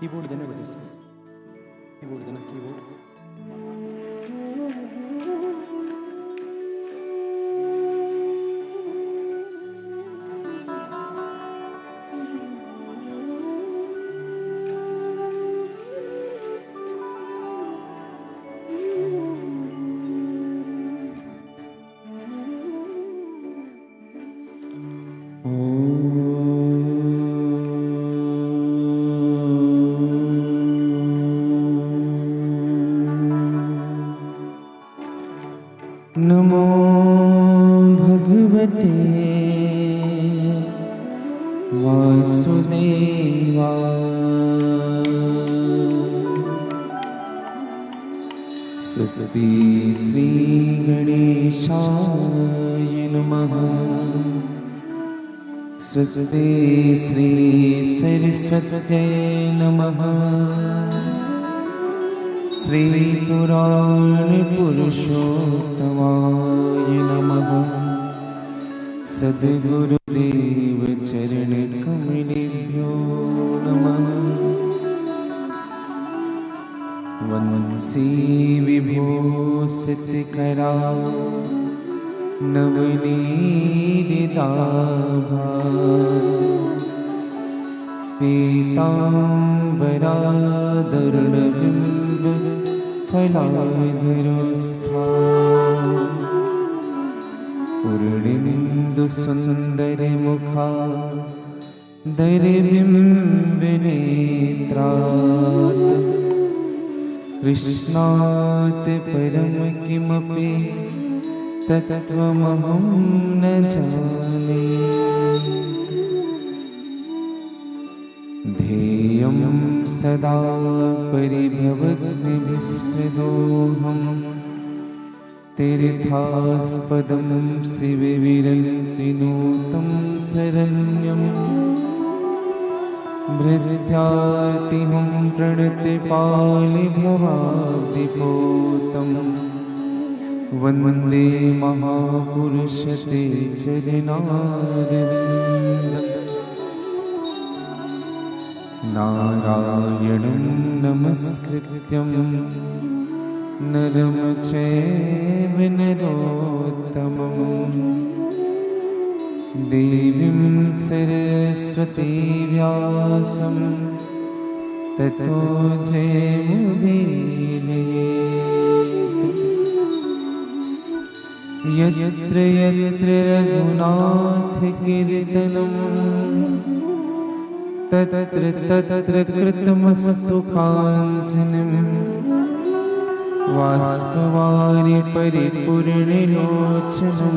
Keyboard देना बेटा, इसमें कीबोर्ड देना, कीबोर्ड। नमो भगवते वासुदेवाय। स्वस्ति श्री गणेशाय नमः। स्वस्ति श्री सरस्वत्यै नमः। श्री पुराण पुरुषोत्तमाय नमः। सद्गुरुदेव चरण कमलेभ्यो नमः। वंशी विभूषितकरा नवनीतदाभा। पीताम्बरादरुणबिम्ब फलाधरस्था। पूर्णेन्दुसुन्दरमुखा दरबिम्बनेत्रात्। कृष्णात् परं किमपि तत्त्वमहं न जाने। ध्येयं सदा परिभवग्नभीष्टदोहं। तीर्थास्पदं शिवविरञ्चिनुतं शरण्यं। भृत्यातिहं प्रणतिपालिभवाब्धिपोतं। वन्दे महापुरुषते चरणारविन्दम्। नारायणं नमस्कृत्यं नरं चैव नरोत्तमं। देवीं सरस्वती व्यासं ततो जयमुदीरयेत्। यत्र यत्र रघुनाथकीर्तनं तत्र तत्र कृतमस्तु काञ्चनं। बाष्पवारि परिपूर्णलोचनं।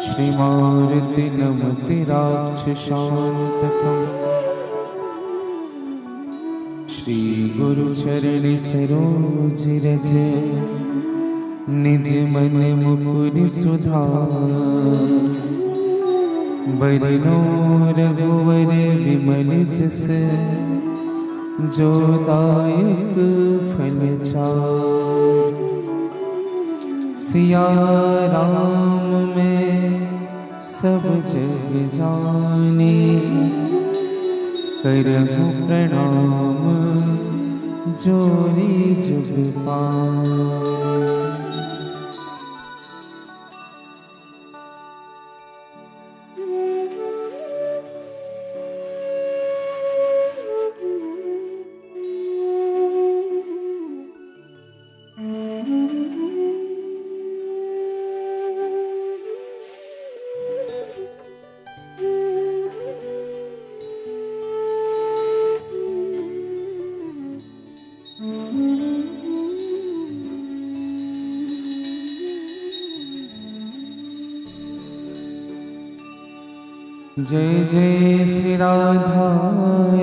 श्रीमारुति नमति राक्षसान्तकम्। श्रीगुरुचरण सरोज रज निज मन मुकुर सुधार। बरनो रघुवर विमल जस जो दायक फल चार। सिया राम में सब जग जाने। करहु प्रणाम जोरी जुग पार। जय जय श्री राधा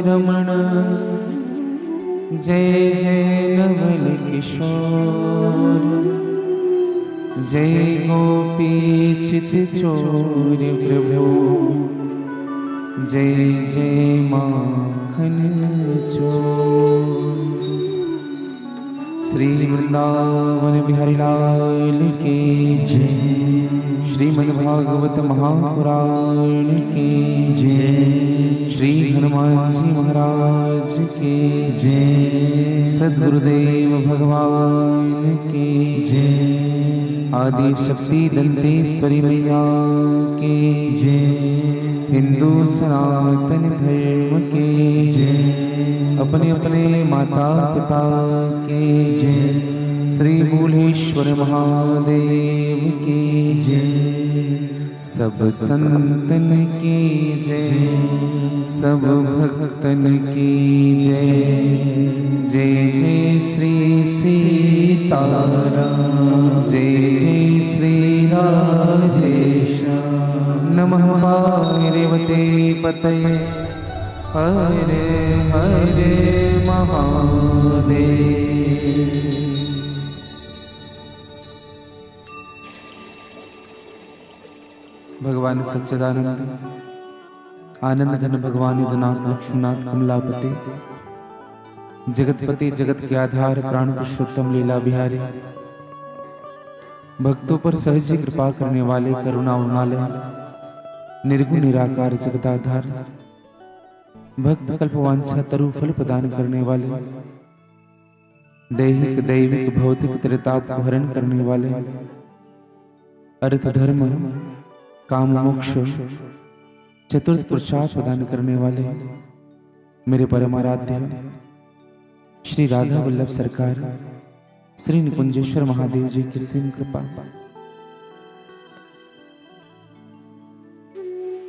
रमण। जय जय नवल किशोर। जय गोपी चित चोर प्रभु। जय जय माखन चोर। श्री वृंदावन बिहारी लाल की जय। श्रीमद्भागवत महापुराण की जय। श्री हनुमान जी महाराज की जय। सद्गुरुदेव भगवान की जय। आदि शक्ति दंतेश्वरी मैया की जय। हिंदू सनातन धर्म की जय। अपने अपने माता पिता की जय। श्री भूलेश्वर महादेव की जय। सब संतन की जय। सब भक्तन की जय। जय जय श्री सीताराम। जय जय श्री राधेश्याम। नमः पार्वते पतये हरे हरे महादेव। भगवान सच्चिदानंद आनंद घन भगवान युद्धनाथ लक्ष्मणनाथ कमलापति जगतपति जगत के आधार प्राण पुरुषोत्तम लीला बिहारी भक्तों पर सहज कृपा करने वाले करुणा उन्मालय निर्गुण निराकार जगताधार भक्त कल्पवांछा तरु फल प्रदान करने वाले दैहिक दैविक भौतिक त्रिताप हरण करने वाले अर्थ धर्म काम मोक्ष चतुर्थ पुरुषार्थ प्रदान करने वाले मेरे परमाराध्य श्री राधा वल्लभ सरकार श्री निकुंजेश्वर महादेव जी की सिंह कृपा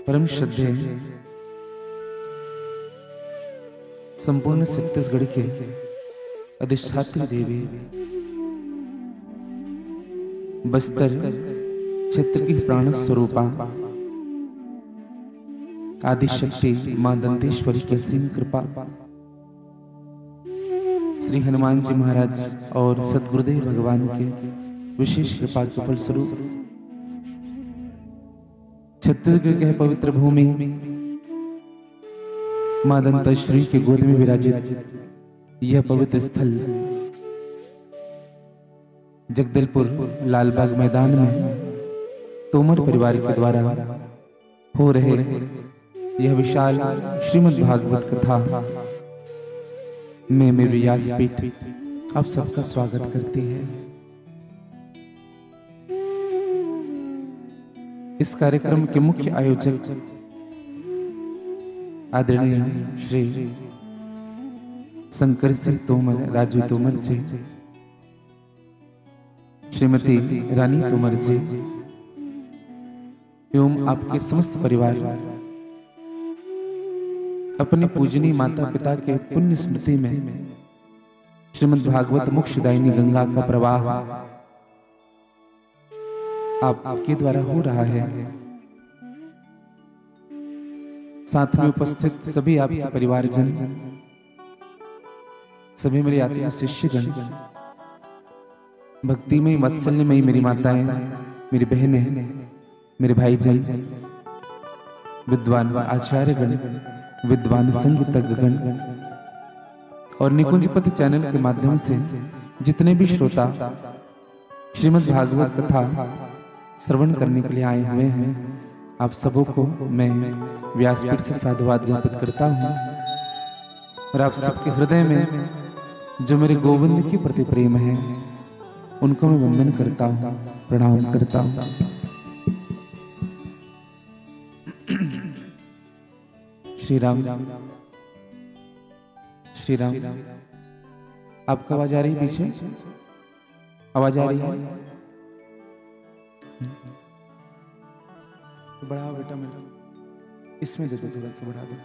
परम श्रद्धेय संपूर्ण छत्तीसगढ़ के अधिष्ठात्री देवी बस्तर क्षेत्र की प्राण स्वरूपा आदि शक्ति मां दंतेश्वरी की असीम कृपा श्री हनुमान जी महाराज और सद्गुरुदेव भगवान के विशेष कृपा के फलस्वरूप छत्तीसगढ़ के पवित्र भूमि मां दंतेश्वरी के गोद में विराजित यह पवित्र स्थल जगदलपुर लालबाग मैदान में तोमर परिवार के द्वारा हो रहे यह विशाल श्रीमद् भागवत कथा में मेरी व्यासपीठ आप सबका स्वागत करती है। इस कार्यक्रम के मुख्य आयोजक आदरणीय श्री शंकर सिंह तोमर राजू तोमर जी, श्रीमती रानी तोमर जी एवं आपके समस्त परिवार अपने पूजनीय माता पिता के पुण्य स्मृति में श्रीमद् भागवत मोक्षदायिनी गंगा का प्रवाह आपके द्वारा हो रहा है। साथ में उपस्थित सभी आपके परिवारजन, सभी मेरे आत्मा शिष्यगण, भक्तिमय वात्सल्यमयी मेरी माताएं, मेरी बहनें, मेरे भाईजन, विद्वान आचार्यगण, विद्वान संगीतज्ञगण और निकुंजपति चैनल के माध्यम से जितने भी श्रोता श्रीमद् भागवत कथा श्रवण करने के लिए आए हुए हैं, आप सबों को मैं व्यासपीठ से साधुवाद ज्ञापित करता हूँ और आप सबके हृदय में जो मेरे गोविंद के प्रति प्रेम है उनको मैं वंदन करता हूँ, प्रणाम करता हूँ। श्री राम श्री राम। आपका आवाज आ रही है? पीछे आवाज आ रही है? बढ़ाओ बेटा, मेरा इसमें दे दो, थोड़ा सा बढ़ा दो।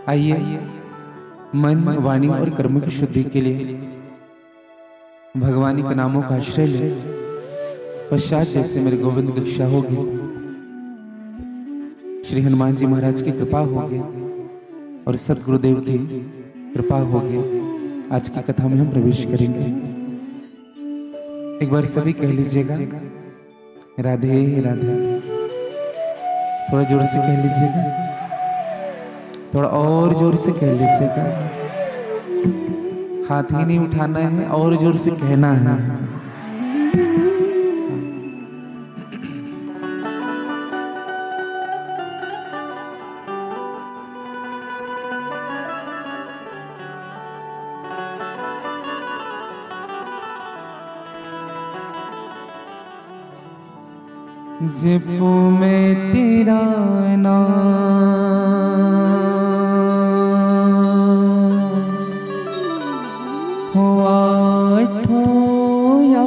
आइए मन वाणी और कर्म की शुद्धि के लिए भगवान के नामों का आश्रय ले। पश्चात जैसे मेरे गोविंद की इच्छा होगी, श्री हनुमान जी महाराज की कृपा होगी और सतगुरुदेव की कृपा होगी, आज की कथा में हम प्रवेश करेंगे। एक बार सभी कह लीजिएगा राधे राधे। थोड़ा जोर से कह लीजिएगा, थोड़ा और जोर से कह लीजिएगा। हाथ ही नहीं उठाना है, और जोर से कहना है। जपू में तेरा नाम हुआ ठोया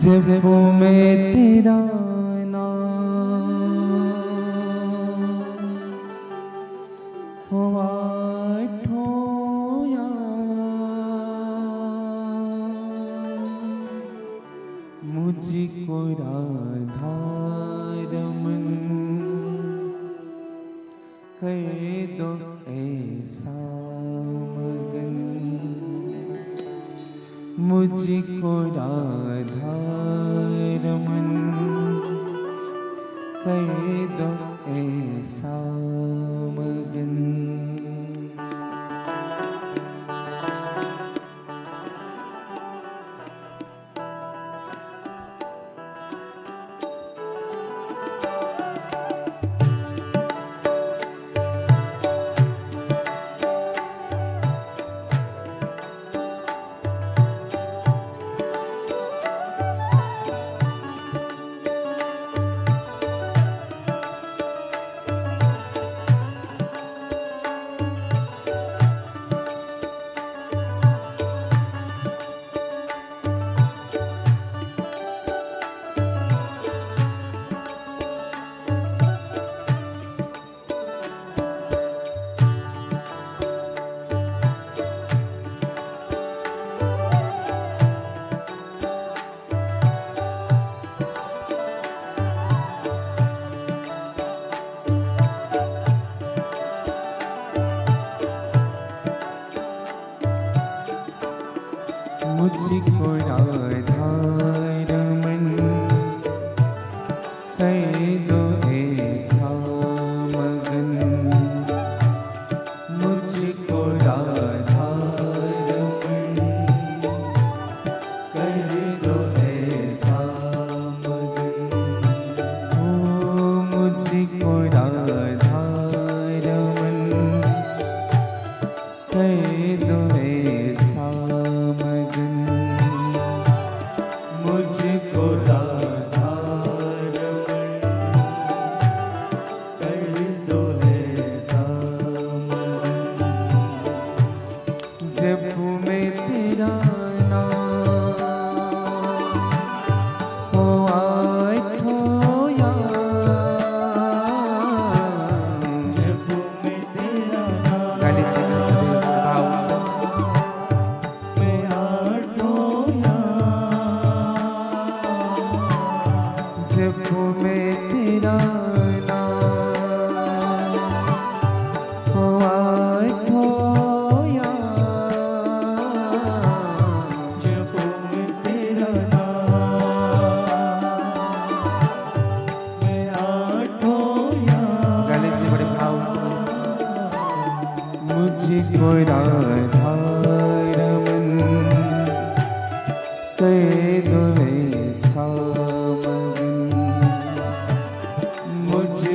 जपू में तेरा नाम हुआ ठोया मुझको राधा रमन कर दो ऐसा मगन मुझको राधा रमन कर दो ऐसा मगन। मुझको राधा रमन कर दो ऐसा मगन मुझको राधा रमन कर दो ऐसा मगन ओ मुझको राधा रमन कर दो ऐसा मगन मुझको राधा रमन कर दो ऐसा मगन जपू में तेरा नाम हुआ ठोया जपू में तेरा नाम गाली चला सदैव भाव से जपू में तेरा नाम हुआ ठोया जपू में तेरा नाम ठोया गाले जी बड़े भाव से मुझको राधा रमन कर दो ऐसा मगन मुझको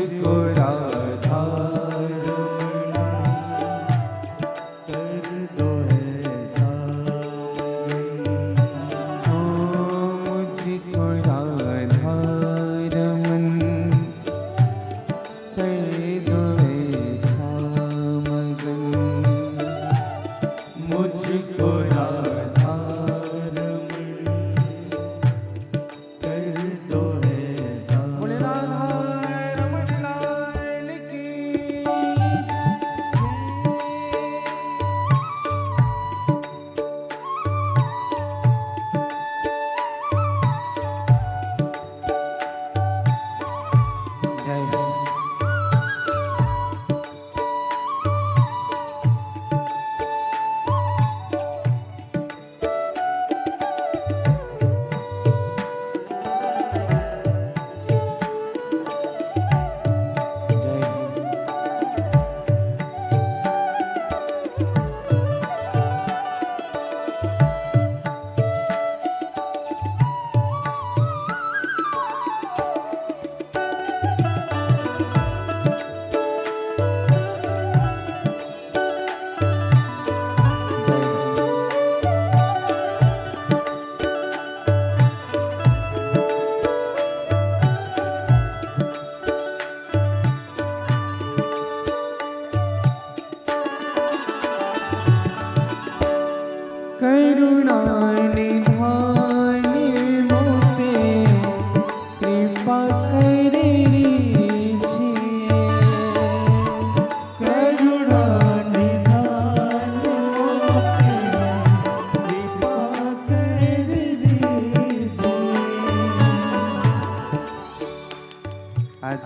आज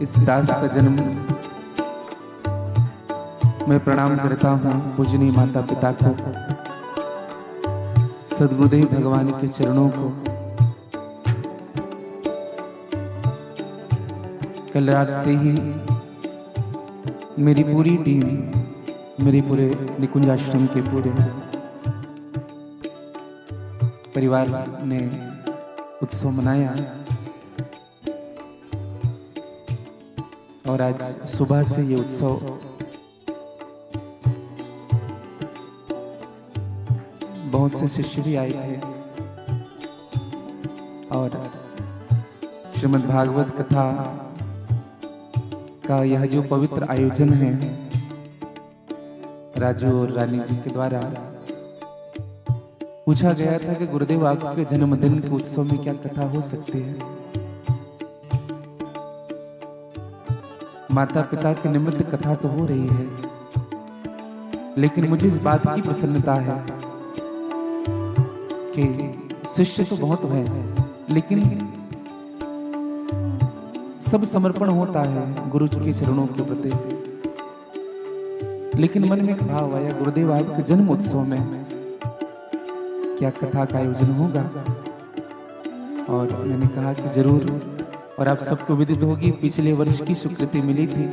इस दास का जन्म मैं प्रणाम करता हूँ पूजनीय माता पिता को, सद्गुरुदेव भगवान के चरणों को। कल रात से ही मेरी पूरी टीम, मेरे पूरे निकुंज आश्रम के पूरे परिवार ने उत्सव मनाया और आज सुबह से ये उत्सव बहुत से शिष्य भी आए थे और श्रीमद् भागवत कथा का यह जो पवित्र आयोजन है राजू और रानी जी के द्वारा, पूछा गया था कि गुरुदेव आपके जन्मदिन के उत्सव में क्या कथा हो सकती है। माता पिता के निमित्त कथा तो हो रही है, लेकिन मुझे इस बात की प्रसन्नता है कि शिष्य तो बहुत है, लेकिन सब समर्पण होता है गुरु के चरणों के प्रति। लेकिन मन में एक भाव आया, गुरुदेव आपके जन्म उत्सव में क्या कथा का आयोजन होगा? और मैंने कहा कि जरूर। और आप सबको विदित होगी, पिछले वर्ष की स्वीकृति मिली थी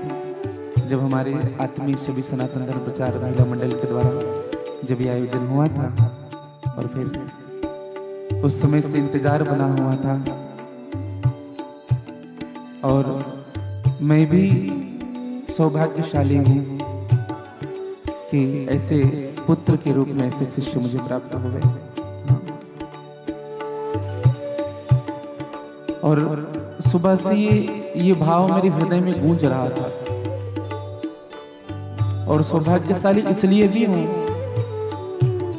जब हमारे आत्मीय सभी सनातन धर्म प्रचार महिला मंडल के द्वारा जब ये आयोजन हुआ था, और फिर उस समय से इंतजार बना हुआ था। और मैं भी सौभाग्यशाली हूँ कि ऐसे पुत्र के रूप में ऐसे शिष्य मुझे प्राप्त हुए। और सुबह से ये भाव मेरे हृदय में गूंज रहा था। और सौभाग्यशाली इसलिए भी हूं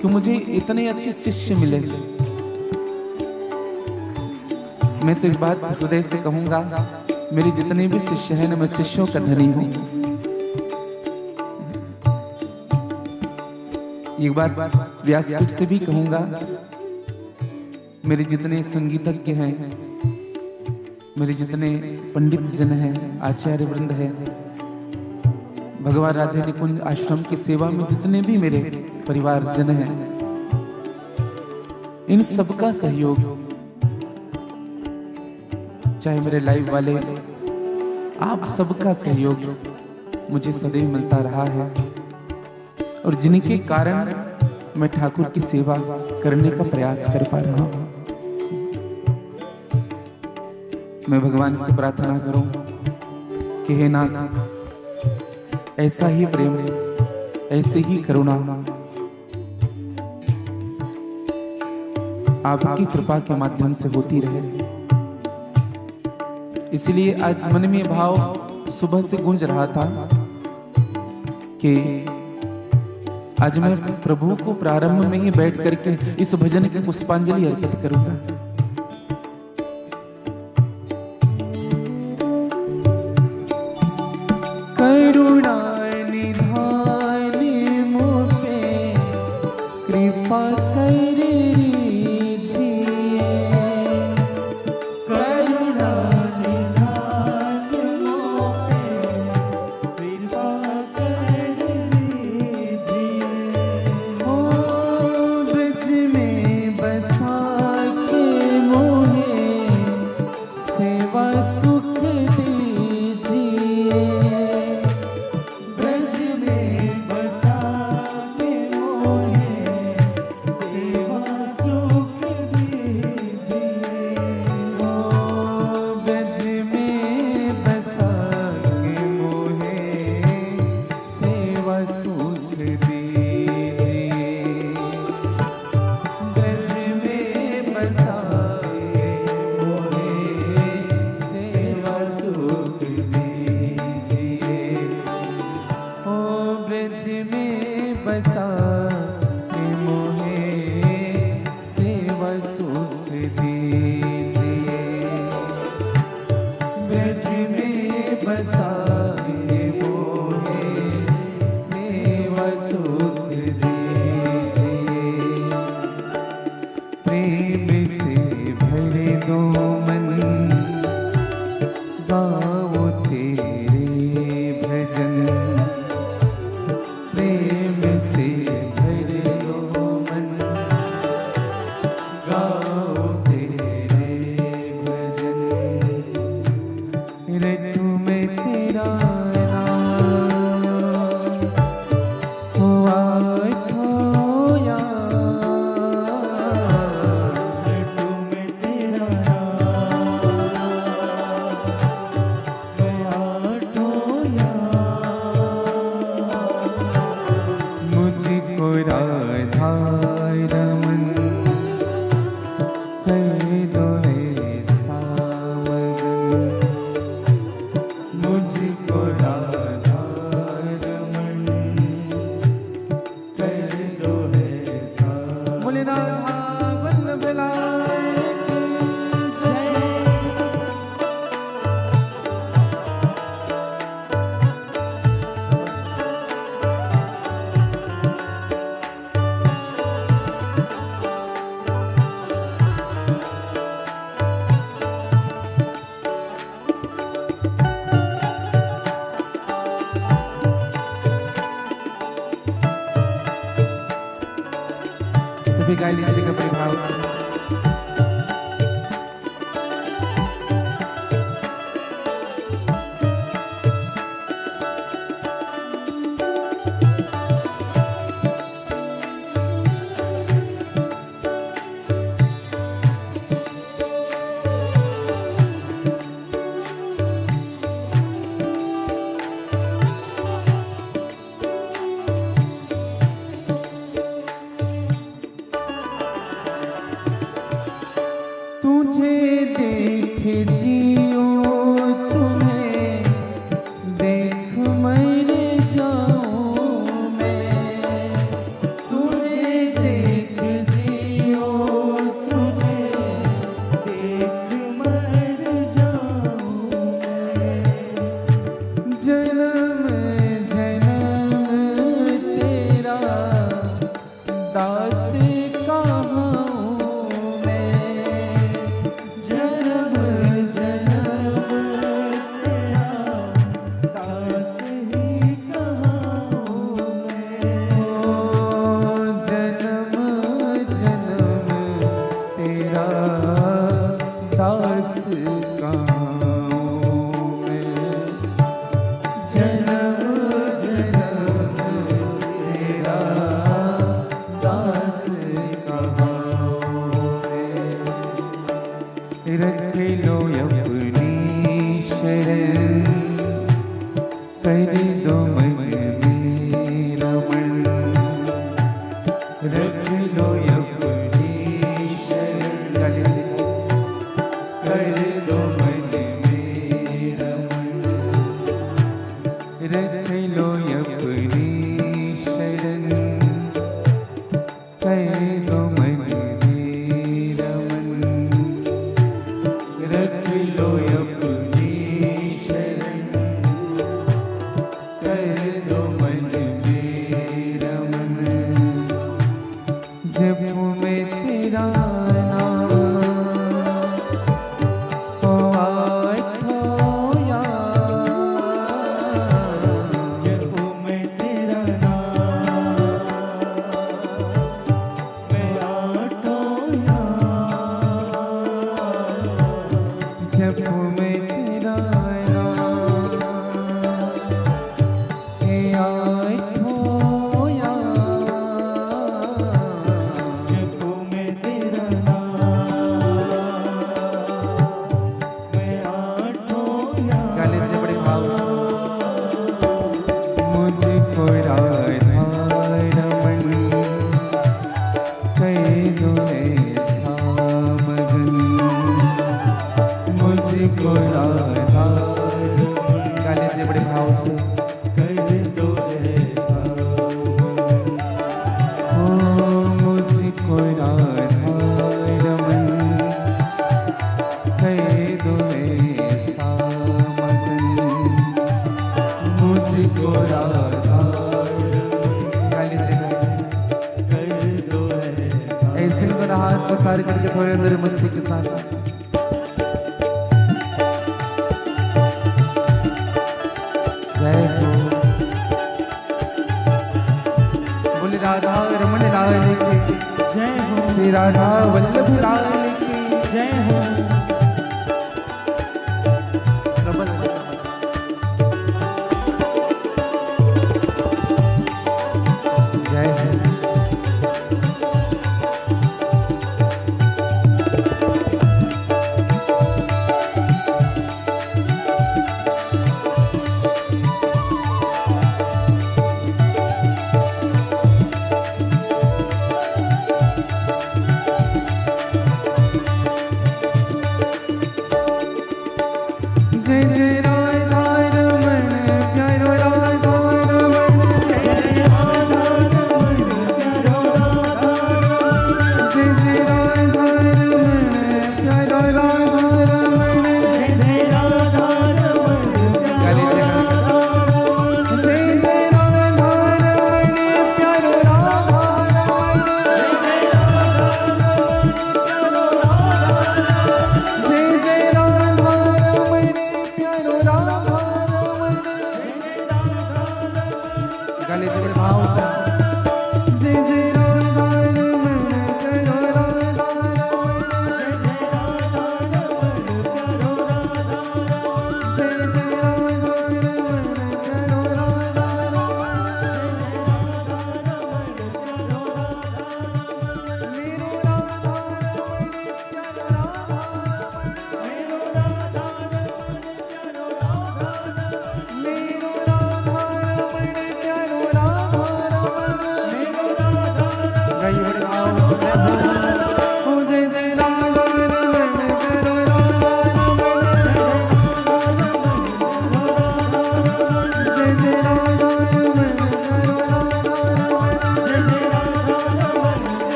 कि मुझे इतने अच्छे शिष्य मिले। मैं तो एक बात हृदय से कहूंगा, मेरे जितने भी शिष्य हैं ना, मैं शिष्यों का धनी हूं। एक बात व्यासपीठ से भी कहूंगा, मेरे जितने संगीतज्ञ हैं, मेरे जितने पंडित जन हैं, आचार्य वृंद हैं, भगवान राधे निकुंज आश्रम की सेवा में जितने भी मेरे परिवार जन हैं, इन सबका सहयोग, चाहे मेरे लाइव वाले, आप सबका सहयोग मुझे सदैव मिलता रहा है। और जिनके कारण मैं ठाकुर की सेवा करने का प्रयास कर पा रहा हूं। मैं भगवान से प्रार्थना करूं कि हे नाथ, ऐसा ही प्रेम, ऐसे ही करुणा आपकी कृपा के माध्यम से होती रहे। इसलिए आज मन में भाव सुबह से गूंज रहा था कि आज मैं प्रभु को प्रारंभ में ही बैठ करके इस भजन की पुष्पांजलि अर्पित करूंगा। करुणा निधान मोह पे कृपा कर लीजिए, करुणा निधान मोह पे कृपा कर लीजिए। ओ ब्रज में बसा के मोहे सेवा सुख दीजिए, ब्रज में बसा के मोहे सेवा सुख दीजिए। ओ ब्रज में बसा के मोहे सेवा सुख दीजिए, ब्रज में बसा के मोहे सेवा सुख दीजिए। ओ ब्रज में बसा के मोहे सेवा सुख दीजिए, ब्रज में बसा के मोहे सेवा सुख दीजिए। प्रेम से भर दो मन दो ऐसा मगन, मुझको राधा रमन कर दो ऐसा। बोले राधा वल्लभ लाल की जय। सभी गा लीजिएगा बड़े भाव से। तुझे देख जियो, तुम्हें देख मर जाऊं मैं। तुझे देख जियो, तुझे देख मर जाऊं मैं। जन्म जन्म तेरा दास कहाँ दास कहूँ मैं। जन्म जन्म तेरा दास कहूँ मैं। रख लो अपनी शरण, कर दो मन मेरा मन। रख लो अपनी शरण, कर दो मन मेरा मन। रख लो अपनी शरण, कर दो मन मेरा मन। रख लो अपनी शरण, कर दो मन मेरा मन। जब मैं तेरा नाम जब मैं तेरा बड़े भाव से। मुझको राधा रमन कर दो ऐसा मगन। मुझको राधा गाने से बड़े भाव से कर दो ऐसा। ओ मुझको राधा रमन कर दो ऐसा मगन। मुझको राधा गाने से कर दो ऐसा। ऐसे ही हाथ पसार करके थोड़े अंदर मस्ती के साथ जय हो। बोले राधा रमन लाल की जय हो। श्री राधा वल्लभ लाल की जय हो। जय हो।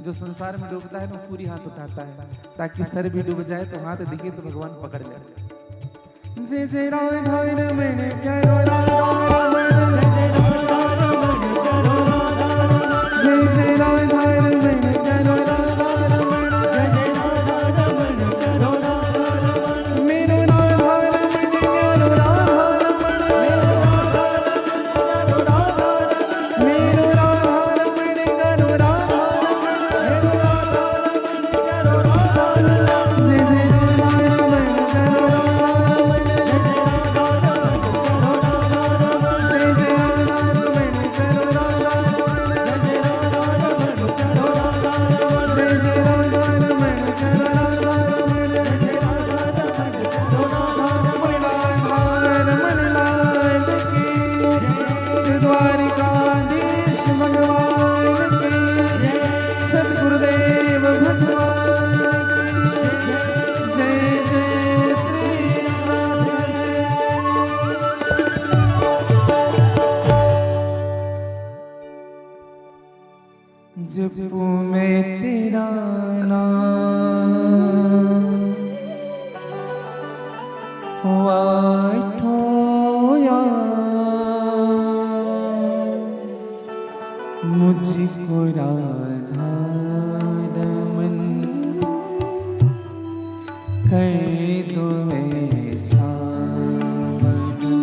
जो संसार में डूबता है ना पूरी हाथ उठाता है ताकि सर भी डूब जाए तो हाथ दिखे तो भगवान पकड़ ले। जय जय राधा रमण प्यारो राधा रमण, जय जय राधा रमण प्यारो राधा रमण, मेरो राधा रमण प्यारो राधा रमण, मेरो राधा रमण प्यारो राधा रमण, जय जय राधा रमण प्यारो राधा रमण, जय जय राधा रमण प्यारो राधा रमण, जय जय राधा रमण प्यारो राधा रमण, रमण लाल की द्वारिकाधीश भगवान की, सद्गुरुदेव भगवान की जय जय श्री राधे। जपू मैं तेरा नाम हुआ ठोया, मुझको राधा रमन कर दो ऐसा मगन,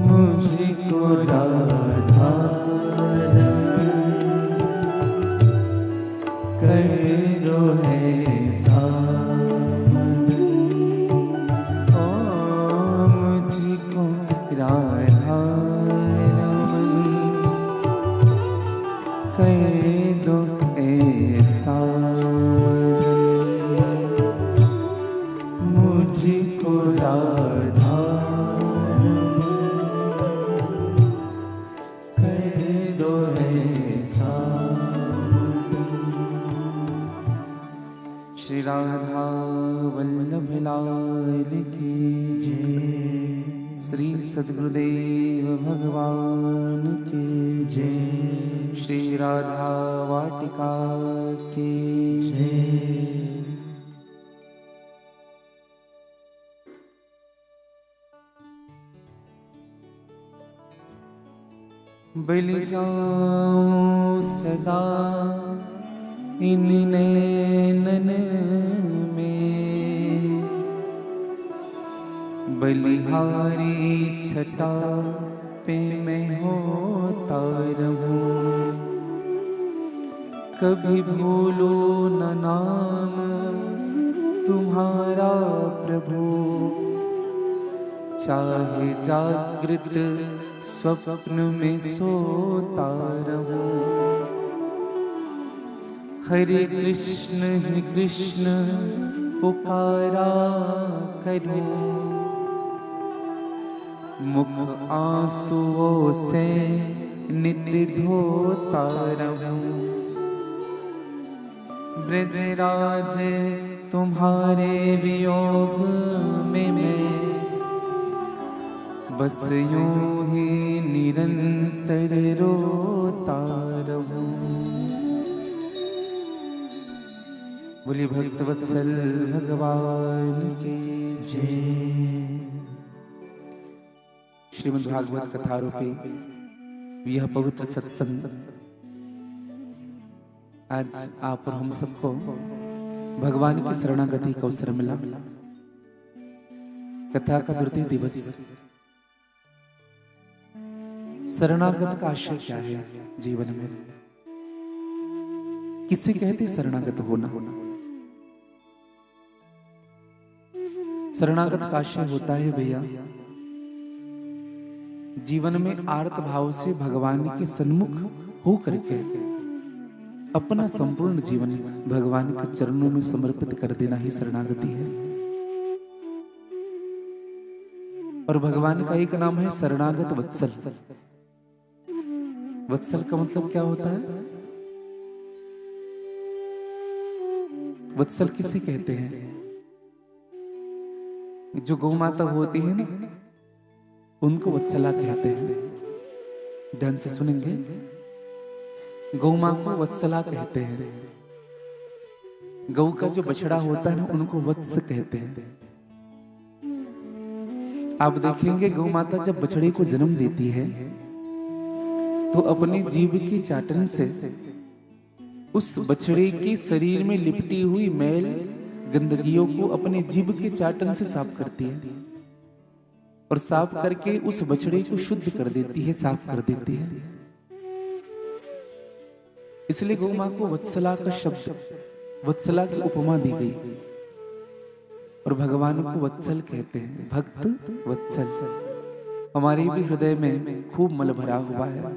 मुझको राधा रमन कर दो ऐसा मगन, ओ मुझको राधा रमन कर दो ऐसा मगन, मुझको राधा कर दो ऐसा मगन। श्री राधा वल्लभ लाल की जय, श्री सद्गुरुदेव भगवान की जय, श्री राधा वाटिका की जय। बल जाऊं सदा इन नैनन में, बलिहारी छटा पे मैं होता रहूं, कभी भूलो न नाम तुम्हारा प्रभु, चाहे जागृत स्वप्न में सोता रहूं, हरे कृष्ण पुकारा करूं, मुख आंसुओं से नित्य धोता रहूं, ब्रजराज तुम्हारे वियोग में मैं बस यूं ही निरंतर रोता रहूं। बोलिए भक्त वत्सल भगवान की जय। श्रीमद् भागवत कथा रूपी यह पवित्र सत्संग आज आप और हम सबको भगवान की शरणागति का अवसर मिला। कथा का द्वितीय दिवस। शरणागत का आशय क्या है जीवन में? किसे कहते शरणागत होना? शरणागत का आशय होता है भैया, जीवन में आर्त भाव से भगवान के सन्मुख हो करके अपना संपूर्ण जीवन भगवान के चरणों में समर्पित कर देना ही शरणागति है। और भगवान का एक नाम है शरणागत वत्सल। वत्सल का मतलब क्या होता है? वत्सल किसे कहते हैं? जो गौ माता होती है ना, उनको वत्सला कहते हैं। ध्यान से सुनेंगे, गौ मां को वत्सला कहते हैं। गौ का जो बछड़ा होता है ना, उनको वत्स कहते हैं। आप देखेंगे गौ माता जब बछड़े को जन्म देती है तो अपने जीभ की चाटन से उस बछड़े के शरीर में लिपटी हुई मैल गंदगियों को अपने जीभ के चाटन से साफ करती है और साफ करके उस बछड़े को शुद्ध कर देती है, साफ कर देती है। इसलिए गौ मां को वत्सला का शब्द, वत्सला की उपमा दी गई। और भगवान को वत्सल कहते हैं, भक्त वत्सल। हमारे भी हृदय में खूब मल भरा हुआ है।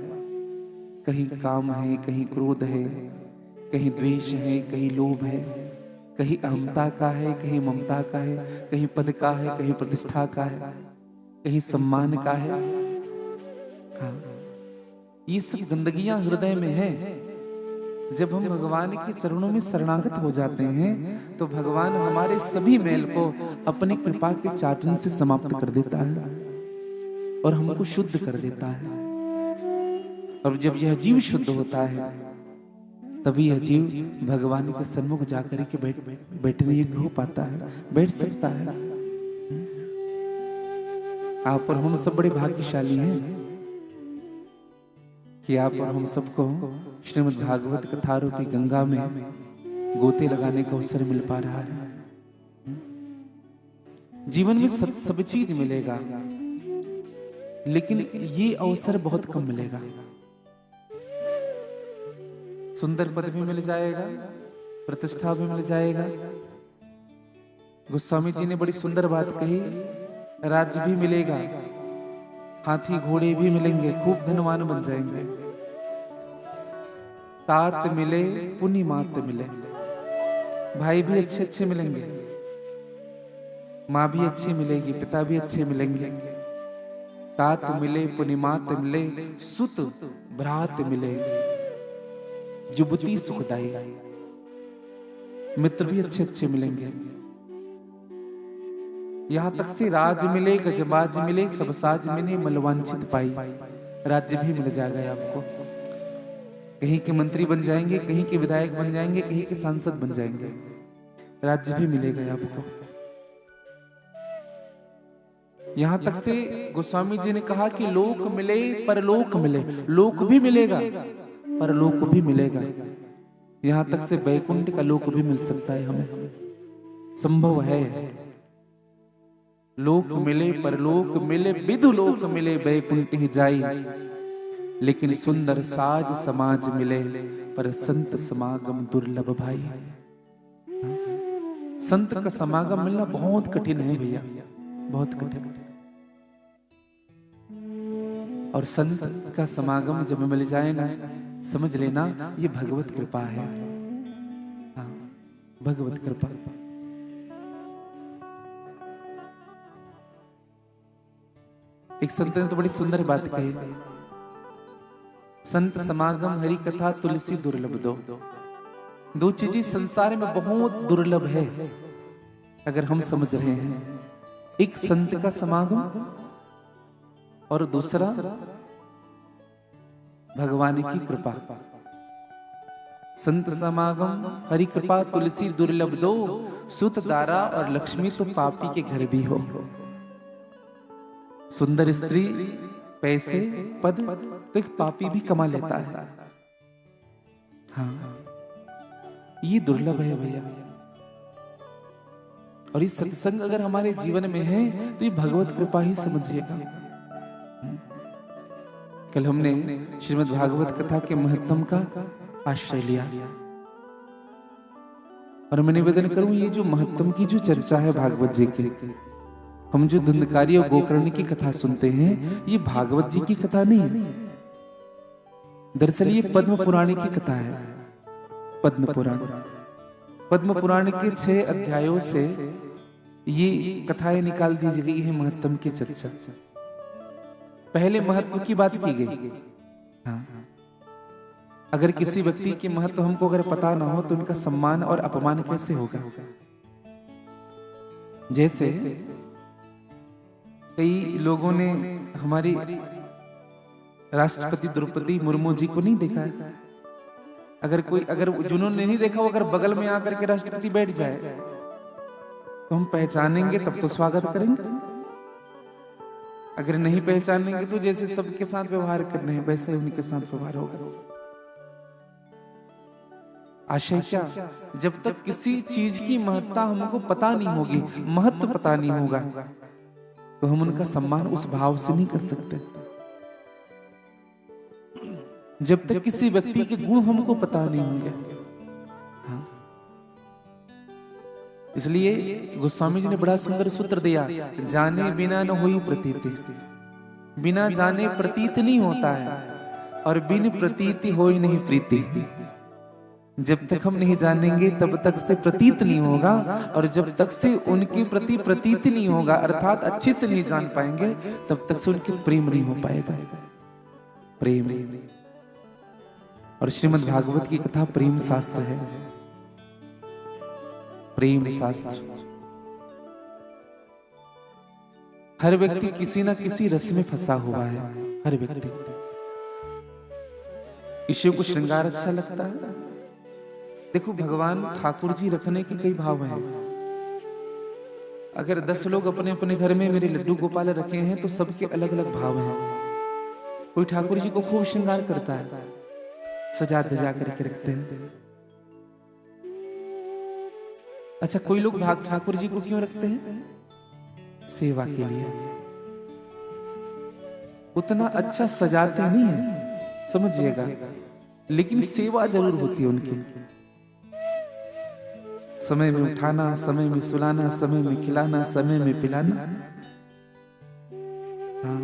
कहीं काम है, कहीं क्रोध है, कहीं द्वेष है, कहीं लोभ है, कहीं अहमता का है, कहीं ममता का है, कहीं पद का है, कहीं प्रतिष्ठा का है, कहीं सम्मान का है। हाँ, ये सब गंदगियां हृदय में है। जब हम भगवान के चरणों में शरणागत हो जाते हैं तो भगवान हमारे सभी मैल को अपनी कृपा के चाटन से समाप्त कर देता है और हमको शुद्ध कर देता है। और जब यह जीव शुद्ध होता है तभी यह जीव भगवान के सन्मुख जाकर के बैठने योग्य हो पाता है, बैठ सकता है। आप और हम सब बड़े भाग्यशाली हैं कि आप और हम सबको श्रीमद् भागवत कथा रूपी गंगा में गोते लगाने का अवसर मिल पा रहा है। जीवन में सब चीज मिलेगा, लेकिन ये अवसर बहुत कम मिलेगा। सुंदर पद भी मिल जाएगा, प्रतिष्ठा भी मिल जाएगा। गोस्वामी जी ने बड़ी सुंदर बात कही, राज्य भी मिलेगा, हाथी घोड़े भी मिलेंगे, खूब धनवान बन जाएंगे। तात मिले, पुनि मात मिले, भाई भी अच्छे अच्छे मिलेंगे, माँ भी अच्छी मिलेगी, पिता भी अच्छे मिलेंगे। तात मिले, पुनि मात मिले, सुत भ्रात मिले, जुबती सुखदाई, मित्र भी अच्छे अच्छे मिलेंगे। यहां तक से राज मिले, गजबाज मिले, सब साज मिले, मलवांछित पाई। राज्य भी मिल जाएगा आपको। कहीं के मंत्री बन जाएंगे, कहीं के विधायक बन जाएंगे, कहीं के सांसद बन जाएंगे। राज्य भी मिलेगा आपको। यहां तक से गोस्वामी जी ने कहा कि लोक मिले, परलोक मिले। लोक भी मिलेगा, परलोक भी मिलेगा। यहां तक से वैकुंठ का लोक भी मिल सकता है, हमें संभव है। लोक मिले, परलोक मिले, विदु लोक मिले, वैकुंठ ही जाई। लेकिन सुंदर साज समाज मिले, पर संत समागम दुर्लभ भाई। संत का समागम मिलना बहुत कठिन है भैया, बहुत कठिन। और संत का समागम जब मिल जाए ना, समझ लेना ये भगवत कृपा है। हाँ, भगवत कृपा। एक संत ने तो बड़ी सुंदर बात कही, संत समागम हरि कथा तुलसी दुर्लभ दो। दो चीजें संसार में बहुत दुर्लभ है अगर हम समझ रहे हैं, एक संत का समागम और दूसरा भगवान की कृपा। संत समागम हरि कृपा तुलसी दुर्लभ दो, सुत दारा और लक्ष्मी तो पापी के घर भी हो। सुंदर स्त्री, पैसे, पद तो एक पापी भी कमा लेता है। हाँ, ये दुर्लभ है भैया। और ये सत्संग अगर हमारे जीवन में है तो ये भगवत कृपा ही समझिएगा। कल हमने श्रीमद् भागवत कथा के महत्व का आश्रय लिया और मैं निवेदन करूं, ये जो महत्व की जो चर्चा है भागवत जी की, हम जो धुंधकारी और गोकर्ण की कथा सुनते हैं, ये भागवत जी की कथा नहीं है। दरअसल ये पद्म पुराण की कथा है। पद्म पुराण के 6 अध्यायों से ये कथाएं निकाल दी गई है महत्व की चर्चा। पहले महत्व की बात की गई। हाँ, अगर किसी व्यक्ति के महत्व हमको अगर पता ना हो तो उनका सम्मान और अपमान कैसे होगा। जैसे कई लोगों ने हमारी राष्ट्रपति द्रौपदी मुर्मू जी को नहीं देखा है। अगर जिन्होंने नहीं देखा, वो अगर बगल में आकर के राष्ट्रपति बैठ जाए तो हम पहचानेंगे, तब तो स्वागत करेंगे। अगर नहीं पहचानेंगे तो जैसे सबके साथ व्यवहार कर रहे हैं वैसे उनके साथ व्यवहार होगा। आशय क्या, जब तक किसी चीज की महत्ता हमको पता नहीं होगी, महत्व पता नहीं होगा, तो हम उनका सम्मान उस भाव से नहीं कर सकते। जब तक किसी व्यक्ति के गुण हमको पता नहीं होंगे। हाँ। इसलिए गोस्वामी जी ने बड़ा सुंदर सूत्र दिया, जाने बिना न हुई प्रतीति। बिना जाने प्रतीत नहीं होता है और बिन प्रतीति हो ही नहीं प्रीति। जब तक हम नहीं जानेंगे तब तक से प्रतीत नहीं होगा, और जब तक से उनके प्रति प्रतीत नहीं होगा, अर्थात अच्छे से नहीं जान पाएंगे, तब तक से उनके प्रेम नहीं हो पाएगा। प्रेम। और श्रीमद् भागवत की कथा प्रेम शास्त्र है। प्रेम शास्त्र। हर व्यक्ति किसी ना किसी रस में फंसा हुआ है। हर व्यक्ति। किसी को श्रृंगार अच्छा लगता है। देखो, भगवान ठाकुर जी रखने के कई भाव हैं। अगर 10 लोग अपने अपने घर में मेरे लड्डू गोपाल रखे हैं तो सबके अलग अलग भाव हैं। कोई ठाकुर जी को खूब श्रृंगार करता है, सजा धजा करके रखते हैं। अच्छा, कोई लोग ठाकुर जी को क्यों रखते हैं? सेवा के लिए। उतना अच्छा सजाते नहीं है, समझिएगा, लेकिन सेवा जरूर होती है उनकी। समय में उठाना, समय में सुलाना, समय में खिलाना, समय में पिलाना। हाँ।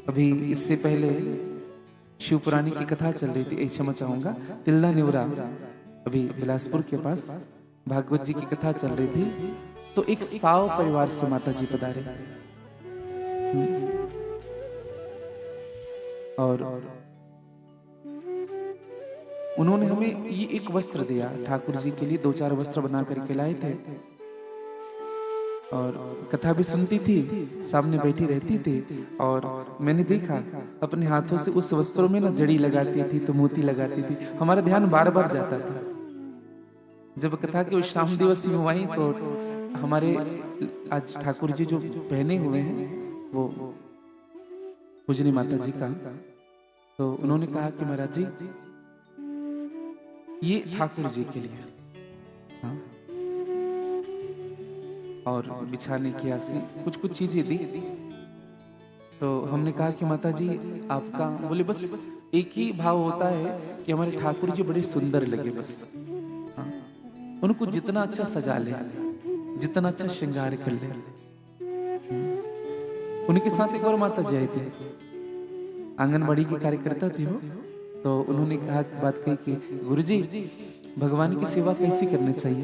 अभी इससे पहले शिवपुराणी की कथा चल रही थी, क्षमा चाहूंगा, तिल्ला नेवरा अभी बिलासपुर के पास भागवत जी की कथा चल रही थी, तो एक साव परिवार से माता जी पधारे और उन्होंने हमें ये एक वस्त्र दिया। ठाकुर जी के लिए 2-4 वस्त्र बना करके लाए थे और कथा भी सुनती थी, सामने बैठी रहती थी। और मैंने देखा अपने हाथों से उस वस्त्रों में ना जड़ी लगाती थी तो मोती लगाती थी। हमारा ध्यान बार बार जाता था। जब कथा के विश्राम दिवस में हुई तो हमारे आज ठाकुर जी जो पहने हुए हैं वो पूजनी माता जी का, तो उन्होंने कहा कि महाराज जी ये ठाकुर जी के लिए। हाँ। और बिछाने की आसन कुछ कुछ चीजें दी। तो हमने कहा कि माता जी आपका, बोले बस एक ही भाव होता है कि हमारे ठाकुर जी बड़े सुंदर लगे बस। हाँ। उनको जितना अच्छा सजा ले, जितना अच्छा श्रृंगार कर ले। उनके साथ एक और माता जी आई थी, आंगनबाड़ी की कार्यकर्ता थी वो। तो उन्होंने कहा, बात कही कि गुरुजी भगवान की सेवा कैसी करनी चाहिए।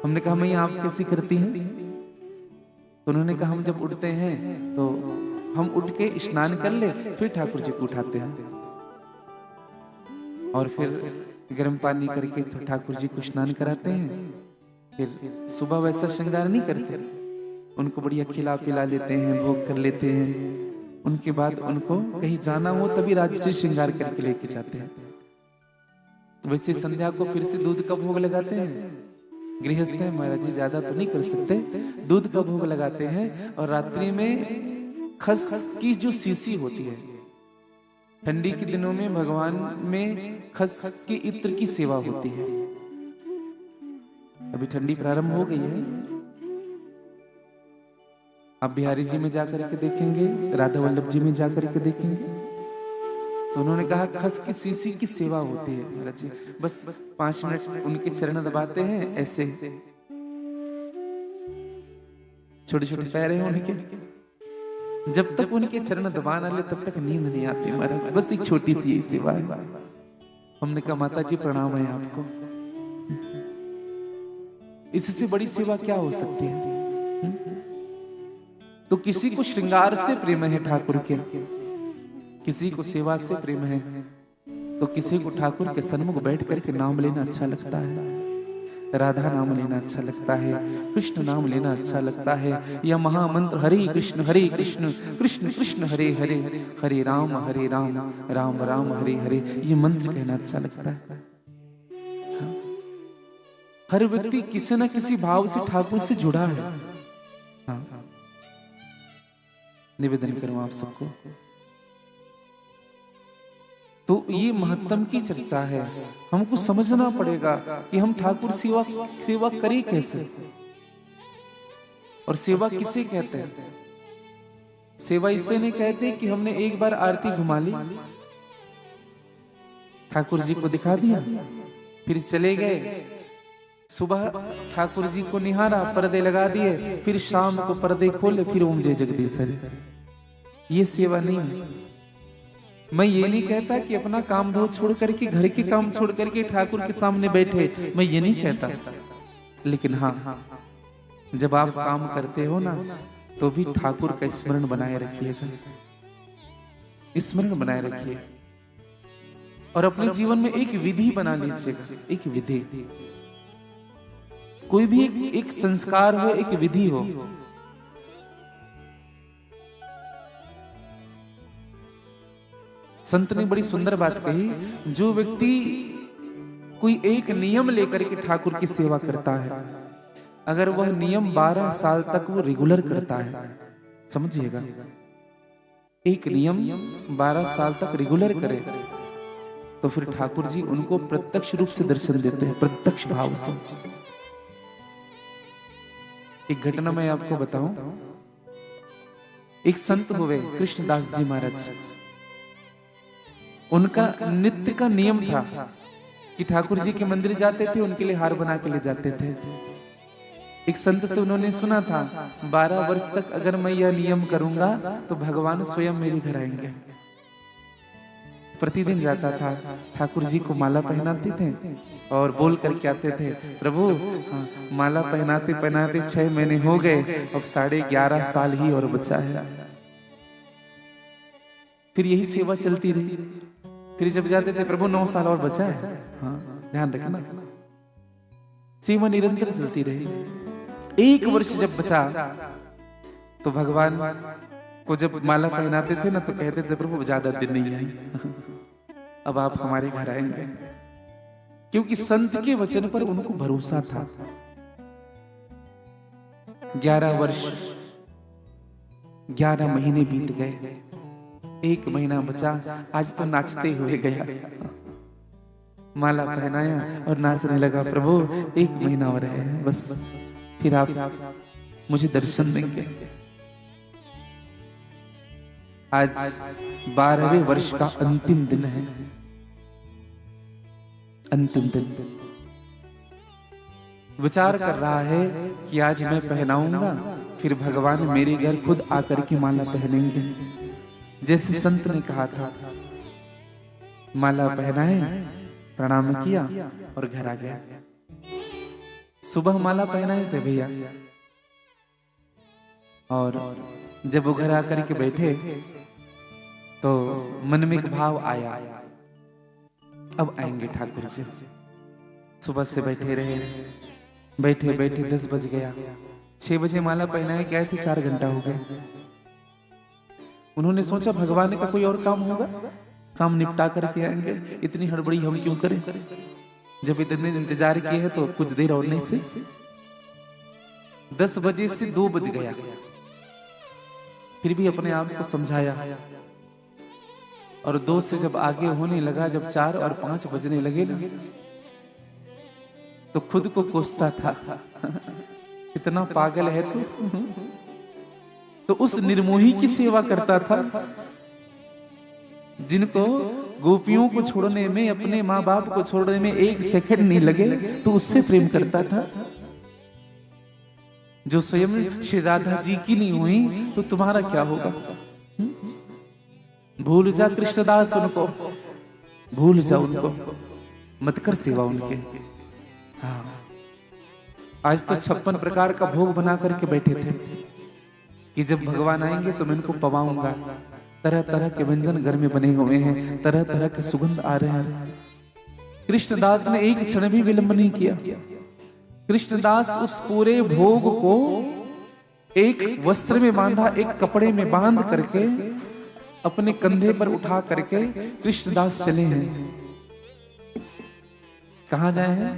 हमने कहा मैं आप कैसी करती हैं? तो उन्होंने कहा हम जब उठते हैं तो हम उठ के स्नान कर ले, फिर ठाकुर जी को उठाते हैं। और फिर गर्म पानी करके तो ठाकुर जी को स्नान कराते हैं। फिर सुबह वैसा श्रृंगार नहीं करते, उनको बढ़िया खिला पिला लेते हैं, भोग कर लेते हैं। उनके बाद उनको कहीं जाना हो तभी राज्य से श्रृंगार करके लेके जाते हैं। वैसे संध्या को फिर से दूध का भोग लगाते हैं। गृहस्थ है महाराज जी, ज्यादा तो नहीं कर सकते, दूध का भोग लगाते हैं। और रात्रि में खस की जो सीसी होती है, ठंडी के दिनों में भगवान में खस के इत्र की सेवा होती है। अभी ठंडी प्रारंभ हो गई है, आप बिहारी जी में जाकर के देखेंगे, राधा वल्लभ जी में जाकर के देखेंगे, तो उन्होंने कहा खस की सीसी की सेवा होती है महाराज जी। बस 5 मिनट उनके चरण दबाते हैं, ऐसे छोटे छोटे पैर हैं उनके, जब तक उनके चरण दबा ना ले तब तक नींद नहीं आती महाराज। बस एक छोटी सी यही सेवा है। हमने कहा माता जी प्रणाम है आपको, इससे बड़ी सेवा क्या हो सकती है। तो किसी को श्रृंगार से प्रेम है ठाकुर के, किसी को सेवा से प्रेम है, तो किसी को ठाकुर के सन्मुख बैठ करके नाम लेना अच्छा लगता है, राधा नाम लेना अच्छा लगता है, कृष्ण नाम लेना अच्छा लगता है। यह महामंत्र हरे कृष्ण कृष्ण कृष्ण हरे हरे, हरे राम राम राम हरे हरे, ये मंत्र कहना अच्छा लगता है। हाँ। हर व्यक्ति किसी न किसी भाव से ठाकुर से जुड़ा है। हाँ। निवेदन करूं आप सबको, तो ये महत्तम की चर्चा है। हमको समझना पड़ेगा कि हम ठाकुर सेवा करें कैसे, और सेवा किसे कहते हैं। सेवा इसे नहीं कहते कि हमने एक बार आरती घुमा ली, ठाकुर जी को दिखा दिया, फिर चले गए, सुबह ठाकुर जी को निहारा, पर्दे लगा दिए, फिर शाम को पर्दे खोले, फिर ओम जय जगदीश हरि। ये सेवा नहीं है। मैं ये नहीं कहता कि अपना काम धो छोड़ करके, घर के काम छोड़ करके ठाकुर के सामने बैठे, मैं ये नहीं कहता। लेकिन हाँ, जब आप काम करते हो ना, तो भी ठाकुर का स्मरण बनाए रखिएगा, स्मरण बनाए रखिए। और अपने जीवन में एक विधि बना लीजिएगा, एक विधि, कोई भी एक संस्कार हो, एक विधि हो। संत ने बड़ी सुंदर बात कही, जो व्यक्ति कोई एक नियम लेकर के ठाकुर की सेवा करता है, अगर वह नियम 12 साल तक वो रेगुलर करता है, समझिएगा, एक नियम 12 साल तक रेगुलर करे, तो फिर ठाकुर जी उनको प्रत्यक्ष रूप से दर्शन देते हैं, प्रत्यक्ष भाव से। एक घटना मैं आपको बताऊं। एक संत हुए कृष्णदास जी महाराज, उनका नित्य का नियम था कि ठाकुर जी के मंदिर जाते थे, उनके लिए हार बना के ले जाते थे। एक संत से उन्होंने सुना था, 12 वर्ष तक अगर मैं यह नियम करूंगा तो भगवान स्वयं मेरे घर आएंगे। प्रतिदिन जाता था, ठाकुर जी को माला पहनाते थे और बोल करके आते थे, प्रभु हाँ, माला पहनाते पहनाते 6 महीने हो गए, अब 11.5 साल ही और बचा है। फिर यही सेवा चलती रही। फिर जब जाते थे, प्रभु 9 साल और बचा है, हाँ ध्यान रखना। सेवा निरंतर चलती रही। 1 वर्ष जब बचा तो भगवान को जब माला पहनाते थे ना, तो कहते थे, प्रभु ज्यादा दिन नहीं आई, अब आप हमारे घर आएंगे। क्योंकि संत के वचन पर उनको भरोसा था। 11 वर्ष 11 महीने बीत गए, 1 महीना बचा। आज तो नाचते हुए गया, माला पहनाया और नाचने लगा, प्रभु 1 महीना और है बस, फिर आप मुझे दर्शन देंगे। आज 12वें वर्ष का अंतिम दिन है, अंतिम दिन। विचार कर रहा है कि आज मैं पहनाऊंगा, फिर भगवान मेरे घर खुद आकर के माला पहनेंगे। जैसे संत ने कहा था, माला पहनाए, प्रणाम किया और घर आ गया। सुबह माला पहनाए थे भैया, और जब वो घर आकर के बैठे तो मन में एक भाव आया, अब आएंगे ठाकुर जी। सुबह से बैठे रहे, बैठे बैठे 10 बज गया। 6 बजे माला पहनाए क्या थे, 4 घंटा हो गया। उन्होंने सोचा भगवान का कोई और काम होगा, काम निपटा करके आएंगे, इतनी हड़बड़ी हम क्यों करें, जब इतने इंतजार किए हैं तो कुछ देर और नहीं से। 10 बजे से 2 बज गया, फिर भी अपने आप को समझाया। और 2 से जब आगे होने लगा, जब 4 और 5 बजने लगे ना, तो खुद को कोसता था, कितना पागल है तू। तो उस निर्मोही की सेवा करता था, जिनको गोपियों को छोड़ने में, अपने माँ बाप को छोड़ने में 1 सेकंड नहीं लगे, तो उससे प्रेम करता था। जो स्वयं श्री राधा जी की नहीं हुई तो तुम्हारा क्या होगा। भूल जा कृष्णदास उनको, भूल जा उनको, मत कर सेवा उनके। हाँ, आज तो 56 प्रकार का भोग बना करके बैठे थे कि जब भगवान आएंगे तो मैं इनको पवाऊंगा। तरह तरह के व्यंजन घर में बने हुए हैं, तरह तरह के सुगंध आ रहे हैं। कृष्णदास ने एक क्षण भी विलंब नहीं किया। कृष्णदास उस पूरे भोग को एक वस्त्र में बांधा, एक कपड़े में बांध करके अपने कंधे पर उठा करके कृष्णदास चले हैं। कहां जाए हैं?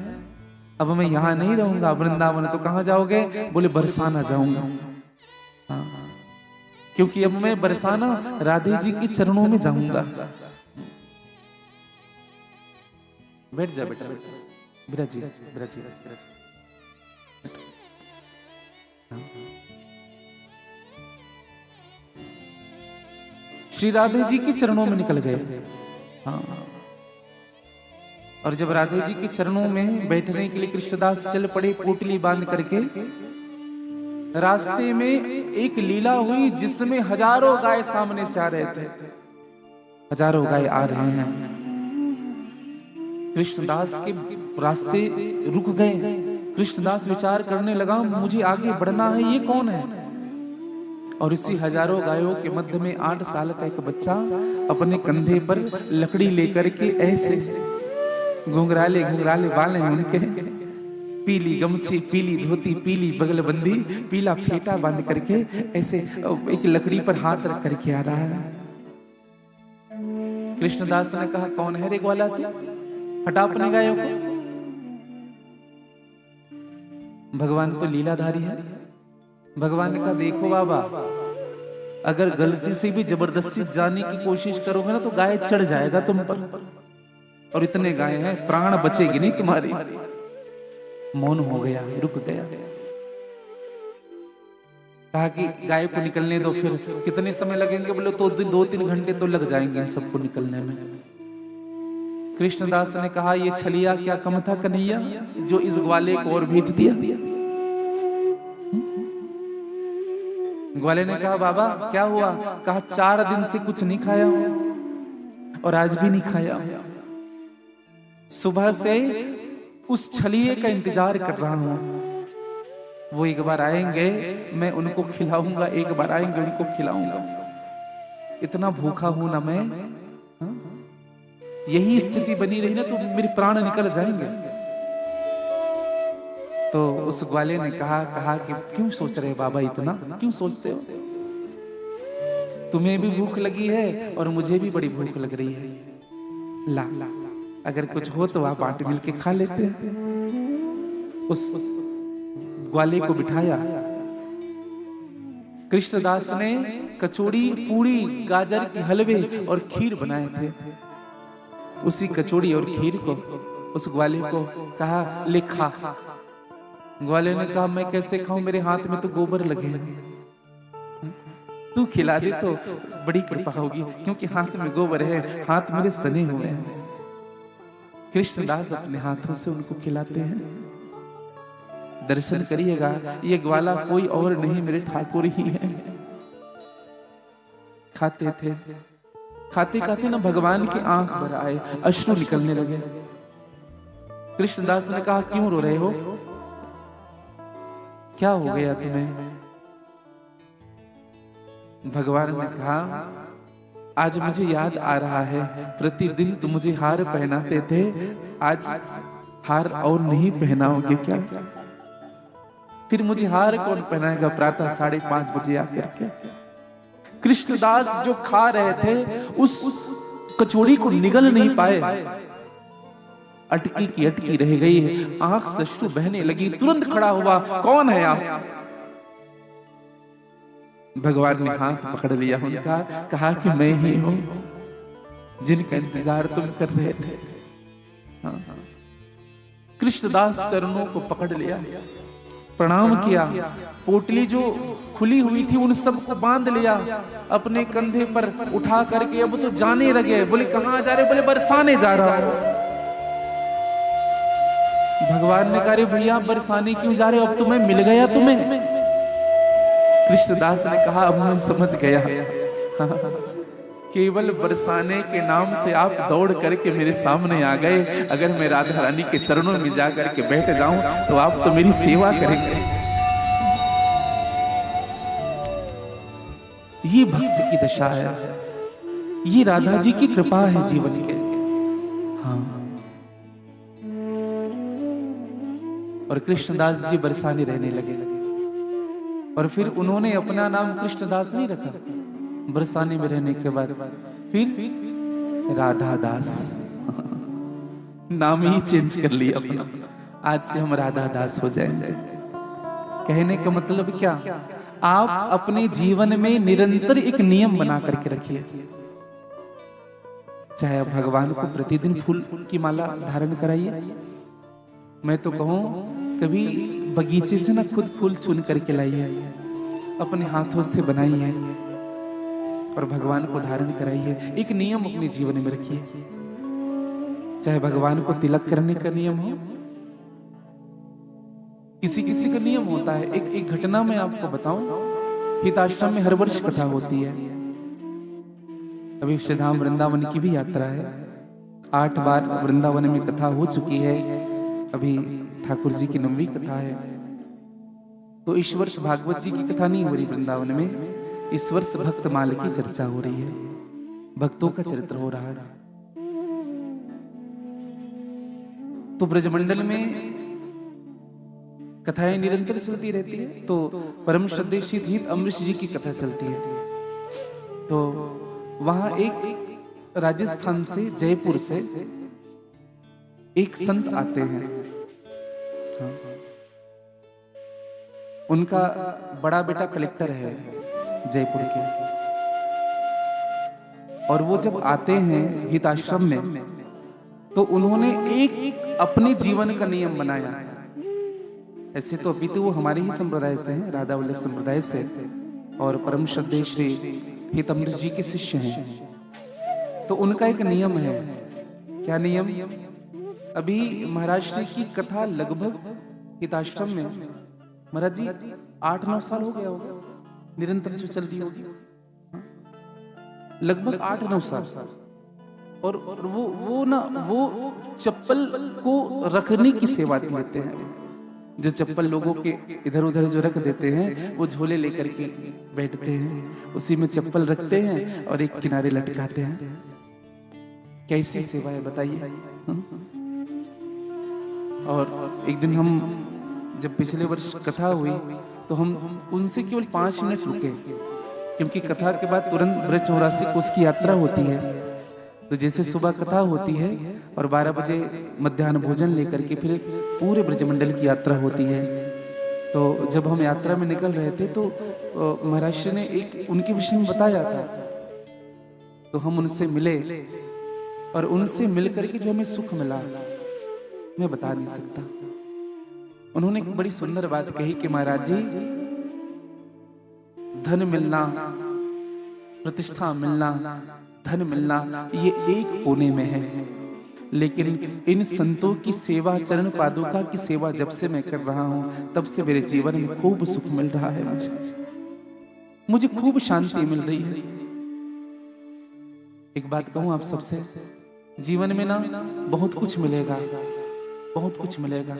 अब मैं यहां नहीं रहूंगा, वृंदावन। तो कहां जाओगे? बोले बरसाना जाऊंगा। हाँ, क्योंकि अब मैं बरसाना राधे जी के चरणों में जाऊंगा। बैठ जा बेटा, ब्रज ब्रज ब्रज। श्री राधे जी के चरणों में निकल गए। हाँ, और जब राधे जी के चरणों में बैठने के लिए कृष्णदास चल पड़े, पोटली बांध करके, रास्ते में एक लीला हुई जिसमें हजारों गाय सामने से आ रहे थे। हजारों गाय आ रहे हैं। कृष्णदास के रास्ते रुक गए। कृष्णदास विचार करने लगा, मुझे आगे बढ़ना है, ये कौन है? और इसी हजारों गायों के मध्य में 8 साल का एक बच्चा अपने कंधे पर लकड़ी लेकर के, ऐसे घुंघराले घुंघराले बाल हैं उनके, पीली गमछी, पीली धोती, पीली बगलबंदी, पीला फेटा बांध करके ऐसे एक लकड़ी पर हाथ रख करके आ रहा है। कृष्णदास ने कहा, कौन है रे ग्वाला तू? हटा अपने गायों को। भगवान तो लीलाधारी है। भगवान ने कहा, देखो बाबा, अगर गलती से भी जबरदस्ती जाने की कोशिश करोगे ना तो गाय चढ़ जाएगा तुम पर, और इतने गाय हैं, प्राण बचेगी नहीं तुम्हारी। मौन हो गया, रुक गया। कहा कि गाय को निकलने दो, फिर कितने समय लगेंगे? बोले तो 2-3 घंटे तो लग जाएंगे इन सबको निकलने में। कृष्णदास ने कहा, ये छलिया क्या कम था कन्हैया, जो इस ग्वाले को और भेज दिया। ग्वाले ने कहा, बाबा क्या हुआ? कहा, 4 दिन से कुछ नहीं खाया और आज भी नहीं खाया। सुबह से उस छलिए का इंतजार कर रहा हूं। वो एक बार आएंगे, मैं उनको खिलाऊंगा, एक बार आएंगे उनको खिलाऊंगा। इतना भूखा हूं ना मैं। यही स्थिति बनी रही ना तो मेरे प्राण निकल जाएंगे। तो उस ग्वाले ने कहा कि क्यों सोच रहे बाबा, इतना क्यों सोचते हो? तुम्हें भी भूख लगी है और मुझे भी बड़ी भूख लग रही है। ला अगर कुछ हो तो आप बांट मिल के खा लेते हैं। उस ग्वाले को बिठाया। कृष्णदास ने कचौड़ी, पूरी, गाजर के हलवे और खीर बनाए थे। उसी कचौड़ी और खीर को उस ग्वाले को कहा, ले खा। ग्वाले ने कहा, मैं कैसे खाऊं, मेरे हाथ में तो गोबर लगे हैं। तू खिला दे तो बड़ी कृपा होगी, क्योंकि हाथ में गोबर है, हाथ मेरे सने हुए हैं। कृष्णदास अपने हाथों से उनको खिलाते हैं। दर्शन करिएगा, ये ग्वाला कोई और नहीं, मेरे ठाकुर ही है। खाते थे, खाते खाते ना भगवान की आंख भर आए, अश्रु निकलने लगे। कृष्णदास ने कहा, क्यों रो रहे हो? क्या हो गया तुम्हें? भगवान ने कहा, आज मुझे याद आ रहा है, प्रतिदिन तुम मुझे हार पहनाते थे, आज हार और नहीं पहनाओगे क्या? फिर मुझे हार कौन पहनाएगा प्रातः 5:30 बजे आकर के? कृष्णदास जो खा रहे थे उस कचौड़ी को निगल नहीं पाए, अटकी की अटकी रह गई है, आंख से अश्रु बहने लगी। तुरंत खड़ा हुआ, कौन है आप? भगवान ने हाथ पकड़ लिया उनका, कहा कि मैं ही हूं जिनका इंतजार तुम कर रहे थे। हाँ। कृष्णदास चरणों को पकड़ लिया, प्रणाम किया, पोटली जो खुली हुई थी उन सबको बांध लिया, अपने कंधे पर उठा करके अब तो जाने लगे। बोले कहां जा रहे? बोले बरसाने जा रहा हूं। भगवान ने कहा रे भैया बरसाने क्यों जा रहे हो? अब तुम्हें मिल गया तुम्हें। कृष्णदास ने कहा अब मैं समझ गया, केवल बरसाने के नाम से आप दौड़ करके मेरे सामने आ गए। अगर मैं राधा रानी के चरणों में जा करके बैठ जाऊं तो आप तो मेरी सेवा करेंगे। ये भक्त की दशा है, ये राधा जी की कृपा है जीवन के। हाँ। और कृष्णदास जी बरसाने रहने लगे, और फिर उन्होंने अपना नाम कृष्णदास नहीं रखा, बरसाने में रहने के बाद फिर राधा दास नाम ही चेंज कर लिया अपना। आज से हम राधा दास हो जाएंगे। कहने का मतलब क्या? आप अपने जीवन में निरंतर एक नियम बना करके रखिए। चाहे आप भगवान को प्रतिदिन फूल की माला धारण कराइए। मैं तो कहूं कभी बगीचे से ना खुद फूल चुन करके लाइए, अपने हाथों से बनाइए और भगवान को धारण कराइए। एक नियम अपने जीवन में रखिए। चाहे भगवान को तिलक करने का नियम हो, किसी किसी का नियम होता है। एक घटना मैं आपको बताऊं, हिताश्रम में हर वर्ष कथा होती है। अभी श्रीधाम वृंदावन की भी यात्रा है, 8 बार वृंदावन में कथा हो चुकी है। अभी ठाकुर जी की 9वीं कथा है। तो इस वर्ष भागवत जी की कथा नहीं हो रही वृंदावन में, इस वर्ष भक्तमाल की चर्चा हो रही है, भक्तों का चरित्र हो रहा है। तो ब्रजमंडल में कथाएं निरंतर चलती रहती है। तो परम श्रद्धेय श्री हित अमरीश जी की कथा चलती है। तो वहां एक राजस्थान से, जयपुर से एक संत आते हैं। हाँ। उनका बड़ा बेटा कलेक्टर है जयपुर के, और वो जब आते हैं हिताश्रम में तो उन्होंने एक अपने जीवन का नियम बनाया। ऐसे तो अभी तो वो हमारे ही संप्रदाय से हैं, राधा वल्लभ संप्रदाय से, और परम श्रद्धेय श्री हित अमरीश जी के शिष्य हैं। तो उनका एक नियम है। क्या नियम? अभी महाराज जी की कथा लगभग हिताश्रम में महाराज जी 8-9 साल हो गया होगा निरंतर जो चल रही होगी, लगभग 8-9 साल। और वो चप्पल को रखने की सेवा देते हैं। जो चप्पल लोगों के इधर उधर जो रख देते हैं, वो झोले लेकर के बैठते हैं, उसी में चप्पल रखते हैं और एक किनारे लटकाते हैं। कैसी सेवा है बताइए। और एक दिन हम जब पिछले वर्ष कथा हुई तो हम उनसे केवल 5 मिनट रुके, क्योंकि कथा के बाद तुरंत ब्रज 84 कोस की यात्रा होती है। तो जैसे सुबह कथा होती है और 12 बजे मध्याह्न भोजन लेकर के फिर पूरे ब्रजमंडल की यात्रा होती है। तो जब हम यात्रा में निकल रहे थे तो महाराज ने एक उनके विषय में बताया था। तो हम उनसे मिले और उनसे मिल करके जो हमें सुख मिला मैं बता नहीं सकता। उन्होंने एक बड़ी सुंदर बात कही कि महाराज जी, धन मिलना, प्रतिष्ठा मिलना, धन मिलना ये एक कोने में है, लेकिन इन संतों की सेवा, चरण पादुका की सेवा जब से मैं कर रहा हूं तब से मेरे जीवन में खूब सुख मिल रहा है। मुझे खूब शांति मिल रही है। एक बात कहूं आप सबसे, जीवन में ना बहुत कुछ मिलेगा, बहुत कुछ मिलेगा।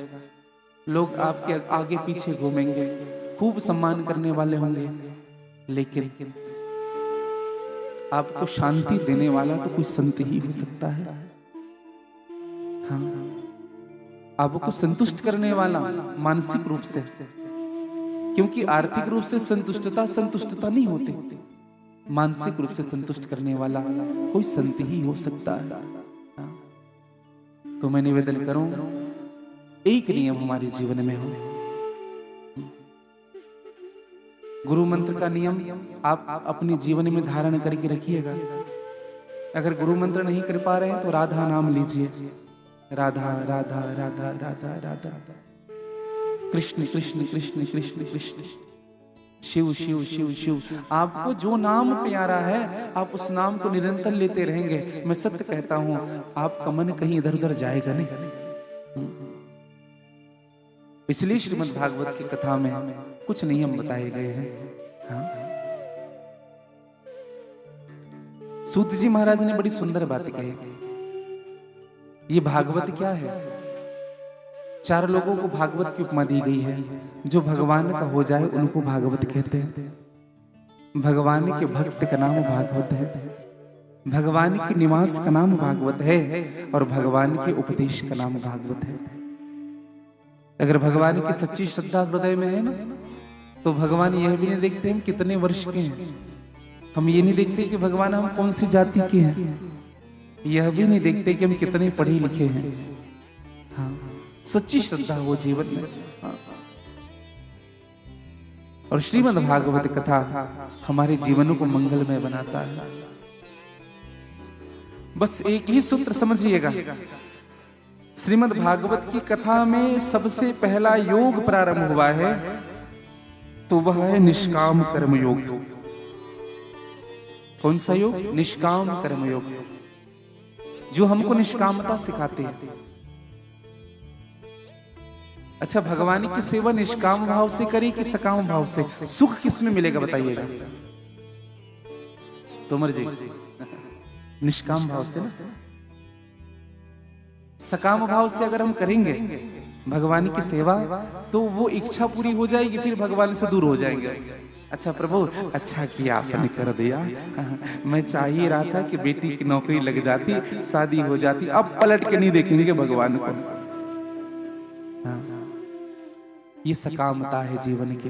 लोग आपके आगे पीछे घूमेंगे, खूब सम्मान करने वाले होंगे, लेकिन आपको शांति देने वाला तो कोई संत ही हो सकता है। हाँ, आपको संतुष्ट करने वाला मानसिक रूप से, क्योंकि आर्थिक रूप से संतुष्टता नहीं होती, मानसिक रूप से संतुष्ट करने वाला कोई संत ही हो सकता है। हाँ, तो मैं निवेदन करूं, एक नियम हमारे जीवन में हो, गुरु मंत्र का नियम आप अपने जीवन में धारण करके रखिएगा। अगर गुरु मंत्र नहीं कर पा रहे हैं तो राधा नाम लीजिए, राधा राधा राधा राधा राधा, कृष्ण कृष्ण कृष्ण कृष्ण कृष्ण, शिव शिव शिव शिव। आपको जो नाम प्यारा है आप उस नाम को निरंतर लेते रहेंगे। मैं सत्य कहता हूं, आपका मन कहीं इधर उधर जाएगा नहीं। इसलिए श्रीमद् भागवत की कथा में कुछ नियम बताए गए हैं। हाँ? सूत जी महाराज ने बड़ी सुंदर बात कही। ये भागवत क्या है? चार लोगों को भागवत की उपमा दी गई है। जो भगवान का हो जाए उनको भागवत कहते हैं। भगवान के भक्त का नाम भागवत है, भगवान के निवास का नाम भागवत है, और भगवान के उपदेश का नाम भागवत है। अगर भगवान की सच्ची श्रद्धा हृदय में है ना, तो भगवान यह भी नहीं देखते हम कितने वर्ष के हैं, हम ये नहीं देखते कि भगवान हम कौन सी जाति के हैं, यह भी नहीं देखते कि हम कितने पढ़े लिखे हैं। हाँ, सच्ची श्रद्धा हो जीवन में। हाँ। और श्रीमद् भागवत कथा हमारे जीवनों को मंगलमय बनाता है। बस एक ही सूत्र समझिएगा, श्रीमद् भागवत की कथा में सबसे पहला योग प्रारंभ हुआ है तो वह है निष्काम कर्म योग। कौन सा योग? निष्काम कर्म योग, जो हमको निष्कामता सिखाते हैं। अच्छा, भगवान की सेवा निष्काम भाव से करें कि सकाम भाव से? सुख किस में मिलेगा बताइएगा? तोमर जी, निष्काम भाव से ना। सकाम भाव से अगर हम करेंगे भगवान की सेवा तो वो इच्छा पूरी हो जाएगी, फिर भगवान से दूर हो जाएंगे। अच्छा प्रभु, अच्छा किया आपने कर दिया, मैं चाह ही रहा था कि बेटी की नौकरी लग जाती, शादी हो जाती, अब पलट के नहीं देखेंगे भगवान को। हाँ, ये सकामता है जीवन की।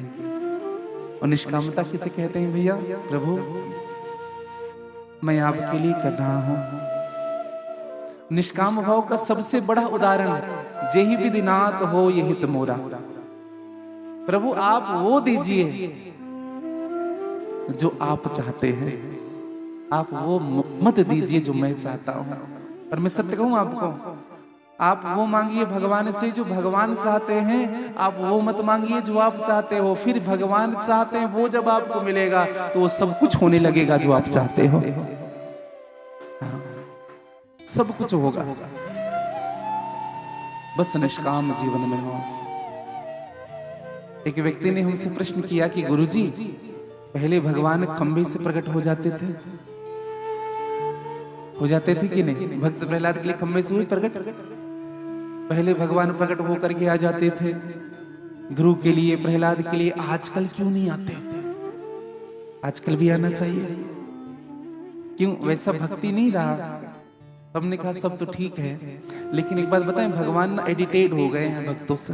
और निष्कामता किसे कहते हैं भैया? प्रभु मैं आपके लिए कर रहा हूं। निष्काम भाव का सबसे बड़ा उदाहरण जेहि विधिनाथ हो ये हित मोरा। प्रभु आप वो दीजिए जो आप चाहते हैं, आप वो मत दीजिए जो मैं चाहता हूं। और मैं सत्य कहूं आपको, आप वो मांगिए भगवान से जो भगवान चाहते हैं, आप वो मत मांगिए जो आप चाहते हो। फिर भगवान चाहते हैं वो जब आपको मिलेगा तो वो सब कुछ होने लगेगा जो आप चाहते हो। सब कुछ होगा, बस निष्काम जीवन में हो। एक व्यक्ति ने हमसे प्रश्न किया कि गुरुजी, पहले भगवान खंभे से प्रकट हो जाते थे कि नहीं? भक्त प्रहलाद के लिए खंभे से हुए प्रकट? पहले भगवान प्रकट होकर के आ जाते थे। ध्रुव के लिए, प्रहलाद के लिए, आजकल क्यों नहीं आते? आजकल भी आना चाहिए। क्यों? वैसा भक्ति नहीं रहा। हमने कहा सब तो ठीक है, लेकिन एक बात बताएं, भगवान ना एडिटेड हो गए हैं भक्तों से।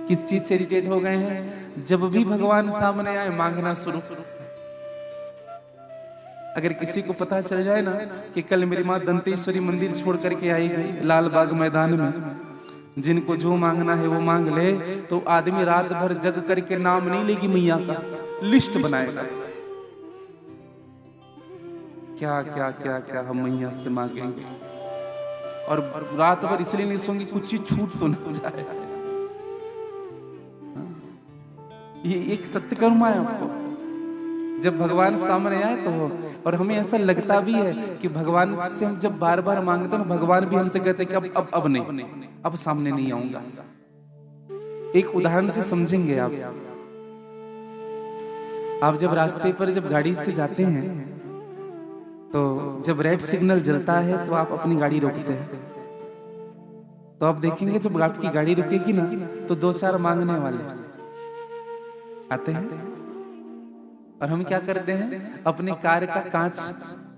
किस चीज से एडिटेड हो गए हैं? जब भी भगवान सामने आए मांगना शुरू। अगर किसी को पता चल जाए ना कि कल मेरी माँ दंतेश्वरी मंदिर छोड़ करके आएगी लाल बाग मैदान में, जिनको जो मांगना है वो मांग ले, तो आदमी रात भर जग करके नाम नहीं लेगी मैया का, लिस्ट बनाएगा। क्या क्या क्या क्या हम मैया से मांगेंगे, और रात भर इसलिए नहीं सोंगे कुछ चीज छूट तो ना जाए। ये एक सत्य कर्म है आपको। जब भगवान सामने आए तो, और हमें ऐसा लगता भी है कि भगवान से हम जब बार बार मांगते हैं, भगवान भी हमसे कहते हैं कि अब नहीं, अब सामने नहीं आऊंगा। एक उदाहरण से समझेंगे आप जब रास्ते पर जब गाड़ी से जाते हैं तो जब रेड सिग्नल जलता है तो आप अपनी गाड़ी रोकते हैं। तो आप देखेंगे जब आपकी गाड़ी रुकेगी ना तो दो चार मांगने वाले आते हैं। और हम क्या करते हैं, अपने कार का कांच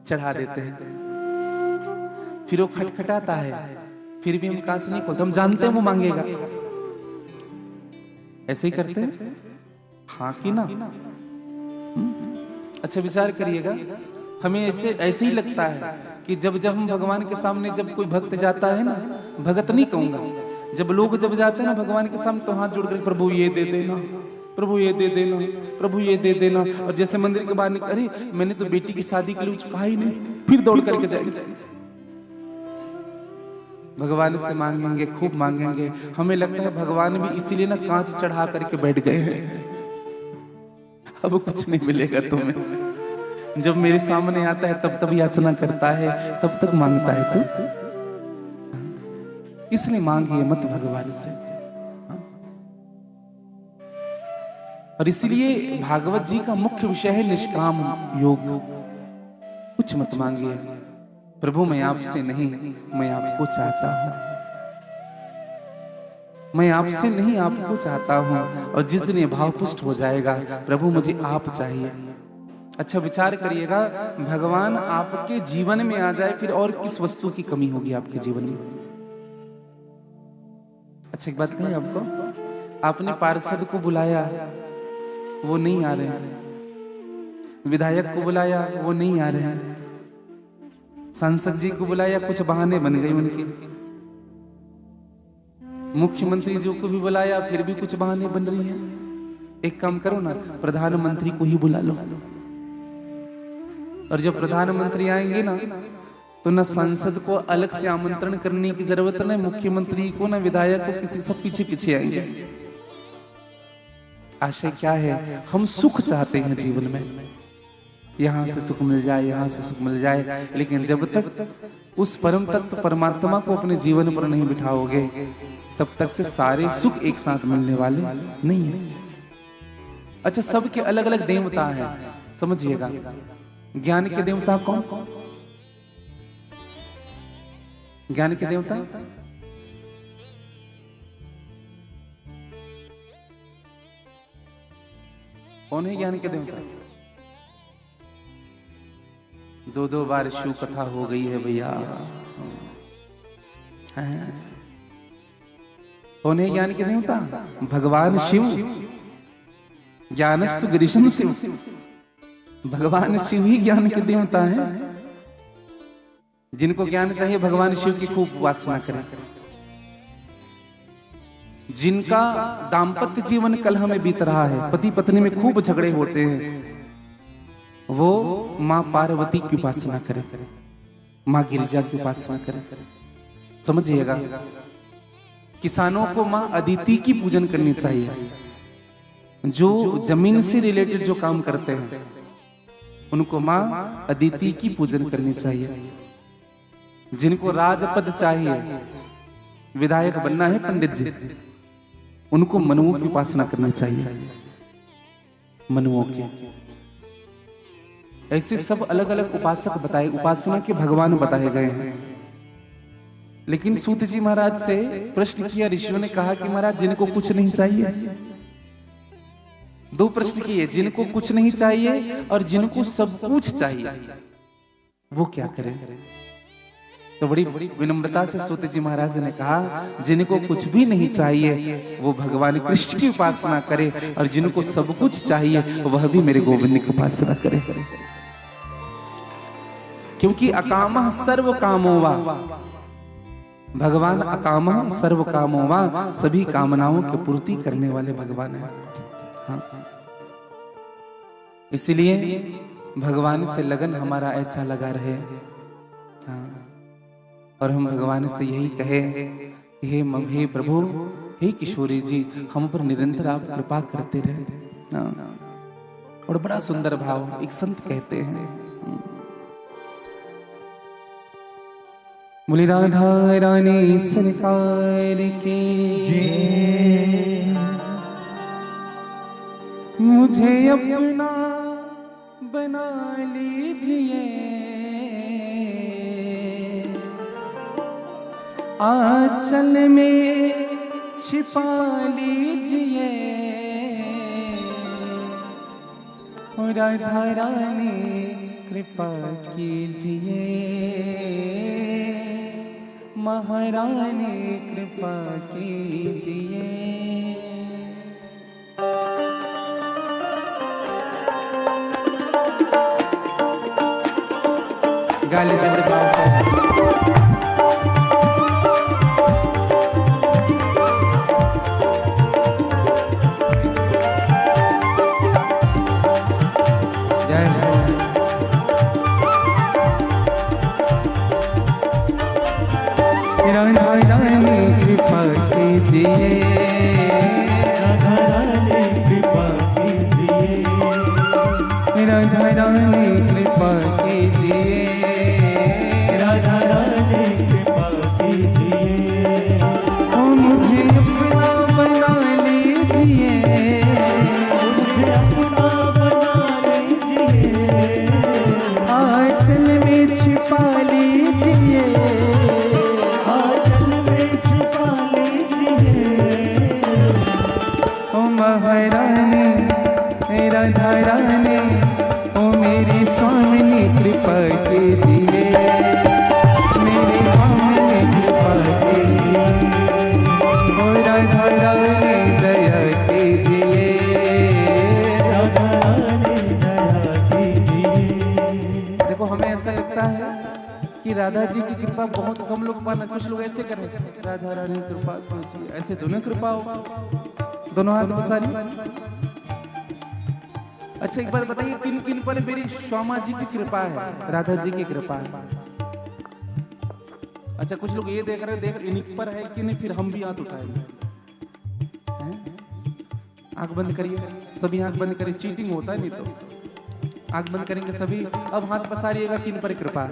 चढ़ा देते हैं, फिर वो खटखटाता है, फिर भी हम कांच नहीं खोलते, हम जानते हैं वो मांगेगा। ऐसे ही करते हैं, हाँ कि ना? अच्छा विचार करिएगा, हमें ऐसे ही लगता है कि जब हम भगवान के सामने, जब कोई भक्त जाता है ना, भगत नहीं कहूंगा, जब लोग जाते हैं ना भगवान के सामने, तो हाथ जोड़कर प्रभु ये दे देना, प्रभु ये दे देना, प्रभु ये दे देना। और जैसे मंदिर के बाहर निकल, अरे मैंने तो बेटी की शादी के लिए कुछ कहा ही नहीं, फिर दौड़ करके जाएंगे, भगवान से मांगेंगे, खूब मांगेंगे। हमें लगता है भगवान भी इसीलिए ना कांच चढ़ा करके बैठ गए हैं, अब कुछ नहीं मिलेगा तुम्हें। जब मेरे सामने आता है तब याचना करता है, तब तक मांगता है तू, इसलिए मांगिए मत भगवान से। और इसलिए भागवत जी का मुख्य विषय है निष्काम योग। कुछ मत मांगिए, प्रभु मैं आपसे नहीं, मैं आपको चाहता हूं, मैं आपसे नहीं आपको चाहता हूं। और जिस दिन ये भाव पुष्ट हो जाएगा, प्रभु मुझे आप चाहिए। अच्छा विचार करिएगा, भगवान आपके जीवन में आ जाए, फिर और किस वस्तु की कमी होगी आपके जीवन में? अच्छा एक बात कहें आपको, आपने पार्षद को बुलाया, वो नहीं आ रहे हैं, विधायक को बुलाया, वो नहीं आ रहे हैं, सांसद जी को बुलाया, कुछ बहाने बन गए उनके, मुख्यमंत्री जी को भी बुलाया, फिर भी कुछ बहाने बन रही हैं। एक काम करो ना, प्रधानमंत्री को ही बुला लो, और जब प्रधानमंत्री आएंगे ना, तो न सांसद को अलग से आमंत्रण करने की जरूरत नहीं, मुख्यमंत्री को ना विधायक को, किसी सब पीछे पीछे आएंगे। आशय क्या है, हम सुख चाहते हैं जीवन में, यहां से सुख मिल जाए, यहां से सुख मिल जाए, लेकिन जब तक उस परम तत्व परमात्मा को अपने जीवन पर नहीं बिठाओगे, तब तक से सारे सुख एक साथ मिलने वाले नहीं है। अच्छा सबके अलग अलग देवता हैं, समझिएगा। ज्ञान के देवता कौन? ज्ञान के देवता कौन है? ज्ञान के देवता दो बार शिव कथा हो गई है भैया। कौन है ज्ञान के देवता? भगवान शिव। ज्ञानस्तु गिरीशम शिव, भगवान शिव ही ज्ञान के देवता हैं। जिनको ज्ञान चाहिए भगवान शिव की खूब उपासना करें। जिनका दाम्पत्य जीवन कलह में बीत रहा है, पति पत्नी में खूब झगड़े होते हैं, वो माँ पार्वती की उपासना करें, माँ गिरिजा की उपासना करें। समझिएगा, किसानों को माँ अदिति की पूजन करनी चाहिए। जो जमीन से रिलेटेड जो काम करते हैं उनको माँ अदिति की पूजन करनी चाहिए। जिनको राजपद चाहिए, विधायक बनना है पंडित जी, उनको मनुओं की उपासना करनी चाहिए, मनुओं की। ऐसे सब अलग अलग उपासक बताए, उपासना के भगवान बताए गए हैं। लेकिन सूत जी महाराज से प्रश्न किया ऋषियों ने, कहा कि महाराज जिनको कुछ नहीं चाहिए, दो प्रश्न किए, जिनको कुछ नहीं चाहिए और जिनको सब कुछ चाहिए, वो क्या करें? तो बड़ी विनम्रता से सूत जी महाराज ने कहा, जिनको कुछ भी नहीं चाहिए वो भगवान कृष्ण की उपासना करे, और जिनको सब कुछ चाहिए वह भी मेरे गोविंद की उपासना करे। क्योंकि अकामः सर्व कामो वा, भगवान अकामः सर्व कामो वा, सभी कामनाओं की पूर्ति करने वाले भगवान है। हाँ। इसलिए भगवान से लगन हमारा ऐसा लगा रहे। हाँ। और हम भगवान से यही कहे, हे प्रभु, हे किशोरी जी, हम पर निरंतर आप कृपा करते रहे। हाँ। और बड़ा सुंदर भाव एक संत कहते हैं, बोली राधा रानी सरकार की जय, मुझे अपना बना लीजिए, आंचल में छिपा लीजिए, राधा रानी कृपा कीजिए, महारानी कृपा कीजिए। गाली जल्द भाव से जय हो। राधा रानी कृपा कीजिए, राधा रानी कृपा कीजिए, राधा रानी कृपा कीजिए, राधा रानी कृपा कीजिए। ओ मुझे अपना बना लीजिए, मुझे अपना बना लीजिए, आंचल में छिपा लीजिए, आंचल में छुपा लीजिए। ओ महारानी राधा रानी, ओ मेरी स्वामिनी कृपा कीजिए, मेरी स्वामिनी कृपा कीजिए, ओ राधा रानी दया कीजिए, राधा रानी दया कीजिए। देखो हमें ऐसा लगता है कि राधा जी की कृपा बहुत कम लोग पाना, कुछ लोग ऐसे करें राधा रानी कृपा कीजिए, ऐसे दोनों कृपा हो, दोनों हाथ पसारी। अच्छा एक बात बताइए, किन किन पर मेरी श्यामा जी की कृपा है, राधा जी की कृपा है? अच्छा कुछ लोग ये देख रहे देख इन्हीं पर है कि नहीं, फिर हम भी हाथ उठाएंगे। हैं? आंख बंद करिए, सभी आंख बंद करिए, चीटिंग होता है नहीं तो। आंख बंद करेंगे सभी, अब हाथ पसारिएगा किन पर कृपा है।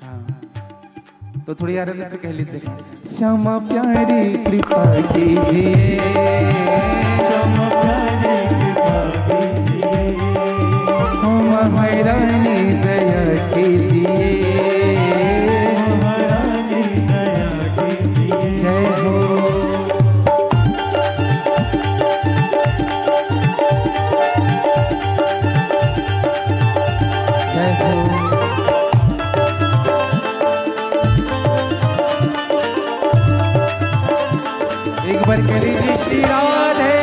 हाँ। तो थोड़ी आनंद से कह लीजिए, श्यामा प्यारी कृपा कीजिए, श्यामा प्यारी कृपा कीजिए, ओ महारानी दया कीजिए, महारानी दया कीजिए। जय हो। जय हो। एक बार कह लीजिए श्री राधे।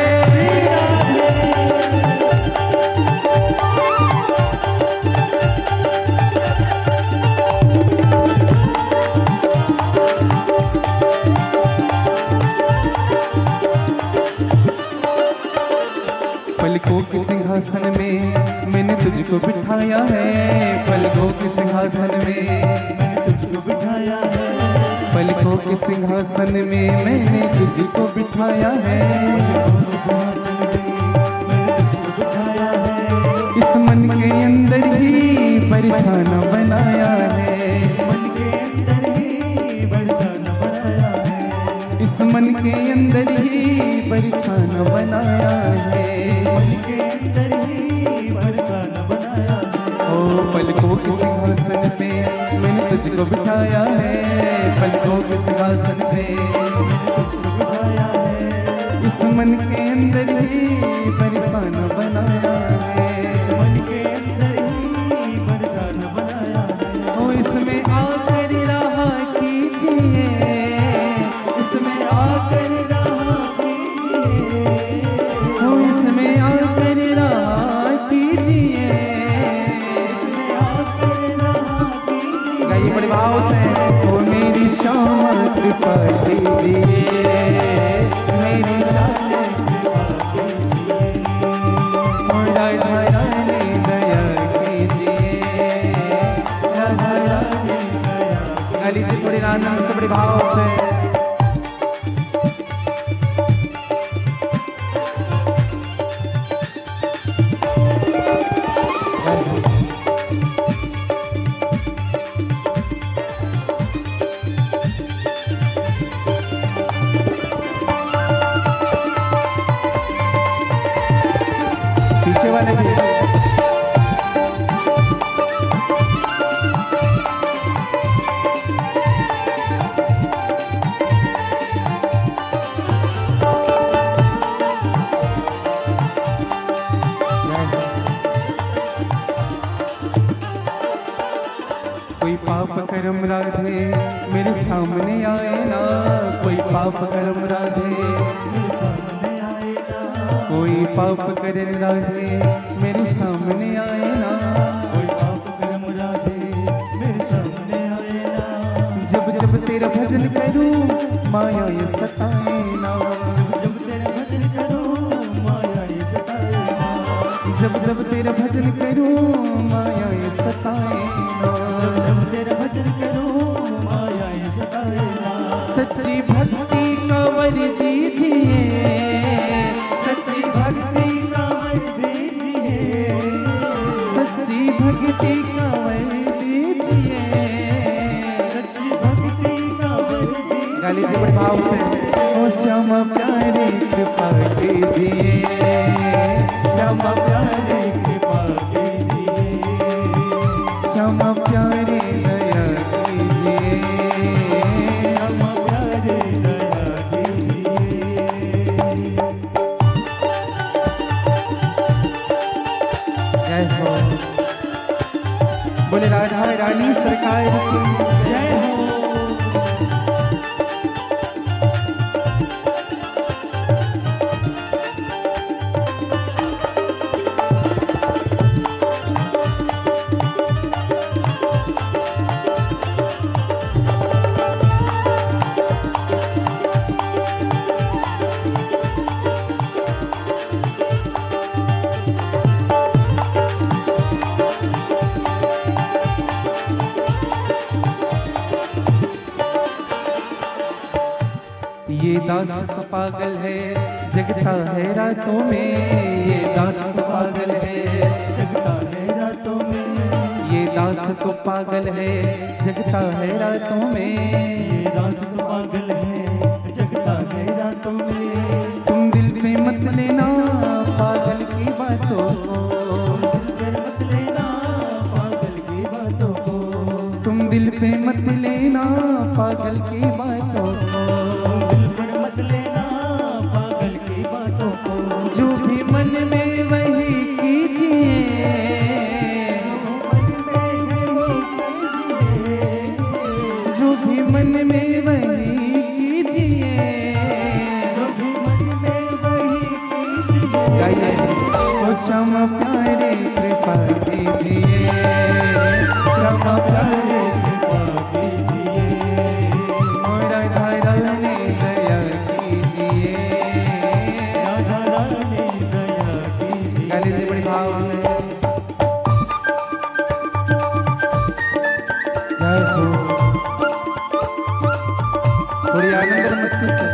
पलकों के सिंहासन में मैंने तुझको बिठाया है, पलकों के सिंहासन में मैंने तुझको बिठाया है, पलकों के सिंहासन में मैंने तुझको बिठाया है, सिंहासन में मैंने तुझको बिठाया है। इस मन के अंदर ही बरसाना बनाया है, मन के अंदर ही बरसाना बनाया है, इस मन के अंदर ही बरसाना बनाया है। मन के अंदर ही बरसाना बनाया है। ओ पलकों के सिंहासन पे मैंने तुझको बिठाया है, पलकों के सिंहासन पे मैंने तुझको बिठाया है, इस मन के अंदर ही बरसाना बनाया है। मन के अंदर ही बरसाना बनाया है। ओ इसमें आकर रहा कीजिए, इसमें आकर रहा कीजिए, ओ इसमें आकर रहा कीजिए। आकर रहा कीजिए। गाइए बड़े भाव से, ओ मेरी श्यामा कृपा कीजिए, मेरी श्यामा ओ राधा रानी दया कीजिए, राधा रानी गा लीजिए थोड़ी आनंद से बड़े भाव से। पीछे वाले भी कर्म राधे मेरे सामने आए ना, कोई पाप कर्म राधे मेरे सामने आए ना, कोई पाप करे राधे मेरे सामने आए ना, कोई पाप कर्म राधे मेरे सामने आए ना। जब जब तेरा भजन करूं माया ये सताए ना, जब तेरा भजन करूं माया ये सताए ना, जब जब तेरा भजन करूं माया ये सताए ना, जब जब तेरा भजन करूं माया ये सताए ना। सच्ची भक्ति का वर दीजिए, सच्ची भक्ति का वर दीजिए, सच्ची भक्ति का वर दीजिए, सच्ची भक्ति का वर दीजिए। गाली जी बड़े भाव से, ओ श्यामा प्यारे कृपा कीजिए, श्यामा प्यारे कृपा कीजिए, श्यामा प्यारे दया कीजिए, श्यामा प्यारे दया कीजिए। जय हो। बोले राधा रानी सरकार की जय हो। ये दास तो पागल है जगता है रातों में, ये दास तो पागल है जगता है रातों में, ये दास तो पागल है जगता है रातों में, ये दास तो पागल है जगता है रातों में। तुम दिल पे मत लेना पागल की बातों को, दिल पर मत लेना पागल की बातों को, तुम दिल पे मत लेना पागल की बातों को, दिल पर मत लेना पागल की बातों को। जो भी मन में वही कीजिए, जो भी मन में वही कीजिए, गाइए ओ श्यामा प्यारे कृपा कीजिए, श्यामा प्यारे ओ राधा रानी दया कीजिए, गाली से बड़ी भाव से जय हो। थोड़ी आनंद और मस्ती से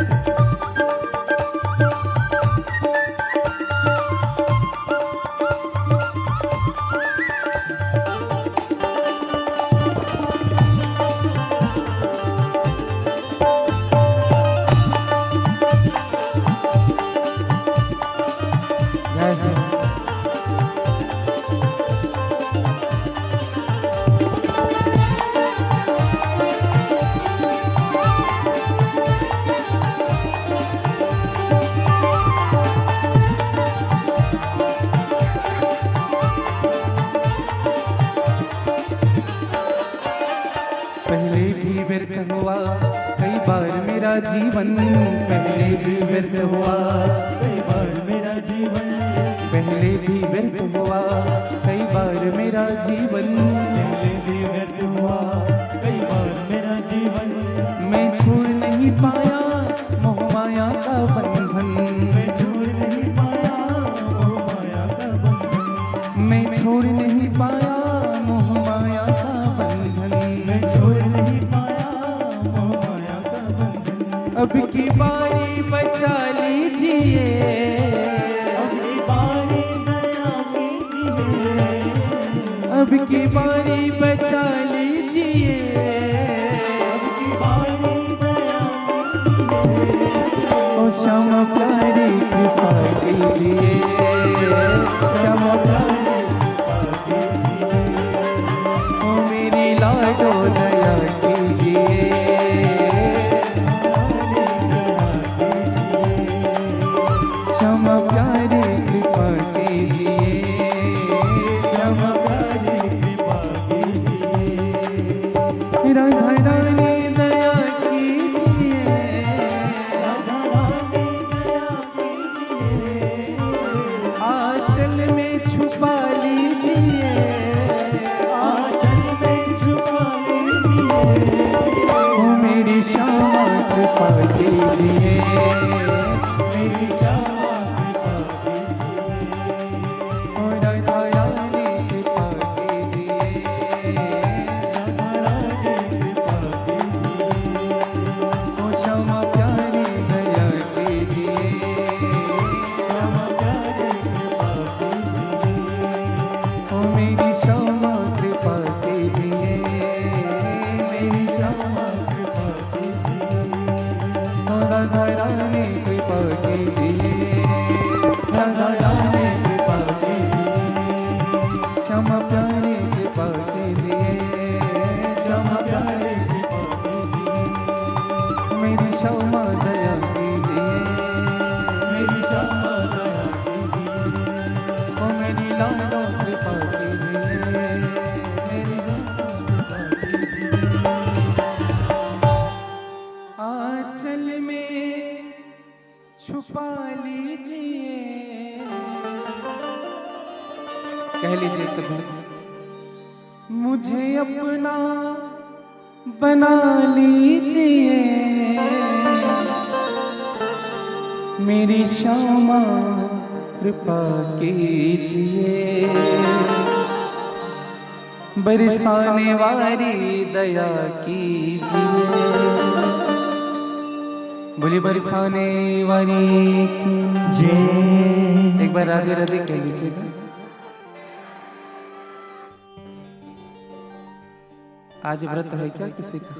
जय हो। पहले भी व्यर्थ हुआ कई बार मेरा जीवन, पहले भी व्यर्थ हुआ कई बार मेरा जीवन, पहले भी व्यर्थ हुआ कई बार मेरा जीवन, पहले भी व्यर्थ हुआ कई बार मेरा जीवन। मैं छोड़ नहीं पाया मोह माया का बंधन, मैं छोड़ नहीं पाया मोह माया का बंधन, मैं छोड़ नहीं पाया मोह माया का बंधन, मैं छोड़ नहीं पाया मोह माया का बंधन। अब की बारी बचा लीजिए, अपनी बारी दया कीजिए, अब की बारी बचा लीजिए, अपनी बारी दया कीजिए। ओ श्यामा प्यारी कृपा कीजिए, श्यामा प्यारी ओ मेरी लाडो दया कीजिए, श्यामा प्यारी कृपा कीजिए, श्यामा कृपा कीजिए। कीजिए, मेरी श्यामा कृपा कीजिए, ओ राधा रानी कृपा कीजिए, राधा रानी कृपा कीजिए, ओ श्यामा प्यारी दया कीजिए, श्यामा प्यारी कृपा कीजिए, ओ मेरी श्यामा कृपा कीजिए, मेरी श्यामा कृपा कीजिए, ओ राधा रानी कृपा कीजिए, राधा रानी कृपा कीजिए, श्यामा प्यारी कृपा कीजिए, श्यामा प्यारी कृपा कीजिए, मेरी श्यामा दया कीजिए, मेरी श्यामा दया कीजिए, ओ मेरी लाडो कृपा कीजिए, मेरी कृपा कीजिए, आंचल में छुपा लीजिए, कह लीजिए सभी, मुझे अपना बना लीजिए, मेरी श्यामा कृपा कीजिए, बरसाने वाली दया कीजिए, बोली बरसाने वाली की जय। एक बार राधे राधे कह लीजिए। आज व्रत है क्या किसी का?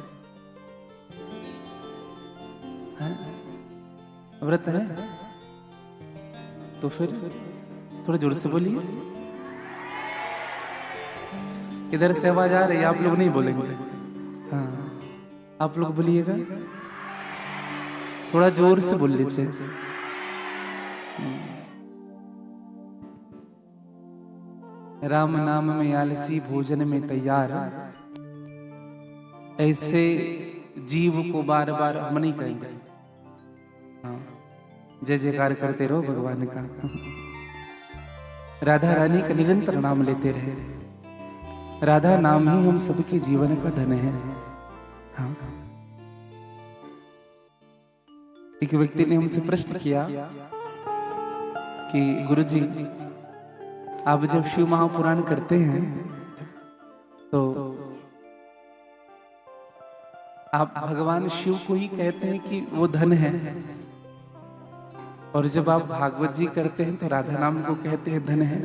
है? व्रत है तो फिर थोड़ा जोर से बोलिए। इधर से आवाज आ रही है, आप लोग नहीं बोलेंगे। हाँ, आप लोग बोलिएगा, थोड़ा जोर से बोल लीजिए। राम नाम में आलसी, भोजन में तैयार, ऐसे जीव को बार बार हम नहीं कहेंगे। हाँ, जय जयकार करते रहो भगवान का, राधा रानी का निरंतर नाम लेते रहे। राधा नाम ही हम सबके जीवन का धन है। हाँ, एक व्यक्ति ने हमसे प्रश्न किया कि गुरुजी, आप जब शिव महापुराण करते हैं तो आप भगवान शिव को ही कहते हैं कि वो धन है, और जब आप भागवत जी करते हैं तो राधा नाम को कहते हैं धन है।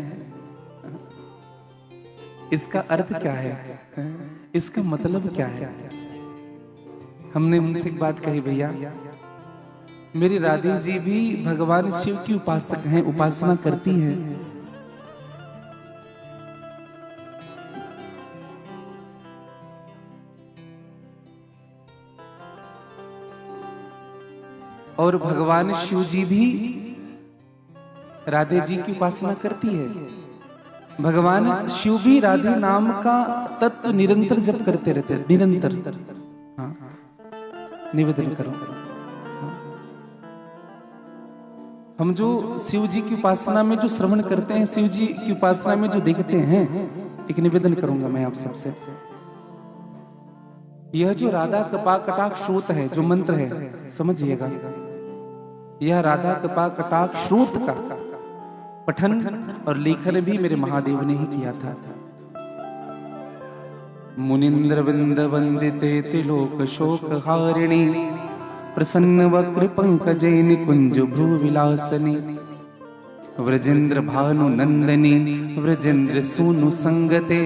इसका अर्थ क्या है? इसका मतलब क्या है? हमने उनसे एक बात कही, भैया मेरी राधे जी भी भगवान शिव की उपासक हैं, उपासना करती हैं। और भगवान शिव जी भी राधे जी की उपासना करती है। भगवान शिव भी राधे नाम का तत्व निरंतर जप करते रहते हैं, निरंतर। हाँ, निवेदन करो। हाँ। हम जो शिव जी की उपासना में जो श्रवण करते हैं, शिव जी की उपासना में जो देखते हैं, एक निवेदन करूंगा मैं आप सबसे। यह जो राधा कृपा कटाक्ष स्रोत है, जो मंत्र है, समझिएगा, यह राधा कृपा कटाक्ष स्रोत का पठन और लेखन भी मेरे महादेव ने ही किया था। मुनिंद्र वृंद वंदिते त्रिलोक शोक हारिणी, प्रसन्न वक्र पंकजे निकुंज भ्रू विलासनी, व्रजेंद्र भानु नंदनी व्रजेंद्र सूनु संगते,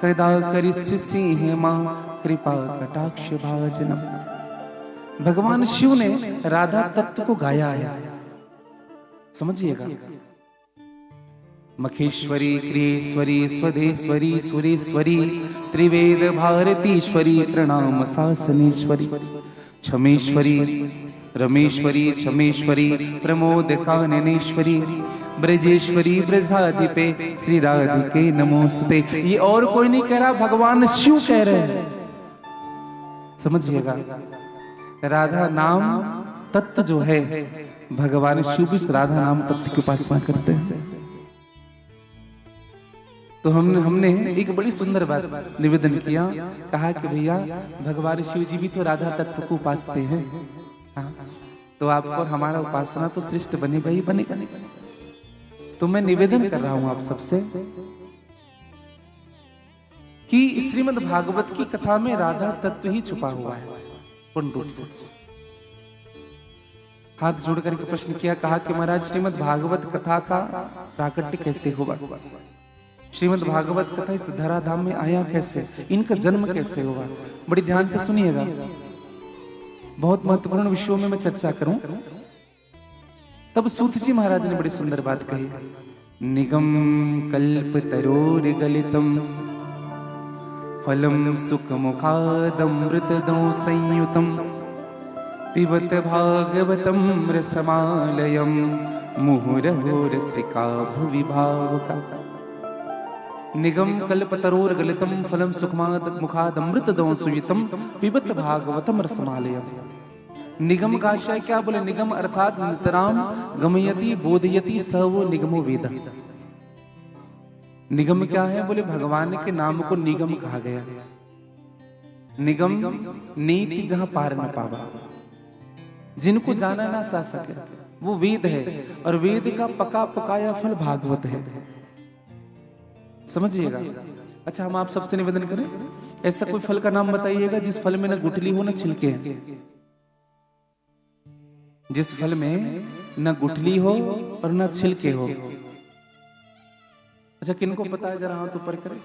कदा करिष्य सिंह मां कृपा कटाक्ष भाजनम। भगवान शिव ने राधा तत्व को गाया है, समझिएगा। मखेश्वरी क्रियेश्वरी स्वदेश्वरी सुरेश्वरी त्रिवेद भारतीश्वरी प्रणाम शासनेश्वरी, क्षमेश्वरी रमेश्वरी क्षमेश्वरी प्रमोद काननेश्वरी, ब्रजेश्वरी ब्रजाधिपे श्री राधिके नमोस्तुते। ये और कोई नहीं कह रहा, भगवान शिव कह रहे हैं, समझिएगा। राधा नाम तत्व जो है, भगवान शिव भी राधा नाम तत्व की उपासना करते हैं। तो हमने एक बड़ी सुंदर बात निवेदन किया, कहा कि भैया भगवान शिव जी भी तो राधा तत्व को उपासते हैं, हाँ, तो आपको और हमारा उपासना तो श्रेष्ठ बनेगा ही बनेगा। तो मैं निवेदन कर रहा हूं आप सबसे कि श्रीमद् भागवत की कथा में राधा तत्व ही छुपा हुआ है पूर्ण रूप से। हाथ जोड़ करके प्रश्न किया, कहा कि महाराज श्रीमद् भागवत कथा का प्राकट्य कैसे हुआ, श्रीमद् भागवत कथा इस धराधाम में आया कैसे, इनका जन्म कैसे हुआ। बड़ी ध्यान से सुनिएगा, बहुत महत्वपूर्ण विषयों में मैं चर्चा करूं। तब सूत जी महाराज ने बड़ी सुंदर बात कही, निगम कल्प तरोर गलितम फलम सुख मुखादमृतदो संयुतम पिबत भागवतम रसमालयम मुहुरहो रसिका भुवि भावका। निगम कल्प तरोर गलितम फलम सुखमाद मुखादमृतदो संयुतम पिबत भागवतम रसमालयम। निगम का आशय क्या, बोले निगम अर्थात नितराम गमयति बोधयति स वो निगमो वेद। निगम क्या है, बोले भगवान के नाम को निगम कहा गया। निगम नीति जहां पार न पावा, जिनको जाना ना सा सके, वो वेद है। और वेद का पका पकाया फल भागवत है, समझिएगा। अच्छा, हम आप सबसे निवेदन करें, ऐसा कोई फल का नाम बताइएगा जिस फल में न गुठली हो न छिलके हैं, जिस फल में न गुठली हो और न छिलके हो। अच्छा, किनको पता है, जरा हाथ ऊपर करें।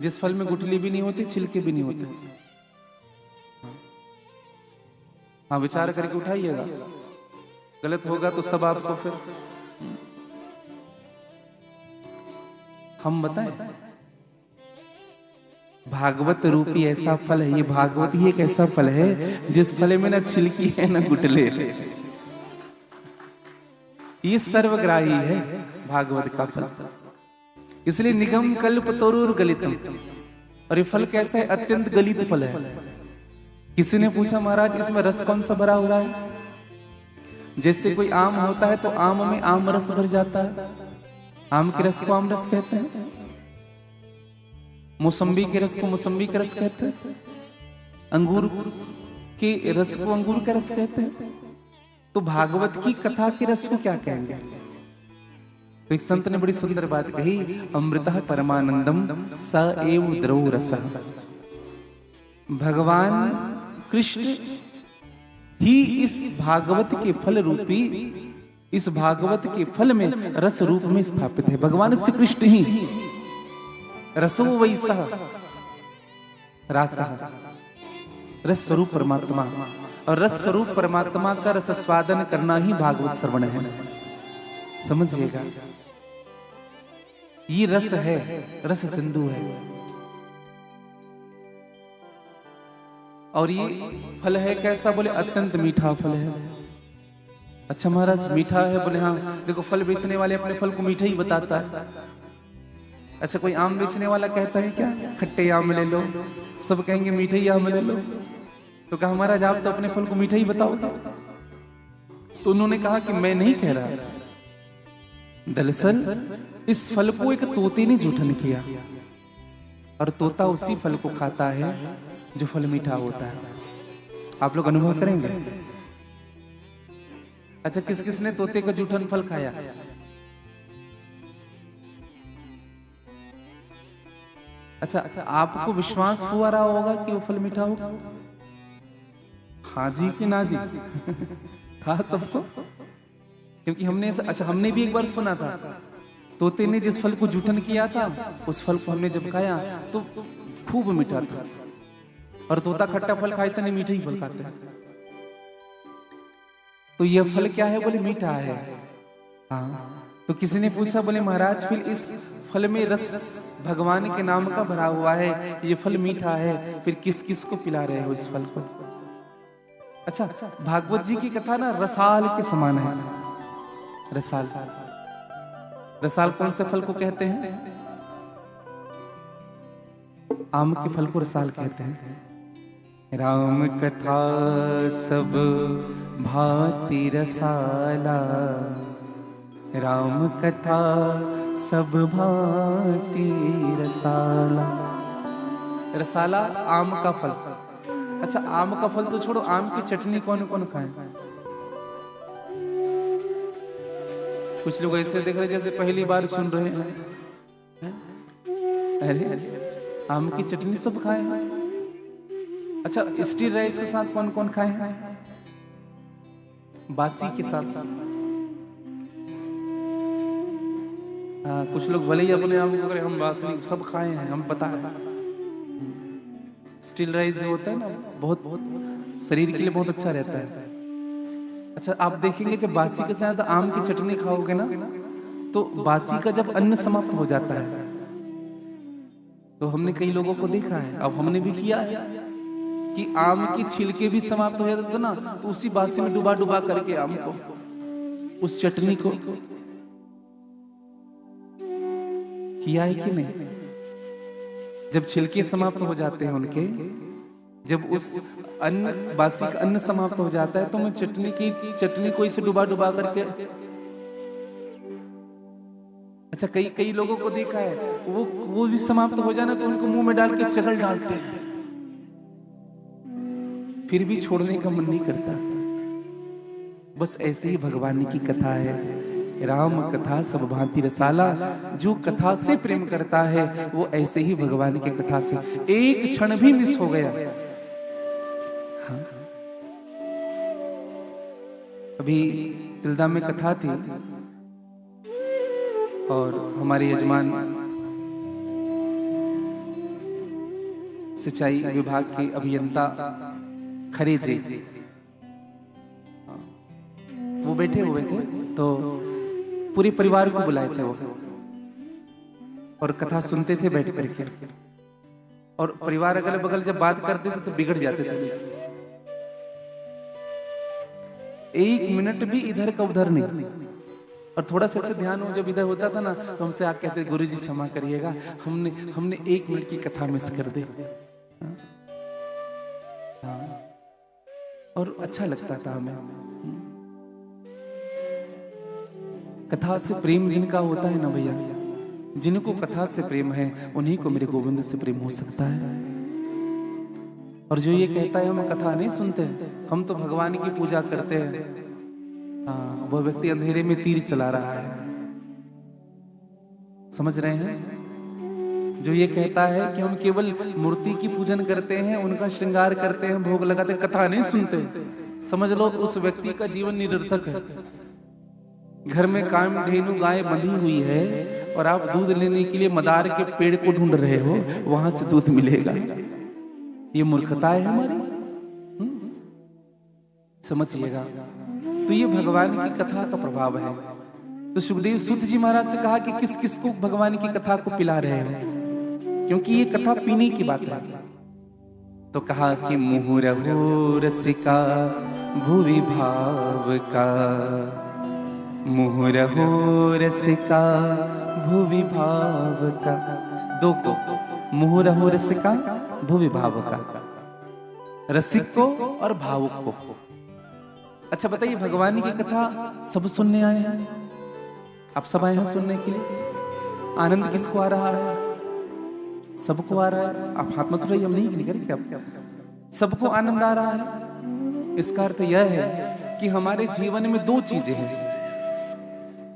जिस फल में गुठली भी नहीं होती, छिलके भी नहीं होते। हाँ, विचार करके उठाइएगा, गलत होगा तो सब आपको फिर हम बताएं। भागवत रूपी ऐसा फल है, ये भागवत ही एक ऐसा फल है जिस फल में न छिलकी है न गुटले। ये सर्वग्राही है भागवत का फल, इसलिए निगम कल्प तरुर गलितम। और ये फल कैसा है, अत्यंत गलित फल है। किसी ने पूछा, महाराज इसमें रस कौन सा भरा हुआ है। जैसे कोई आम होता है तो आम में आम रस भर जाता है, आम के रस को आम रस कहते हैं। मौसम्बी के रस को मौसम्बी का रस कहते हैं, अंगूर के रस को अंगूर का रस कहते हैं। तो भागवत की कथा के रस को क्या कहेंगे। तो एक संत ने बड़ी सुंदर बात कही, अमृतः परमानंदम स एव द्रव रसः। भगवान कृष्ण ही इस भागवत के फल रूपी, इस भागवत के फल में रस रूप में स्थापित है। भगवान श्री कृष्ण ही रसो वैसः रासः, रस स्वरूप परमात्मा। और रस स्वरूप परमात्मा का रस स्वादन करना ही भागवत श्रवण है, समझिएगा। ये रस है, रस सिंधु है। और ये फल है कैसा, बोले अत्यंत मीठा फल है। अच्छा महाराज मीठा है, बोले हाँ, देखो फल बेचने वाले अपने फल को मीठा ही बताता है। अच्छा, कोई आम बेचने वाला कहता है क्या खट्टे आम ले लो, सब कहेंगे मीठे ही आम ले लो। तो कहा महाराज आप तो अपने फल को मीठा ही बताओ। तो उन्होंने कहा कि मैं नहीं कह रहा, दरअसल इस फल को एक तोते ने जूठन किया, और तोता उसी फल को खाता है जो फल मीठा होता है। आप लोग अनुभव करेंगे। अच्छा, किस किस ने तोते का जूठन फल खाया। अच्छा, आपको विश्वास हुआ रहा होगा कि वो फल मीठा होगा। हाँ जी कि ना जी। हाँ सबको, क्योंकि हमने, अच्छा हमने भी एक बार सुना था, तोते ने जिस फल को जूठन किया था उस फल को हमने जब खाया तो खूब मीठा था। और तोता खट्टा फल खाए तो नहीं, मीठा ही फल खाते हैं। तो यह फल क्या है, बोले मीठा है। हाँ, तो किसी ने पूछा, बोले महाराज फिर इस फल में रस भगवान के नाम का भरा हुआ है, ये फल मीठा है, फिर किस किस को पिला रहे हो इस फल को। अच्छा, भागवत जी की कथा ना रसाल के समान है। रसाल, रसाल कौन से फल को कहते हैं। आम के फल को रसाल कहते हैं। राम कथा सब भांति रसाला, राम कथा सब भांति रसाला। रसाला आम का फल, अच्छा, आम का फल तो छोड़ो, आम की चटनी कौन कौन खाए? कुछ लोग ऐसे देख रहे जैसे पहली बार सुन रहे हैं। अरे आम की चटनी सब खाए हैं। अच्छा, स्टील राइस के साथ कौन कौन खाए हैं? बासी के साथ? हाँ, कुछ लोग भले ही अपने आप को करें हम बासी, सब खाए हैं, हम पता है। स्टील राइस जो होता है ना, बहुत बहुत शरीर के लिए बहुत अच्छा रहता है। अच्छा, आप देखेंगे जब बासी के साथ आम की चटनी खाओगे ना, तो बासी का जब अन्न समाप्त हो जाता है, तो हमने कई लोगों को देखा है, अब हमने भी किया है कि आम के छिलके भी समाप्त हो जाते थे ना, तो उसी बासी में डुबा डुबा करके आम को, उस चटनी को किया है कि नहीं? जब छिलके समाप्त हो जाते हैं उनके, जब उस अन्न, बासी का अन्न समाप्त हो जाता है, तो मैं चटनी को इसे डुबा डुबा करके। अच्छा, कई लोगों को देखा है, वो भी समाप्त हो जाना तो उनको मुंह में डाल के चगल डालते हैं, फिर भी छोड़ने का मन नहीं करता। बस ऐसे ही भगवान की कथा है। राम कथा सब भांति रसाला, जो कथा से प्रेम करता है वो ऐसे ही भगवान की कथा से एक क्षण भी मिस हो गया। हाँ? अभी तिलदा में कथा थी और हमारे यजमान सिंचाई विभाग के अभियंता खरेजे, वो बैठे हुए थे, तो पूरे परिवार को बुलाए थे वो, और कथा सुनते थे बैठ करके। और परिवार अगल बगल जब बात करते थे तो बिगड़ जाते थे, एक मिनट भी इधर का उधर नहीं। और थोड़ा सा ऐसे ध्यान हो जब इधर होता था ना, तो हमसे आके कहते, गुरुजी क्षमा करिएगा, हमने एक मिनट की कथा मिस कर दी। हाँ, और अच्छा लगता था हमें। कथा से प्रेम जिनका होता है ना भैया, जिनको कथा से प्रेम है, उन्हीं को मेरे गोविंद से प्रेम हो सकता है। और जो ये कहता है हम कथा नहीं सुनते, हम तो भगवान की पूजा करते हैं, हाँ, वो व्यक्ति अंधेरे में तीर चला रहा है। समझ रहे हैं? जो ये कहता है कि हम केवल मूर्ति की पूजन करते हैं, उनका श्रृंगार करते हैं, भोग लगाते, कथा नहीं सुनते, समझ लो उस व्यक्ति का जीवन निरर्थक है। घर में कामधेनु गाय बंधी हुई है और आप दूध लेने के लिए मदार के पेड़ को ढूंढ रहे हो, वहां से दूध मिलेगा। ये मूर्खता है हमारी, समझिएगा। तो ये भगवान की कथा का प्रभाव है। तो सुखदेव सूत जी महाराज से कहा कि किस किस को भगवान की कथा को पिला रहे हो, क्योंकि ये कथा पीने की बात है। तो कहा कि मुहुरहु रसिका भुवि भाव का, मुहुरहु रसिका भुवि भाव का। दो को, मुहुरहु रसिका भुवि भाव का, रसिक को और भावुक को। अच्छा बताइए, भगवान की कथा सब सुनने आए हैं? आप सब आए हैं सुनने के लिए? आनंद किसको आ रहा है? सबको आ रहा है। आप हाथ मत उठाइए, हम नहीं करें क्या? सबको आनंद आ रहा है। इसका अर्थ यह है कि हमारे जीवन में दो चीजें हैं,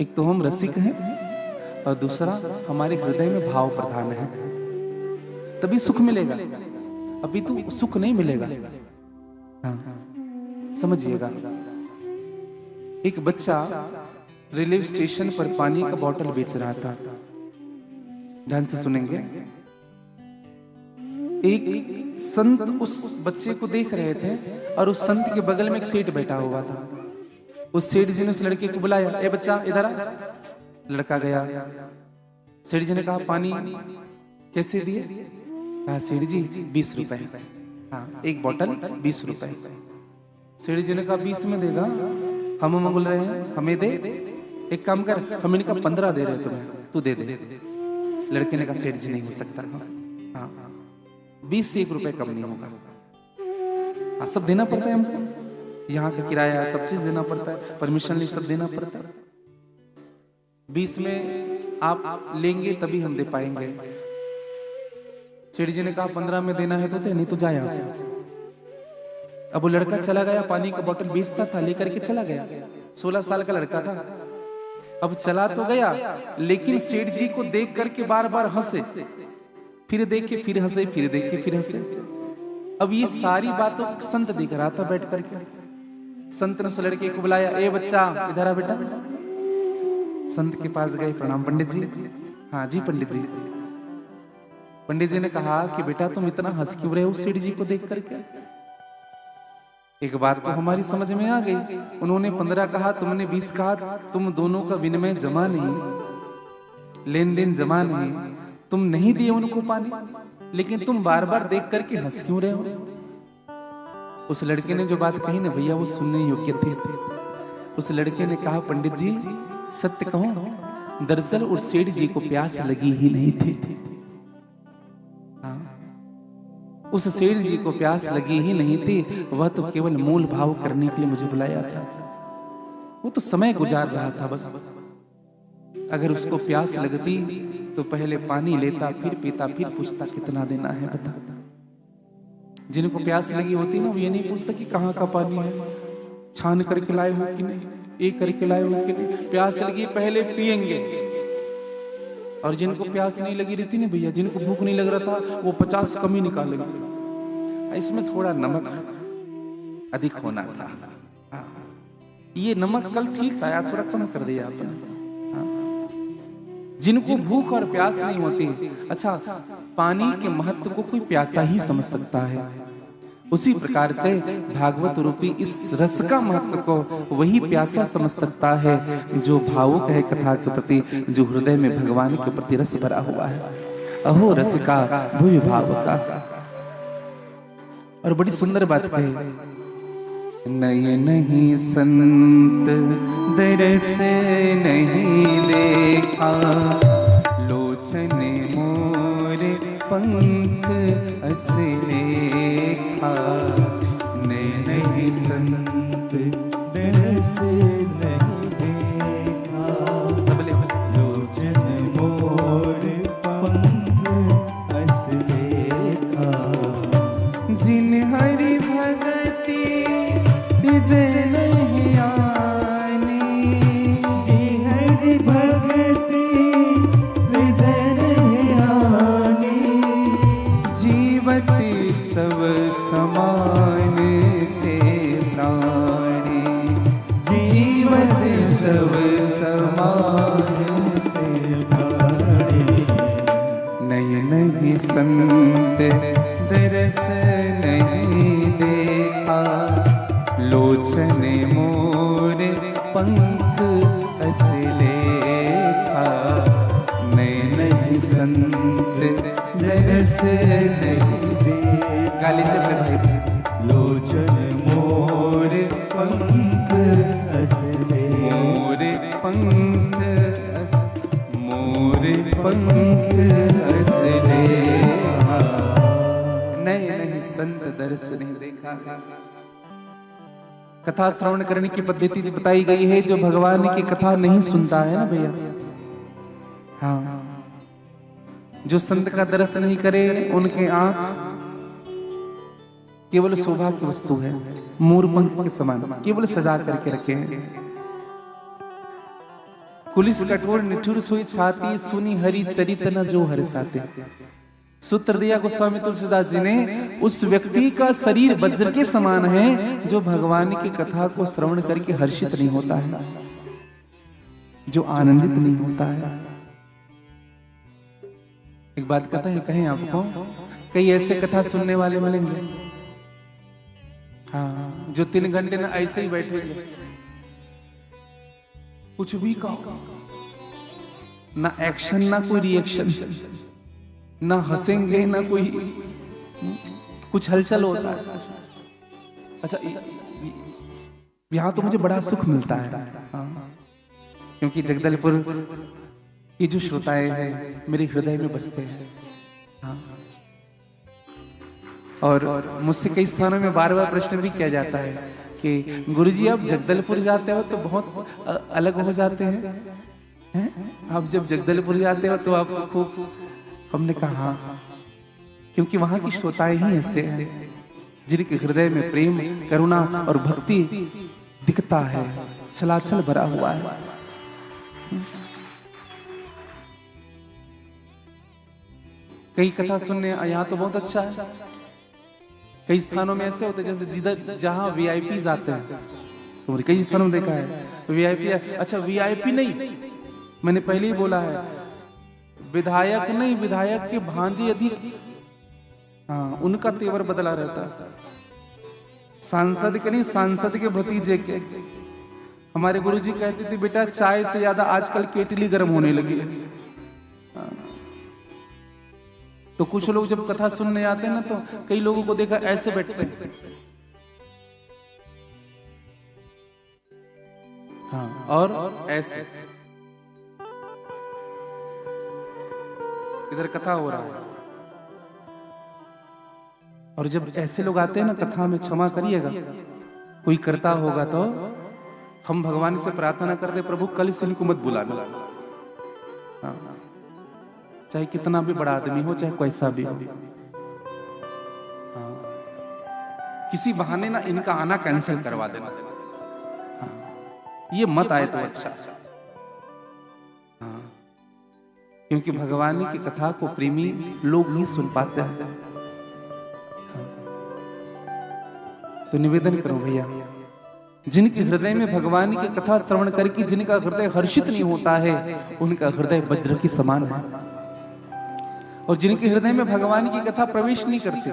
एक तो हम रसिक हैं और दूसरा हमारे हृदय में भाव प्रधान है, तभी सुख मिलेगा, अभी तो सुख नहीं मिलेगा। हाँ, समझिएगा। एक बच्चा रेलवे स्टेशन पर पानी का बोतल बेच रहा था, ध्यान से सुनेंगे। एक संत उस बच्चे को देख रहे थे और उस संत के बगल में एक सेठ बैठा हुआ था। उस सेठ जी ने उस लड़के को बुलाया, ए बच्चा इधर आ। लड़का गया। सेठ जी ने कहा पानी कैसे दिए? कहा सेठ जी 20 रुपए। हाँ, एक बोतल 20 रुपए। सेठ जी ने कहा 20 में देगा, हम मंगल रहे हैं, हमें दे। एक काम कर, हम इनका 15 दे रहे तुम्हें, तू दे दे। लड़के ने कहा सेठ जी नहीं हो सकता। हाँ, 20 से 1 रुपए कम नहीं होगा। हाँ, सब देना पड़ता है हमको, यहाँ का किराया सब चीज देना पड़ता है, परमिशन ली सब देना पड़ता है। 20 में आप लेंगे तभी हम दे पाएंगे। सेठ जी ने कहा 15 में देना है तो दे, नहीं तो जा यहाँ से। अब वो लड़का चला गया, पानी का बोतल बेचता था, लेकर के चला गया। 16 साल का लड़का था। अब चला तो गया, लेकिन सेठ जी को देख करके बार बार हंसे, फिर देखे फिर हंसे, फिर देखे फिर हंसे। अब ये सारी बातों संत देख रहा था बैठ करके। संत ने उस लड़के को बुलाया, ए बच्चा इधर आ बेटा। संत के पास गए, प्रणाम पंडित जी। हाँ जी पंडित जी। पंडित जी ने कहा कि बेटा तुम इतना हंस क्यों रहे हो सेठ जी को देख करके? एक बात तो हमारी समझ में आ गई, उन्होंने 15 कहा, तुमने 20 कहा, तुम दोनों का विनिमय जमा नहीं, लेन देन जमा नहीं, तुम नहीं दिए उनको पानी, लेकिन तुम बार बार देख करके हंस क्यों रहे हो? उस लड़के ने जो बात कही ना भैया, वो सुनने योग्य थे। उस लड़के ने कहा, पंडित जी सत्य कहूं, दरअसल उस सेठ जी को प्यास लगी ही नहीं थी। उस सेठ जी को प्यास लगी ही नहीं थी, वह तो केवल मूल भाव करने के लिए मुझे बुलाया था। वो तो समय गुजार रहा था बस। अगर उसको प्यास लगती तो पहले पानी लेता, फिर पीता, फिर पूछता कितना देना है बता। जिनको प्यास लगी होती ना, वो ये नहीं पूछता कि कहाँ का पानी है, छान करके लाए हो कि नहीं, एक करके लाए हो कि नहीं। प्यास लगी पहले पिएंगे। और जिनको प्यास नहीं लगी रहती ना भैया, जिनको भूख नहीं लग रहा था, वो 50 कमी निकालेंगे, इसमें थोड़ा नमक अधिक होना था, ये नमक कल ठीक था, यार थोड़ा कम कर दिया आपने। जिनको भूख और प्यास नहीं होती, अच्छा पानी के महत्व को कोई प्यासा ही समझ सकता है, उसी प्रकार से भागवत रूपी इस रस का महत्व को वही प्यासा समझ सकता है जो भावुक है कथा के प्रति, जो हृदय में भगवान के प्रति रस भरा हुआ है। अहो रस का भूय भाव का। और बड़ी सुंदर बात कही, नये नहीं संत दरस नहीं देखा, लोचने मोर पंख असलेखा। नये नहीं संत दरस नहीं देखा, लोचन मोर पंख असलेखा। जिन हरि भगति हृदय नहीं आनी, जिन हरि भगति हृदय नहीं आनी। जीवति सब समान ते प्राणी, जीवति सब समान ते प्राणी। नये नहीं संत दरस नहीं देखा, लोचने मोर पंख असलेखा। नये नहीं संत दरस नहीं देखा। गाली से भाई, लोचन मोर पंख असले। मोर पंख मोर पंख असलेखा। नये नहीं संत दरस नहीं देखा। कथा श्रवण करने की पद्धति बताई गई है, जो भगवान की कथा नहीं सुनता है ना भैया, हाँ, जो संत का दर्शन नहीं करे, उनके आंख केवल शोभा की वस्तु है, मोर पंख के समान केवल सजा करके रखे हैं। कुलिस कठोर निठुर सोई छाती, सुनी हरि चरित न जो हर्षाते। सूत्र दिया गोस्वामी तुलसीदास जी ने, उस व्यक्ति का शरीर वज्र के समान है जो भगवान की कथा को श्रवण करके हर्षित नहीं होता है, जो आनंदित नहीं होता है। एक बात कहते हैं, कहें आपको, कई ऐसे कथा सुनने वाले मिलेंगे, हाँ, जो 3 घंटे ना ऐसे ही बैठेंगे, कुछ भी कहो, ना एक्शन ना कोई रिएक्शन, ना हंसेंगे ना कोई कुछ हलचल होता है। अच्छा, यहाँ तो मुझे बड़ा सुख मिलता है, हाँ, क्योंकि जगदलपुर की जो श्रोताएं हैं मेरे हृदय में बसते हैं, हाँ। और मुझसे कई स्थानों में बार बार प्रश्न भी किया जाता है कि गुरुजी आप जगदलपुर जाते हो तो बहुत अलग हो जाते हैं, आप जब जगदलपुर जाते हो तो आपको खूब। हमने कहा हाँ, क्योंकि वहां की श्रोताएं ही ऐसे हैं, जिनके हृदय में प्रेम, करुणा और भक्ति दिखता है, छलाछल भरा हुआ है। कई कथा सुनने यहाँ तो बहुत अच्छा है, कई स्थानों में ऐसे होते हैं जैसे जिधर जहां वीआईपी जाते हैं, तो कई स्थानों में देखा है वीआईपी। अच्छा वीआईपी नहीं, मैंने पहले ही बोला है, विधायक नहीं, विधायक के भांजे अधिक, हाँ उनका तेवर बदला रहता है। सांसद के नहीं, सांसद के भतीजे के। हमारे गुरुजी कहते थे बेटा चाय से ज्यादा आजकल केटली गर्म होने लगी है। तो कुछ लोग जब कथा सुनने आते हैं ना, तो कई लोगों को देखा ऐसे बैठते हैं, हाँ और ऐसे। इधर कथा हो रहा है और जब ऐसे लोग आते हैं ना कथा में, क्षमा करिएगा कोई करता होगा तो हम भगवान से प्रार्थना करते प्रभु कल से इनको मत बुलाना, हाँ चाहे कितना भी बड़ा आदमी हो, चाहे कैसा भी हो, हाँ किसी बहाने ना इनका आना कैंसिल करवा देना, हाँ ये मत आए तो अच्छा, हाँ क्योंकि भगवान की कथा को प्रेमी लोग ही सुन पाते हैं। हाँ। तो निवेदन करो भैया, जिनके हृदय में भगवान की कथा श्रवण करके जिनका हृदय हर्षित नहीं होता है, उनका हृदय वज्र के समान है। और जिनके हृदय में भगवान की कथा प्रवेश नहीं करते,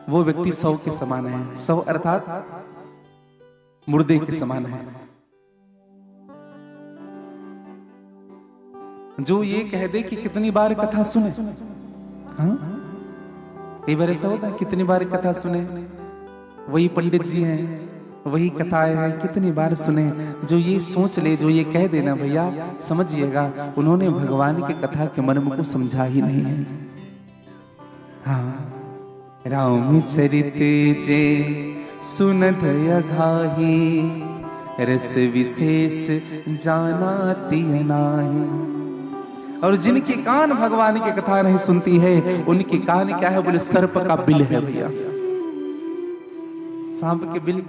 वो व्यक्ति शव के समान है। शव अर्थात मुर्दे के समान है। जो ये कह दे कि कितनी बार कथा सुने, हाँ कई बार ऐसा होता है कितनी बार कथा सुने, वही पंडित जी हैं, वही कथाएं हैं, कितनी बार सुने। जो ये सोच ले, जो ये कह देना भैया समझिएगा उन्होंने भगवान की कथा के मर्म को समझा ही नहीं है। हाँ राम चरित जे सुनत अघाही, रस विशेष जानाति नाही। और जिनके कान भगवान की कथा नहीं सुनती है, उनके कान क्या है, बोले सर्प का बिल है भैया। सांप के बिल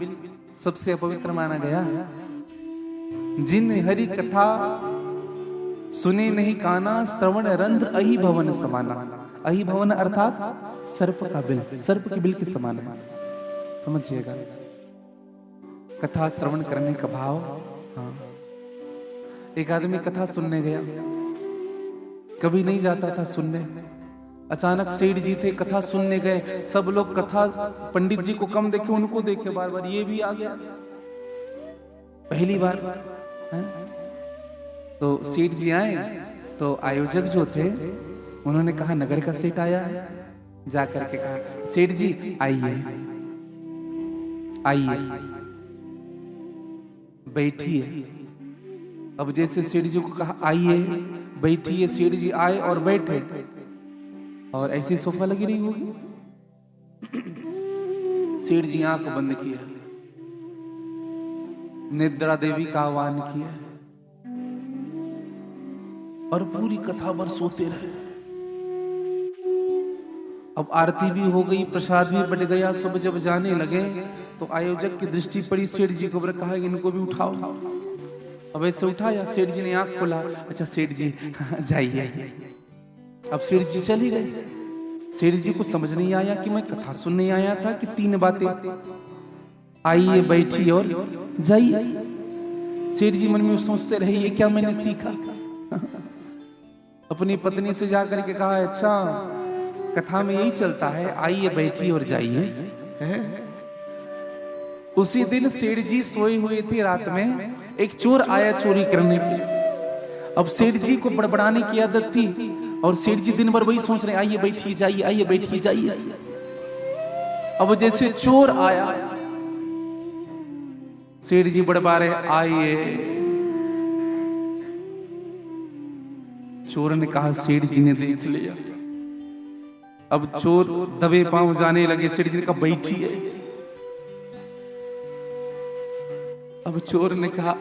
सबसे अपवित्र माना गया। जिन हरि कथा सुने नहीं काना, श्रवण रंध्र अहि भवन समाना। अहि भवन अर्थात सर्प का बिल, सर्प के बिल के समान है, समझिएगा। कथा श्रवण करने का भाव। हाँ एक आदमी कथा सुनने गया, कभी नहीं जाता था सुनने, अचानक सेठ जी थे कथा सुनने गए, सब लोग कथा पंडित जी को कम देखे, उनको देखे बार बार, ये भी आ गया पहली बार है? तो सेठ जी आए, तो आयोजक जो थे उन्होंने कहा नगर का सेठ आया है, जाकर के कहा सेठ जी आइए आइए बैठिए। अब जैसे सेठ जी को कहा आइए बैठिए, सेठ जी आए और बैठे, और ऐसी सोफा लगी रही होगी। सेठ जी आंख बंद किया, निद्रा देवी का आह्वान किया और पूरी कथा भर सोते रहे। अब आरती भी हो गई, प्रसाद भी बट गया, सब जब जाने लगे तो आयोजक की दृष्टि पड़ी सेठ जी को, कहा इनको भी उठाओ। अब ऐसे उठाया, सेठ जी ने आंख खोला, अच्छा सेठ जी जाइए। अब सेठ जी चली गए। सेठ जी को समझ नहीं आया कि मैं कथा सुनने आया था कि तीन बातें, आइए बैठिए और जाइए। सेठ जी मन में सोचते रहे ये क्या मैंने सीखा। अपनी पत्नी से जाकर के कहा अच्छा कथा में यही चलता है, आइए बैठिए और जाइए। उसी दिन सेठ जी सोए हुए थे, रात में एक चोर आया चोरी करने के। अब सेठ जी को बड़बड़ाने की आदत थी और सेठ जी दिन भर वही सोच रहे आइए बैठिए जाइए, आइए बैठिए जाइए। अब जैसे चोर आया, सेठ जी बड़बा रहे आइए। चोर ने कहा सेठ जी ने देख लिया। अब चोर दबे पांव जाने लगे, सेठ जी ने कहा बैठिए। अब चोर ने कहा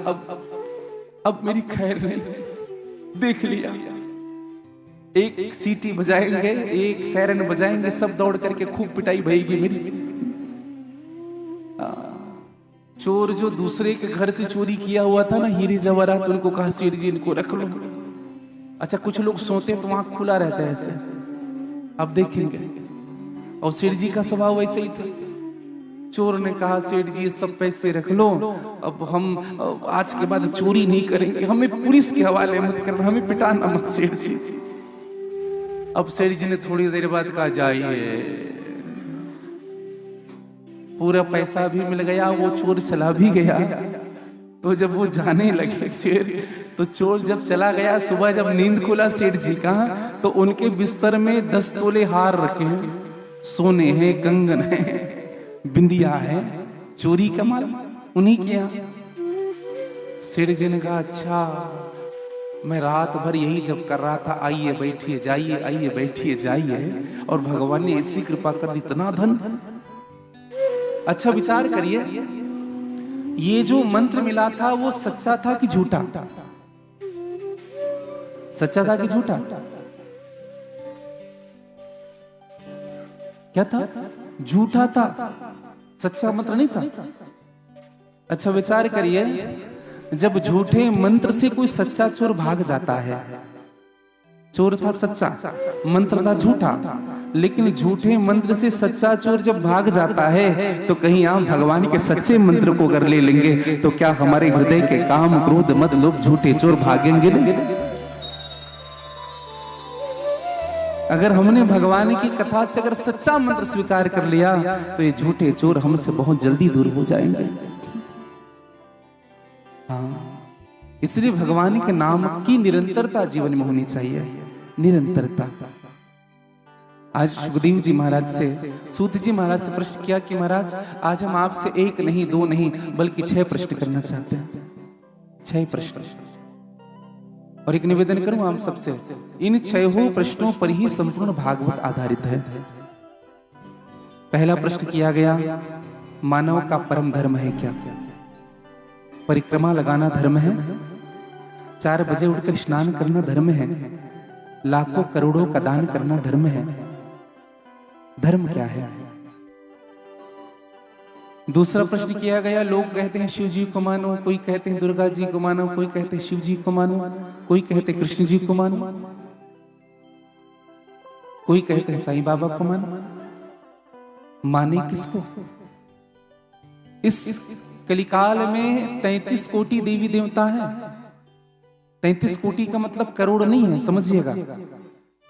अब मेरी खैर नहीं, देख लिया। एक सीटी बजाएंगे, एक सैरन बजाएंगे, सब दौड़ करके खूब पिटाई भएगी मेरी। चोर जो दूसरे के घर से चोरी किया हुआ था ना हीरे जवाहरात, उनको कहा सेठ जी इनको रख लो। अच्छा कुछ लोग सोते तो आंख खुला रहता है ऐसे, अब देखेंगे, और सेठ जी का स्वभाव वैसे ही था। चोर ने कहा सेठ जी ये सब पैसे रख लो, अब हम आज के बाद चोरी नहीं करेंगे, हमें पुलिस के हवाले मत करना, हमें पिटाना मत सेठ जी। अब सेठ जी ने थोड़ी देर बाद कहा जाइए, पूरा पैसा भी मिल गया, वो चोर चला भी गया। तो जब वो जाने लगे शेर, तो चोर जब चला गया, सुबह जब नींद खुला सेठ जी का, तो उनके बिस्तर में 10 तोले हार रखे हैं, सोने हैं, कंगन है, बिंदिया है, चोरी का माल उन्हीं के यहाँ। सेठ जी ने कहा अच्छा, मैं रात भर यही जब कर रहा था, आइए बैठिए जाइए, आइए बैठिए जाइए, और भगवान ने ऐसी कृपा कर दी, इतना धन। अच्छा विचार करिए, ये जो मंत्र मिला था वो सच्चा था कि झूठा? सच्चा था कि झूठा? क्या था? झूठा था, सच्चा मंत्र नहीं था। अच्छा विचार करिए, जब झूठे मंत्र से कोई सच्चा चोर भाग जाता है, चोर था सच्चा, मंत्र था झूठा, लेकिन झूठे मंत्र से सच्चा चोर जब भाग जाता है, तो कहीं आप भगवान के सच्चे मंत्र को अगर ले लेंगे, तो क्या हमारे हृदय के काम, क्रोध, मद, लोभ, झूठे चोर भागेंगे नहीं? अगर हमने भगवान की कथा से अगर सच्चा मंत्र स्वीकार कर लिया, तो ये झूठे चोर हमसे बहुत जल्दी दूर हो जाएंगे। हाँ, इसलिए भगवान के नाम की निरंतरता जीवन में होनी चाहिए, निरंतरता। आज सुखदेव जी महाराज से, सूत जी महाराज से प्रश्न किया कि महाराज आज हम आपसे 1 नहीं 2 नहीं बल्कि 6 प्रश्न करना चाहते हैं, 6 प्रश्न। और एक निवेदन करूं आप सबसे, इन 6 प्रश्नों पर ही संपूर्ण भागवत आधारित है। पहला प्रश्न किया गया, मानव का परम धर्म है क्या? परिक्रमा लगाना धर्म है? 4 बजे उठकर स्नान करना धर्म है? लाखों करोड़ों का दान करना धर्म है? धर्म क्या है? दूसरा प्रश्न किया गया, लोग कहते हैं शिव जी को मानो, कोई कहते हैं दुर्गा जी को मानो, कोई कहते हैं शिव जी को मानो, कोई कहते हैं कृष्ण जी को मानो, कोई कहते हैं साईं बाबा को मानो। माने किसको? इस कलिकाल में 33 कोटि देवी देवता हैं। 33 कोटि का मतलब करोड़ नहीं है, समझिएगा।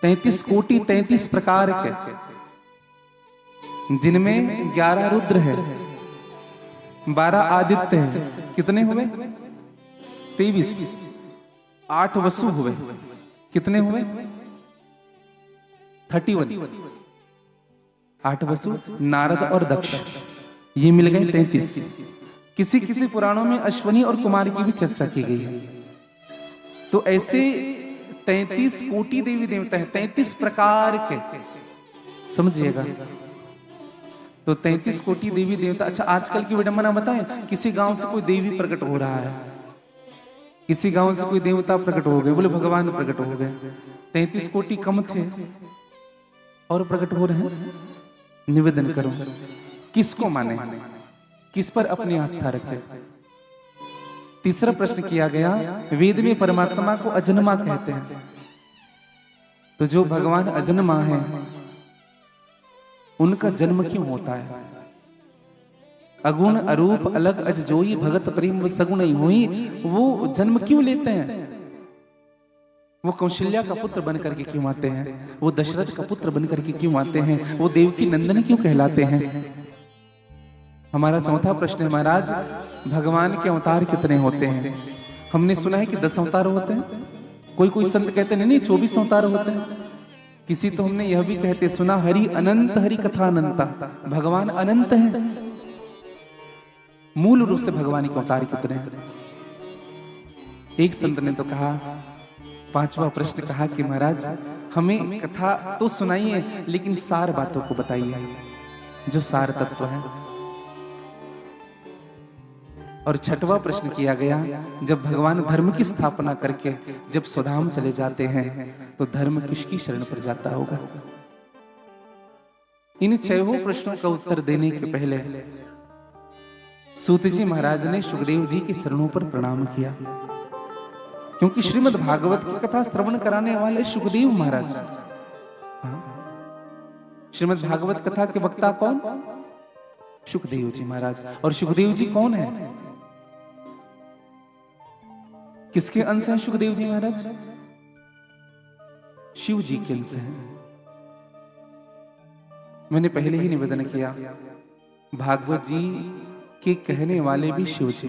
33 कोटि 33 प्रकार के, जिनमें 11 रुद्र है, 12 आदित्य है, कितने हुए? 23। 8 वसु हुए, कितने हुए? 31। 8 वसु, नारद और दक्ष, ये मिल गए 33। किसी किसी पुराणों में अश्वनी और कुमार की भी चर्चा की गई है। तो ऐसे 33 कोटि देवी देवता है, 33 प्रकार के, समझिएगा। तो 33 कोटि देवी देवता। अच्छा आजकल की विडंबना बताएं, किसी गांव से कोई देवी प्रकट हो रहा है, किसी गांव से कोई देवता प्रकट हो गए, बोले भगवान प्रकट हो गए, 33 कोटि कम थे और प्रकट हो रहे हैं। निवेदन करो, किसको माने, किस पर अपनी आस्था रखे? तीसरा प्रश्न किया गया, वेद में परमात्मा को अजन्मा कहते हैं, तो जो भगवान अजन्मा है उनका जन्म क्यों होता है? अगुण अरूप अलग अज जोई, भगत प्रेम सगुण ही होई, वो जन्म क्यों लेते हैं? वो कौशल्या का पुत्र बनकर के क्यों आते हैं? वो दशरथ का पुत्र बनकर के क्यों आते हैं? वो देवकी नंदन क्यों कहलाते हैं? हमारा चौथा प्रश्न है, महाराज भगवान के अवतार कितने होते हैं? हमने सुना है कि 10 अवतार होते हैं, कोई संत कहते हैं नहीं 24 अवतार होते हैं, किसी तो हमने यह भी कहते सुना, हरि अनंत हरि कथा अनंता, भगवान अनंत है। मूल रूप से भगवान के अवतार कितने हैं? एक संत ने तो कहा, 5वां प्रश्न कहा कि महाराज हमें कथा तो सुनाइए, लेकिन सार बातों को बताइए, जो सार तत्व है। और 6वां प्रश्न किया गया, जब भगवान धर्म की स्थापना करके जब स्वधाम चले जाते हैं, तो धर्म किसकी शरण पर जाता होगा? इन 6 प्रश्नों का उत्तर देने के पहले सूत जी महाराज ने सुखदेव जी के चरणों पर प्रणाम किया, क्योंकि श्रीमद् भागवत की कथा श्रवण कराने वाले सुखदेव महाराज। श्रीमद् भागवत कथा के वक्ता कौन? सुखदेव जी महाराज। और सुखदेव जी कौन है? किसके अंश हैं सुखदेव जी महाराज? शिव जी के अंश हैं। मैंने पहले ही निवेदन किया, भागवत जी के कहने वाले भी शिव जी।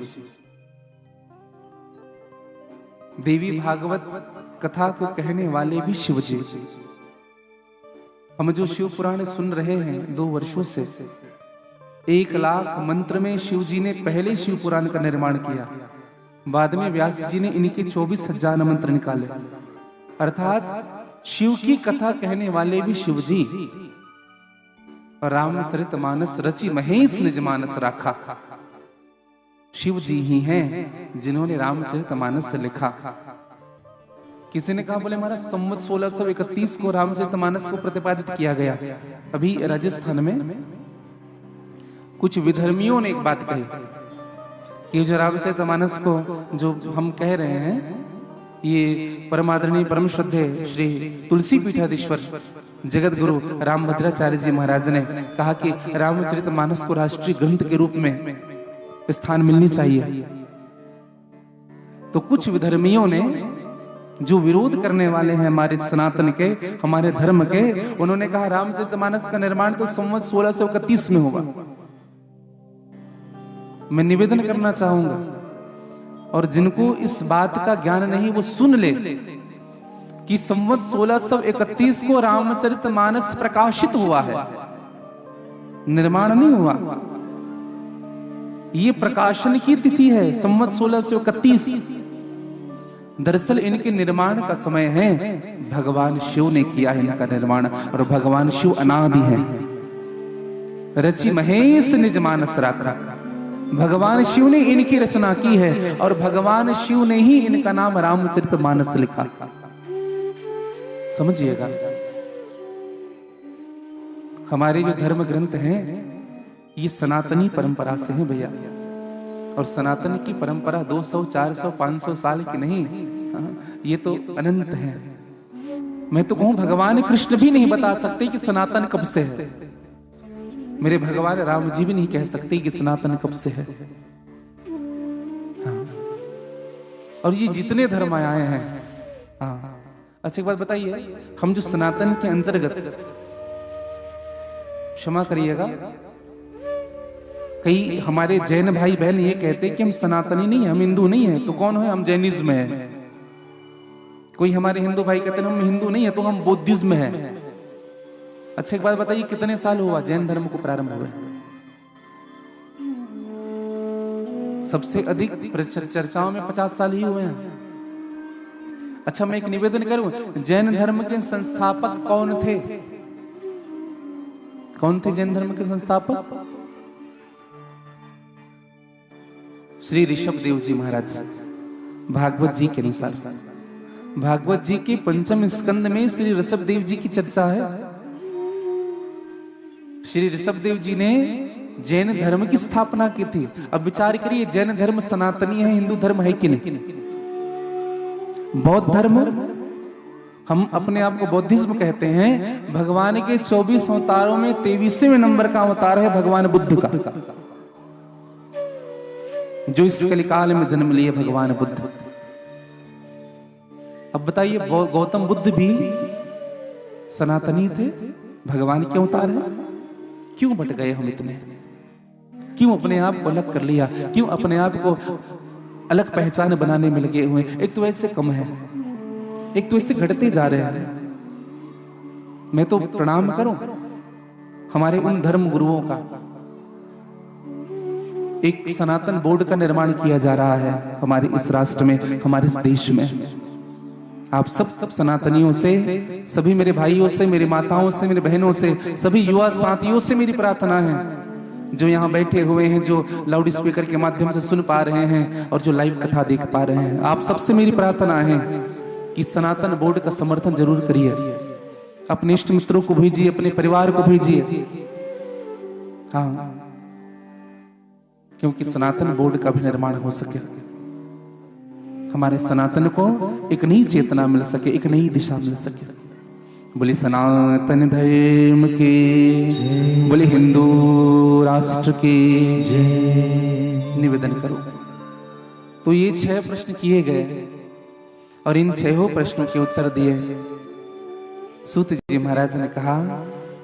देवी भागवत कथा को कहने वाले भी शिव जी। हम जो शिव पुराण सुन रहे हैं 2 वर्षों से, 1 लाख मंत्र में शिव जी ने पहले शिव पुराण का निर्माण किया, बाद में व्यास जी ने इनके 24,000 मंत्र निकाले। अर्थात शिव की कथा कहने वाले भी शिव जी। रामचरितमानस रचि महेश निज मानस राखा, शिव जी ही हैं जिन्होंने रामचरितमानस लिखा। किसी ने कहा, बोले महाराज संवत 1631 को रामचरितमानस को प्रतिपादित किया गया। अभी राजस्थान में कुछ विधर्मियों ने एक बात कही कि जो रामचरितमानस को जो हम कह रहे हैं, ये परमादरणीय परम श्रद्धेय श्री तुलसी पीठाधीश्वर जगत गुरु रामभद्राचार्य जी महाराज ने कहा कि रामचरितमानस को राष्ट्रीय ग्रंथ के रूप में स्थान मिलनी चाहिए। तो कुछ विधर्मियों ने, जो विरोध करने वाले हैं हमारे सनातन के, हमारे धर्म के, उन्होंने कहा रामचरितमानस का निर्माण तो संवत 1631 में होगा। मैं निवेदन करना चाहूंगा, और जिनको इस बात का ज्ञान नहीं वो सुन ले कि संवत 1631 को रामचरितमानस प्रकाशित हुआ है, निर्माण नहीं हुआ। ये प्रकाशन की तिथि है संवत 1631। दरअसल इनके निर्माण का समय है, भगवान शिव ने किया है इनका निर्माण, और भगवान शिव अनादि है। रचि महेश निज मानस राखा, भगवान शिव ने इनकी रचना की है, और भगवान शिव ने ही इनका नाम रामचरितमानस लिखा। समझिएगा, हमारे जो धर्म ग्रंथ हैं ये सनातनी परंपरा से हैं भैया। और सनातन की परंपरा 200, 400, 500 साल की नहीं, ये तो अनंत है। मैं तो कहूं भगवान कृष्ण भी नहीं बता सकते कि सनातन कब से है। मेरे भगवान राम जी भी नहीं कह सकते कि सनातन कब से है। और ये जितने धर्म आए हैं, अच्छा एक बात बताइए, हम जो सनातन के अंतर्गत, क्षमा करिएगा, कई हमारे जैन भाई बहन ये कहते हैं कि हम सनातनी नहीं है, हम हिंदू नहीं है। तो कौन है? हम जैनिज्म में है। कोई हमारे हिंदू भाई कहते हैं हम हिंदू नहीं है, तो हम बौद्धिज्म में है। अच्छा एक बात बताइए, कितने साल हुआ जैन धर्म को प्रारंभ हुए? सबसे अधिक चर्चाओं में 50 साल ही हुए हैं। अच्छा मैं एक निवेदन करूं, जैन धर्म के संस्थापक कौन थे? कौन थे जैन धर्म के संस्थापक? श्री ऋषभ देव जी महाराज। भागवत जी के अनुसार, भागवत जी के 5वें स्कंद में श्री ऋषभ देव जी की चर्चा है। श्री ऋषभ देव जी ने जैन धर्म की स्थापना की थी। अब विचार करिए, जैन धर्म सनातनी है, हिंदू धर्म है कि नहीं? बौद्ध धर्म, हम अपने आप को बौद्धिज्म कहते हैं। भगवान के 24 अवतारों में 23वें नंबर का अवतार है भगवान बुद्ध का, जो इस कलिकाल में जन्म लिए भगवान बुद्ध। अब बताइए, गौतम बुद्ध भी सनातनी थे, भगवान के अवतार है। क्यों बट गए हम इतने? क्यों अपने आप को अलग कर लिया? क्यों अपने आप को अलग पहचान बनाने में लगे हुए? एक तो ऐसे कम है, एक तो इससे घटते जा रहे हैं। मैं तो प्रणाम करूं हमारे उन धर्म गुरुओं का। एक सनातन बोर्ड का निर्माण किया जा रहा है हमारे इस राष्ट्र में, हमारे इस देश में। आप सब सनातनियों से, सभी मेरे भाइयों से, मेरी माताओं से, मेरी बहनों से, सभी युवा साथियों से मेरी प्रार्थना है, जो यहाँ बैठे हुए हैं, जो लाउड स्पीकर के माध्यम से सुन पा रहे हैं और जो लाइव कथा देख पा रहे हैं, आप सबसे मेरी प्रार्थना है कि सनातन बोर्ड का समर्थन जरूर करिए। अपने इष्ट मित्रों को भेजिए, अपने परिवार को भेजिए। हाँ, क्योंकि सनातन बोर्ड का भी निर्माण हो सके, हमारे सनातन को एक नई चेतना मिल सके, एक नई दिशा मिल सके। बोले सनातन धर्म की, बोले हिंदू राष्ट्र की निवेदन करो। तो ये 6 प्रश्न किए गए और इन 6 प्रश्नों के उत्तर दिए। सूत जी महाराज ने कहा,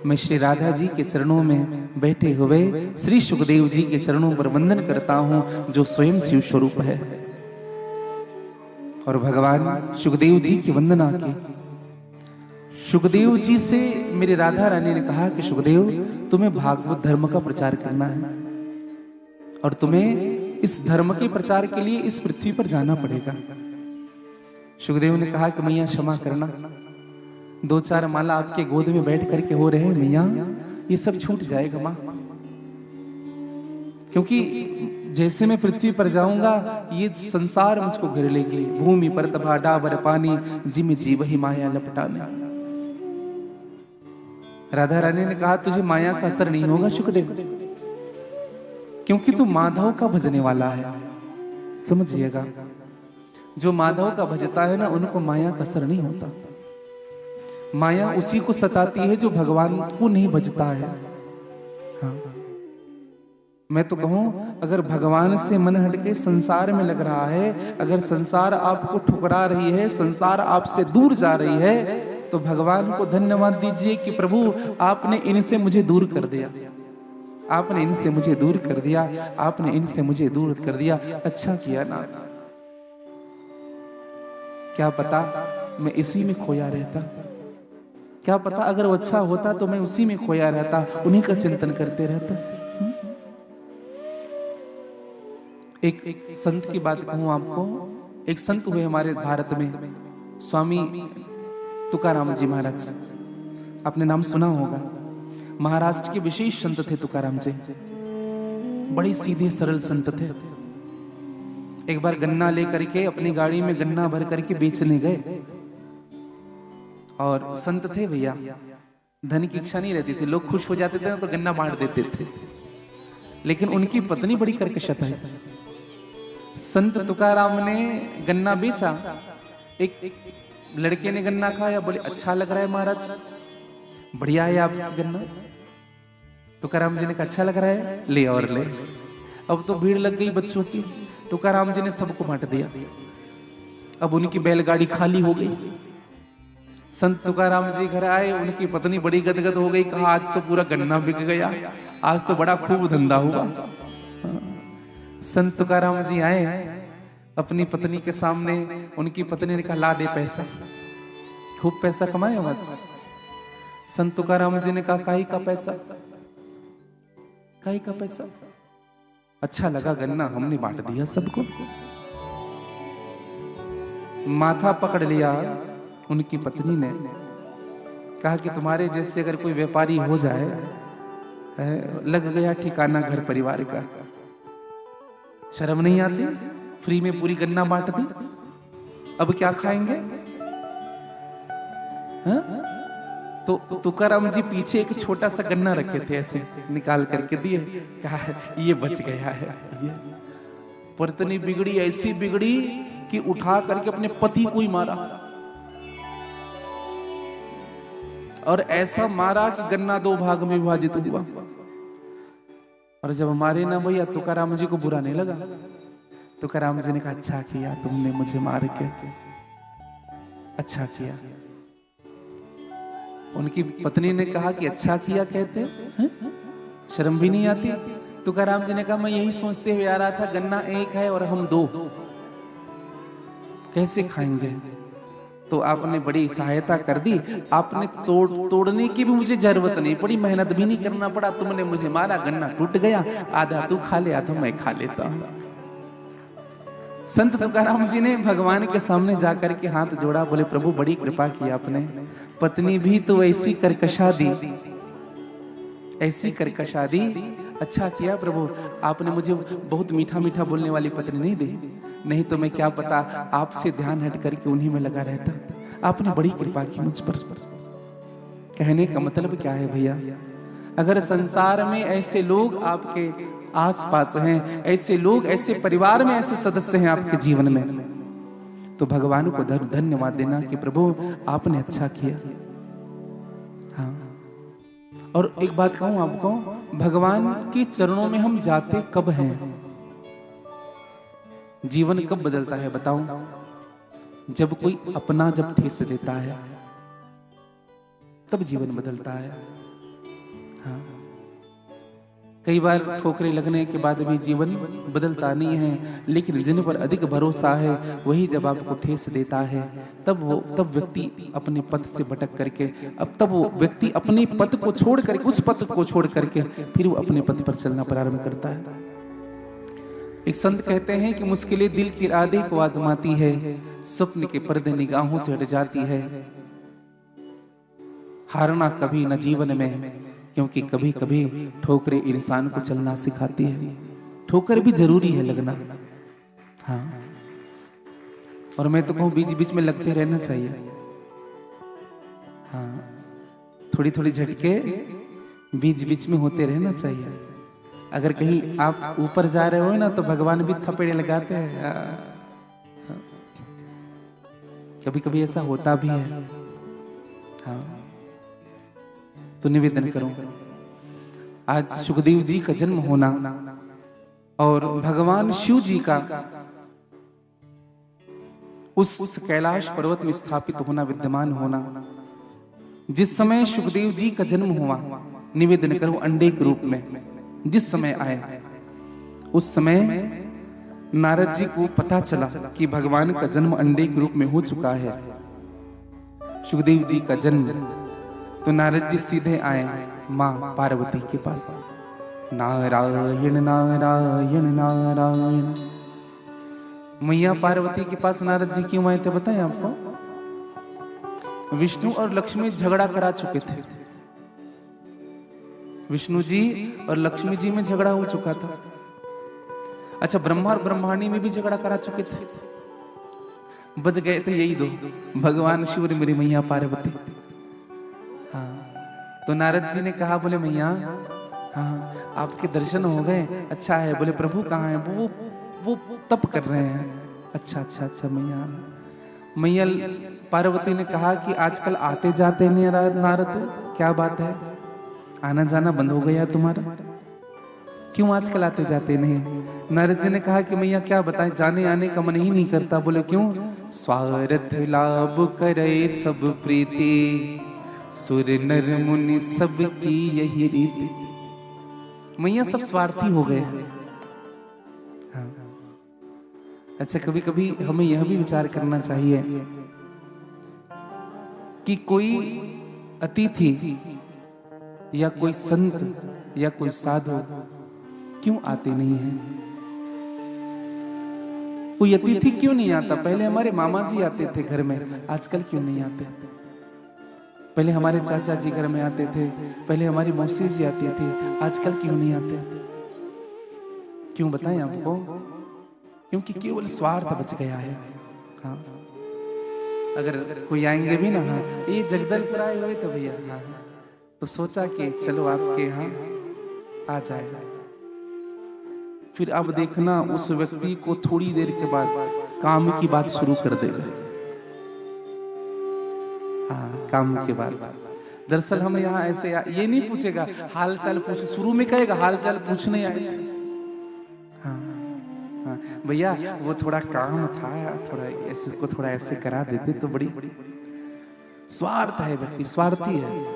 मैं श्री राधा जी के चरणों में बैठे हुए श्री सुखदेव जी के चरणों पर वंदन करता हूं, जो स्वयं शिव स्वरूप है। और भगवान सुखदेव जी की वंदना की। सुखदेव जी से मेरी राधा रानी ने कहा कि सुखदेव, तुम्हें भागवत धर्म का प्रचार करना है और तुम्हें इस धर्म के प्रचार के लिए इस पृथ्वी पर जाना पड़ेगा। सुखदेव ने कहा कि मैया क्षमा करना, 2-4 माला आपके गोद में बैठ करके हो रहे हैं मैया, ये सब छूट जाएगा मां, क्योंकि जैसे मैं पृथ्वी पर जाऊंगा ये संसार मुझको घेर लेगी। भूमि पर तभा डाबर पानी, जिम जीव ही माया लपटाने। राधा रानी ने कहा, तुझे माया का असर नहीं होगा सुखदेव, क्योंकि तू माधव का भजने वाला है। समझिएगा, जो माधव का भजता है ना, उनको माया का असर नहीं होता। माया उसी को सताती है जो भगवान को नहीं भजता है। हाँ, मैं तो कहूं, अगर भगवान से मन हटके संसार में लग रहा है, अगर संसार आपको ठुकरा रही है, संसार आपसे दूर जा रही है, तो भगवान को धन्यवाद दीजिए कि प्रभु आपने इनसे मुझे दूर कर दिया, आपने इनसे मुझे दूर कर दिया, आपने इनसे मुझे दूर कर दिया। अच्छा किया ना, क्या पता मैं इसी में खोया रहता, क्या पता अगर वो अच्छा होता तो मैं उसी में खोया रहता, उन्हीं का चिंतन करते रहता। एक संत की बात कहूं आपको, एक संत हुए हमारे भारत में, स्वामी तुकाराम जी महाराज, आपने नाम सुना होगा। महाराष्ट्र के विशेष संत थे तुकाराम जी, बड़े सीधे सरल संत थे। एक बार गन्ना लेकर के अपनी गाड़ी में गन्ना भर करके बेचने गए, और संत थे भैया, धन की इच्छा नहीं रहती थी, लोग खुश हो जाते थे तो गन्ना बांट देते थे, लेकिन उनकी पत्नी बड़ी कर्कशता है। संत तुकाराम ने गन्ना बेचा, एक लड़के ने गन्ना खाया, बोले अच्छा लग रहा है महाराज, बढ़िया है आपका गन्ना। तुकाराम जी ने कहा अच्छा लग रहा है, ले और ले। अब तो भीड़ लग गई बच्चों की, तुकाराम जी ने सबको बांट दिया। अब उनकी बैलगाड़ी खाली हो गई। संत तुकाराम जी घर आए, उनकी पत्नी बड़ी गदगद हो गई, कहा आज तो पूरा गन्ना बिक गया, आज तो बड़ा खूब धंधा हुआ। संत तुकाराम जी आए अपनी पत्नी के सामने, उनकी पत्नी ने कहा ला दे पैसा, खूब पैसा कमाए हो आज। संत तुकाराम जी ने कहा काई का पैसा, काई का पैसा, अच्छा लगा गन्ना, हमने बांट दिया सबको। माथा पकड़ लिया उनकी पत्नी ने, कहा कि तुम्हारे जैसे अगर कोई व्यापारी हो जाए, लग गया ठिकाना घर परिवार का, शर्म नहीं आती, फ्री में पूरी गन्ना बांट दी, अब क्या खाएंगे? हा? तो तुकाराम जी पीछे एक छोटा सा गन्ना रखे थे, ऐसे निकाल करके दिए, कहा ये बच गया है। ये पत्नी बिगड़ी, ऐसी बिगड़ी कि उठा करके अपने पति को ही मारा, और ऐसा मारा कि गन्ना 2 भाग में विभाजित हुआ। और जब मारे ना भैया, तुकाराम जी को बुरा नहीं लगा। तुकाराम जी ने कहा अच्छा किया तुमने मुझे मार के, अच्छा किया। उनकी पत्नी ने कहा कि अच्छा किया कहते हैं, शर्म भी नहीं आती? तुकाराम जी ने कहा मैं यही सोचते हुए आ रहा था, गन्ना एक है और हम 2, कैसे खाएंगे? तो आपने बड़ी सहायता कर दी, आपने तोड़ने की भी मुझे जरूरत नहीं पड़ी, मेहनत भी नहीं करना पड़ा, तुमने मुझे मारा, गन्ना टूट गया, आधा तू खा ले आधा मैं खा लेता हूं। संत तुकाराम जी ने भगवान के सामने जाकर के हाथ जोड़ा, बोले प्रभु बड़ी कृपा की आपने, पत्नी भी तो ऐसी कर्कशा दी, ऐसी कर्कशा दी, अच्छा किया प्रभु आपने मुझे बहुत मीठा मीठा बोलने वाली पत्नी नहीं दी, नहीं तो मैं क्या पता आपसे ध्यान हट करके उन्हीं में लगा रहता। आपने बड़ी कृपा की मुझ पर। कहने का मतलब क्या है भैया, अगर संसार में ऐसे लोग आपके आसपास हैं, ऐसे लोग, ऐसे परिवार में ऐसे सदस्य हैं आपके जीवन में, तो भगवान को धन्यवाद देना कि प्रभु आपने अच्छा किया। हाँ, और एक बात कहूं आपको, भगवान के चरणों में हम जाते कब हैं? जीवन कब बदलता है बताओ? जब कोई अपना जब ठेस देता है तब जीवन बदलता है। हाँ, कई बार ठोकरें लगने के बाद भी जीवन बदलता नहीं है, लेकिन जिन पर अधिक भरोसा है वही जब आपको ठेस देता है तब व्यक्ति अपने पथ से भटक करके तब वो व्यक्ति अपने पथ को छोड़ करके, उस पथ को छोड़ करके फिर वो अपने पथ पर चलना प्रारंभ करता है। एक संत कहते हैं कि मुश्किलें दिल के इरादे को आजमाती है, स्वप्न के पर्दे निगाहों से हट जाती है। हारना कभी न जीवन में, क्योंकि कभी कभी ठोकरें इंसान को चलना सिखाती है। ठोकर भी जरूरी है लगना। हाँ, और मैं तो कहूँ बीच बीच में लगते रहना चाहिए। हाँ, थोड़ी थोड़ी झटके बीच बीच में होते रहना चाहिए। अगर कहीं आप ऊपर जा रहे हो ना तो भगवान भी थपेड़े लगाते हैं। कभी कभी ऐसा होता भी है। हाँ, तो निवेदन करूं, आज सुखदेव जी का जन्म होना और भगवान शिव जी का उस कैलाश पर्वत में स्थापित होना, विद्यमान होना, जिस समय सुखदेव जी का जन्म हुआ, निवेदन करूं अंडे के रूप में जिस समय आए, उस समय नारद जी को पता चला कि भगवान का जन्म अंडे के रूप में हो चुका है, सुखदेव जी का जन्म। तो नारद जी सीधे आए मां पार्वती के पास। नारायण नारायण नारायण। मैया पार्वती के पास नारद जी क्यों आए थे बताएं आपको? विष्णु और लक्ष्मी झगड़ा करा चुके थे। विष्णु जी और लक्ष्मी जी में झगड़ा हो चुका था। अच्छा, ब्रह्मा और ब्रह्माणी में भी झगड़ा करा चुके थे। बच गए थे यही दो, भगवान शिव और मेरी मैया पार्वती। हाँ, तो नारद जी ने कहा, बोले मैया हाँ आपके दर्शन हो गए, अच्छा है। बोले प्रभु कहाँ है? वो तप कर रहे हैं। अच्छा अच्छा अच्छा मैया। मैया पार्वती ने कहा कि आजकल आते जाते नहीं नारद, क्या बात है? आना जाना बंद हो गया तुम्हारा? क्यों आजकल आते जाते नहीं? नारद जी ने कहा कि मैया क्या बताएं, जाने आने का मन ही नहीं करता। बोले क्यों? स्वार्थ लाभ करे सब प्रीति, सुर नर मुनि सब की यही रीति। मैया सब स्वार्थी हो गए हैं। हाँ। अच्छा, कभी कभी हमें यह भी विचार करना चाहिए कि कोई अतिथि या कोई संत या कोई साधु क्यों आते नहीं है? कोई अतिथि क्यों नहीं आता? पहले हमारे मामा जी आते थे घर में, आजकल क्यों नहीं आते? पहले हमारे चाचा जी घर में आते थे, पहले हमारी मौसी जी आती थी, आजकल क्यों नहीं आते? क्यों बताएं आपको? क्योंकि केवल स्वार्थ बच गया है। हाँ, अगर कोई आएंगे भी ना, हाँ ये जगदलपुर आए हुए तो भैया, हाँ तो सोचा कि चलो आपके यहाँ आ जाए। फिर अब देखना उस व्यक्ति को थोड़ी देर के बाद काम की बात शुरू कर देगा। हाँ, काम के बाद। दरअसल हम यहाँ ऐसे ये नहीं पूछेगा हाल चाल पूछ, शुरू में कहेगा हाल चाल पूछने आए थे। हाँ हाँ भैया वो थोड़ा काम था, थोड़ा ऐसे को थोड़ा ऐसे करा देते तो बड़ी। स्वार्थ है, व्यक्ति स्वार्थी है।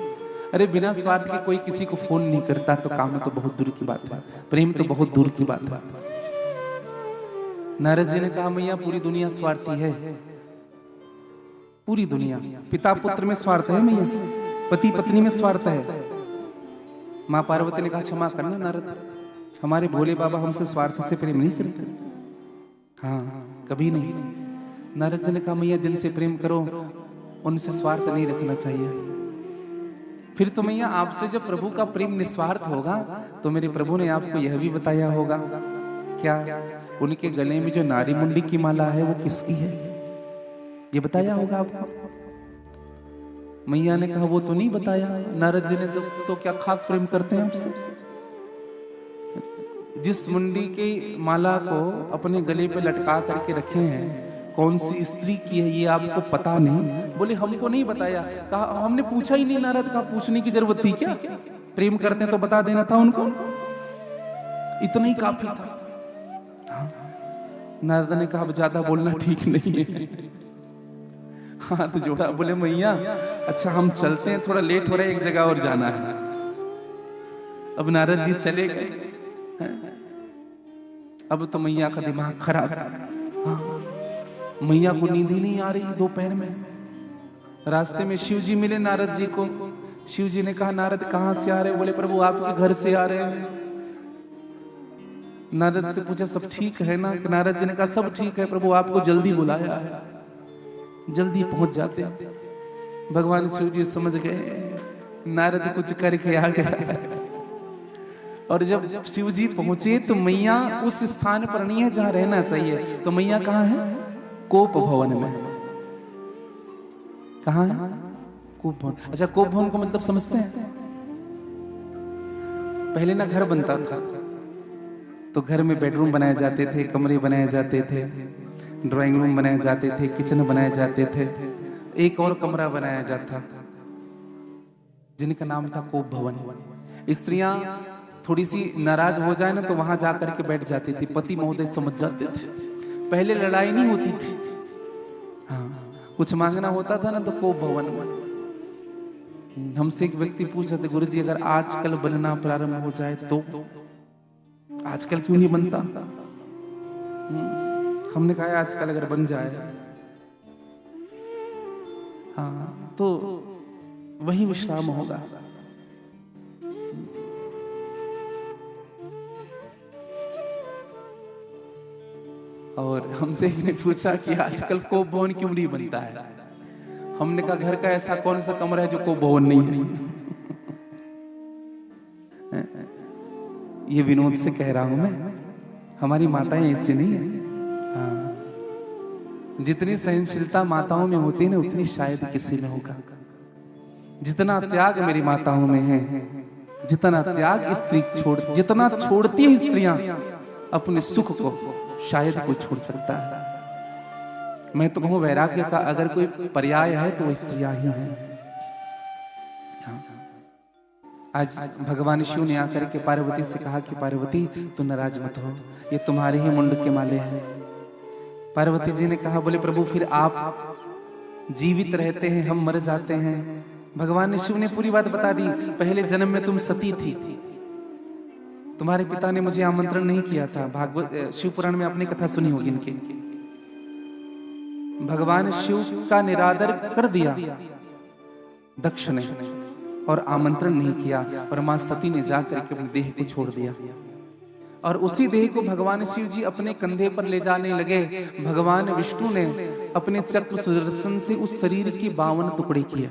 अरे बिना स्वार्थ के कोई किसी को फोन नहीं करता तो काम तो बहुत दूर की बात है, प्रेम तो बहुत दूर की बात है। नारद जी ने कहा मैया पूरी दुनिया स्वार्थी है, पूरी दुनिया। पिता पुत्र में स्वार्थ है मैया, पति पत्नी में स्वार्थ है। माँ पार्वती ने कहा क्षमा करना नारद, हमारे भोले बाबा हमसे स्वार्थ से प्रेम नहीं करते। हाँ कभी नहीं। नारद जी ने कहा मैया जिनसे प्रेम करो उनसे स्वार्थ नहीं रखना चाहिए। फिर तो मैया आपसे जब प्रभु का प्रेम निस्वार्थ होगा तो मेरे प्रभु ने आपको यह भी बताया होगा क्या, उनके गले में जो नारी मुंडी की माला है वो किसकी है, ये बताया होगा आपको। मैया ने कहा वो तो नहीं बताया। नारद जी ने तो क्या खाक प्रेम करते हैं आपसे। जिस मुंडी की माला को अपने गले पे लटका करके रखे हैं, कौन सी स्त्री की है ये आपको पता नहीं? बोले हमको नहीं बताया। कहा हमने पूछा ही नहीं। नारद का पूछने की जरूरत थी क्या? प्रेम करते तो बता देना था उनको, इतना ही काफी था। हाँ। नारद ने कहा अब ज्यादा बोलना ठीक नहीं है। हाथ जोड़ा, बोले मैया अच्छा हम चलते हैं, थोड़ा लेट हो रहा है, एक जगह और जाना है। अब नारद जी चले गए। अब तो मैया का दिमाग खराब। हाँ। मैया को नींद ही नहीं आ रही दोपहर में। रास्ते में शिव जी मिले नारद जी को। शिव जी ने कहा नारद कहां से आ रहे हो? बोले प्रभु आपके घर से आ रहे हैं। नारद से पूछा सब ठीक है ना? नारद जी ने कहा सब ठीक है प्रभु, आपको जल्दी बुलाया है, जल्दी पहुंच जाते। भगवान शिव जी समझ गए नारद कुछ करके आ गया। और जब शिव जी पहुंचे तो मैया उस स्थान पर नहीं है जहां रहना चाहिए। तो मैया कहां है? कोप भवन में। कहां है? कोप भवन। अच्छा कोप भवन को मतलब समझते हैं? पहले ना घर बनता था तो घर में बेडरूम बनाए जाते थे, कमरे बनाए जाते थे, ड्राइंग रूम बनाए जाते थे, किचन बनाए जाते थे, एक और कमरा बनाया जाता जिनका नाम था कोप भवन। स्त्रियां थोड़ी सी नाराज हो जाए ना तो वहां जाकर के बैठ जाती थी, पति महोदय समझ जाते थे। पहले लड़ाई नहीं होती थी। हाँ, कुछ मांगना होता था ना तो कोप भवन में। हमसे एक व्यक्ति पूछा था गुरुजी अगर आजकल बनना प्रारंभ हो जाए तो? आजकल क्यों नहीं बनता? हमने कहा आजकल अगर बन जाए हाँ तो वही विश्राम होगा। और हमसे एक ने पूछा कि आजकल कोप भवन क्यों नहीं बनता है? हमने कहा घर का ऐसा कौन सा कमरा है जो कोप भवन नहीं है? ये विनोद से कह रहा हूं मैं, हमारी माताएं ऐसी नहीं है। हाँ। जितनी सहनशीलता माताओं में होती है ना उतनी शायद किसी में होगा। जितना त्याग मेरी माताओं में है, जितना त्याग स्त्री जितना छोड़ती है स्त्रियां अपने सुख को, शायद कोई छोड़ सकता है। मैं तो कहूं वैराग्य का अगर कोई पर्याय है तो वो स्त्रियां ही हैं। आज भगवान शिव ने आकर के पार्वती से कहा कि पार्वती तू नाराज मत हो, ये तुम्हारे ही मुंड के माले हैं। पार्वती जी ने कहा बोले प्रभु फिर आप जीवित रहते हैं, हम मर जाते हैं। भगवान शिव ने पूरी बात बता दी। पहले जन्म में तुम सती थी, तुम्हारे पिता ने मुझे आमंत्रण नहीं किया था। भागवत शिव पुराण में आपने कथा सुनी होगी इनकी। भगवान शिव का निरादर कर दिया दक्ष ने और आमंत्रण नहीं किया, और मां सती ने जाकर के अपने देह को छोड़ दिया। और उसी देह को भगवान शिव जी अपने कंधे पर ले जाने लगे। भगवान विष्णु ने अपने चक्र सुदर्शन से उस शरीर के 52 टुकड़े किए,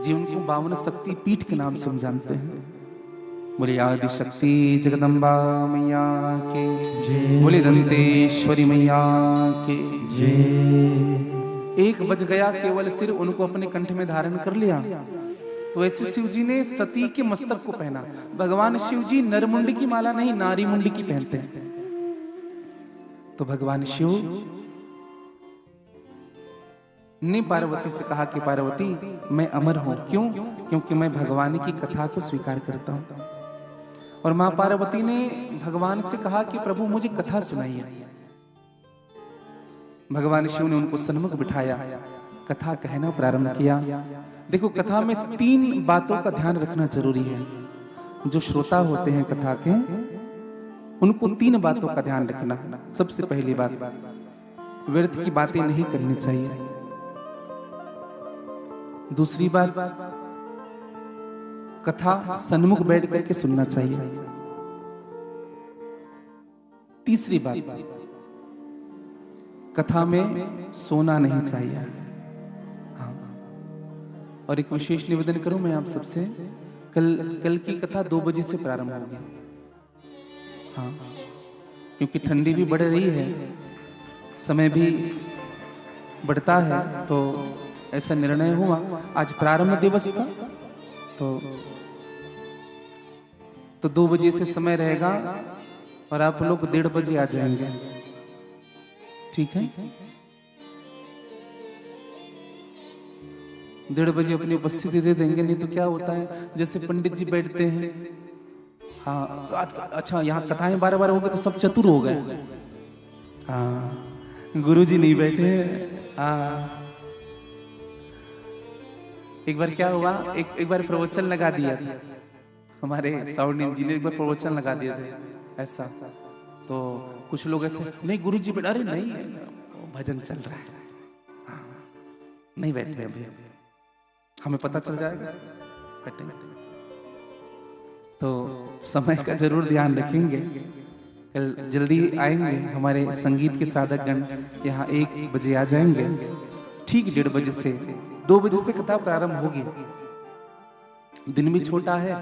जिनको 52 शक्ति पीठ के नाम से हम जानते हैं। बोले आदि शक्ति जगदम्बा मैया के जय, बोले दंतेश्वरी मैया के जय। एक बज गया केवल सिर, उनको अपने कंठ में धारण कर लिया। तो ऐसे शिव जी ने सती के मस्तक को पहना। भगवान शिव जी नरमुंड की माला नहीं नारी मुंड की पहनते हैं। तो भगवान शिव ने पार्वती से कहा कि पार्वती मैं अमर हूं। क्यों? क्योंकि मैं भगवान की कथा को स्वीकार करता हूं। और मां पार्वती ने भगवान से कहा कि प्रभु मुझे कथा सुनाइए। भगवान शिव ने उनको सन्मुख बिठाया, कथा कहना प्रारंभ किया। देखो कथा में 3 बातों का ध्यान रखना जरूरी है। जो श्रोता होते हैं कथा के, उनको 3 बातों का ध्यान रखना। सबसे पहली बात, व्यर्थ की बातें नहीं करनी चाहिए। दूसरी बात, कथा सन्मुख बैठ करके सुनना चाहिए। तीसरी बात, कथा में सोना नहीं चाहिए। हाँ। और एक विशेष निवेदन करूं मैं आप सबसे, कल की कथा 2 बजे से प्रारंभ होगी। हाँ, क्योंकि ठंडी भी बढ़ रही है, समय भी बढ़ता है, तो ऐसा निर्णय हुआ। आज प्रारंभ दिवस था, तो 2 बजे से समय रहेगा और आप लोग 1:30 बजे आ जाएंगे, ठीक है? 1:30 बजे अपनी उपस्थिति दे देंगे। नहीं तो क्या होता है, जैसे पंडित जी बैठते हैं, हाँ तो आज अच्छा यहाँ कथाएं 12 हो गए तो सब चतुर हो गए। हाँ, गुरु जी नहीं बैठे। हाँ, एक बार क्या हुआ, एक बार प्रवचन लगा दिया था, हमारे साउंड इंजीनियर एक बार प्रवचन लगा दिए थे ऐसा, तो कुछ लोग ऐसे, नहीं गुरु जी बैठे, अरे नहीं भजन चल रहा है, हाँ, नहीं बैठे अभी, हमें पता चल जाएगा बैठेंगे। तो समय का जरूर ध्यान रखेंगे। कल जल्दी आएंगे, हमारे संगीत के साधक गण यहाँ 1 बजे आ जाएंगे, ठीक 1:30 बजे से 2 बजे से कथा प्रारंभ होगी। दिन भी छोटा है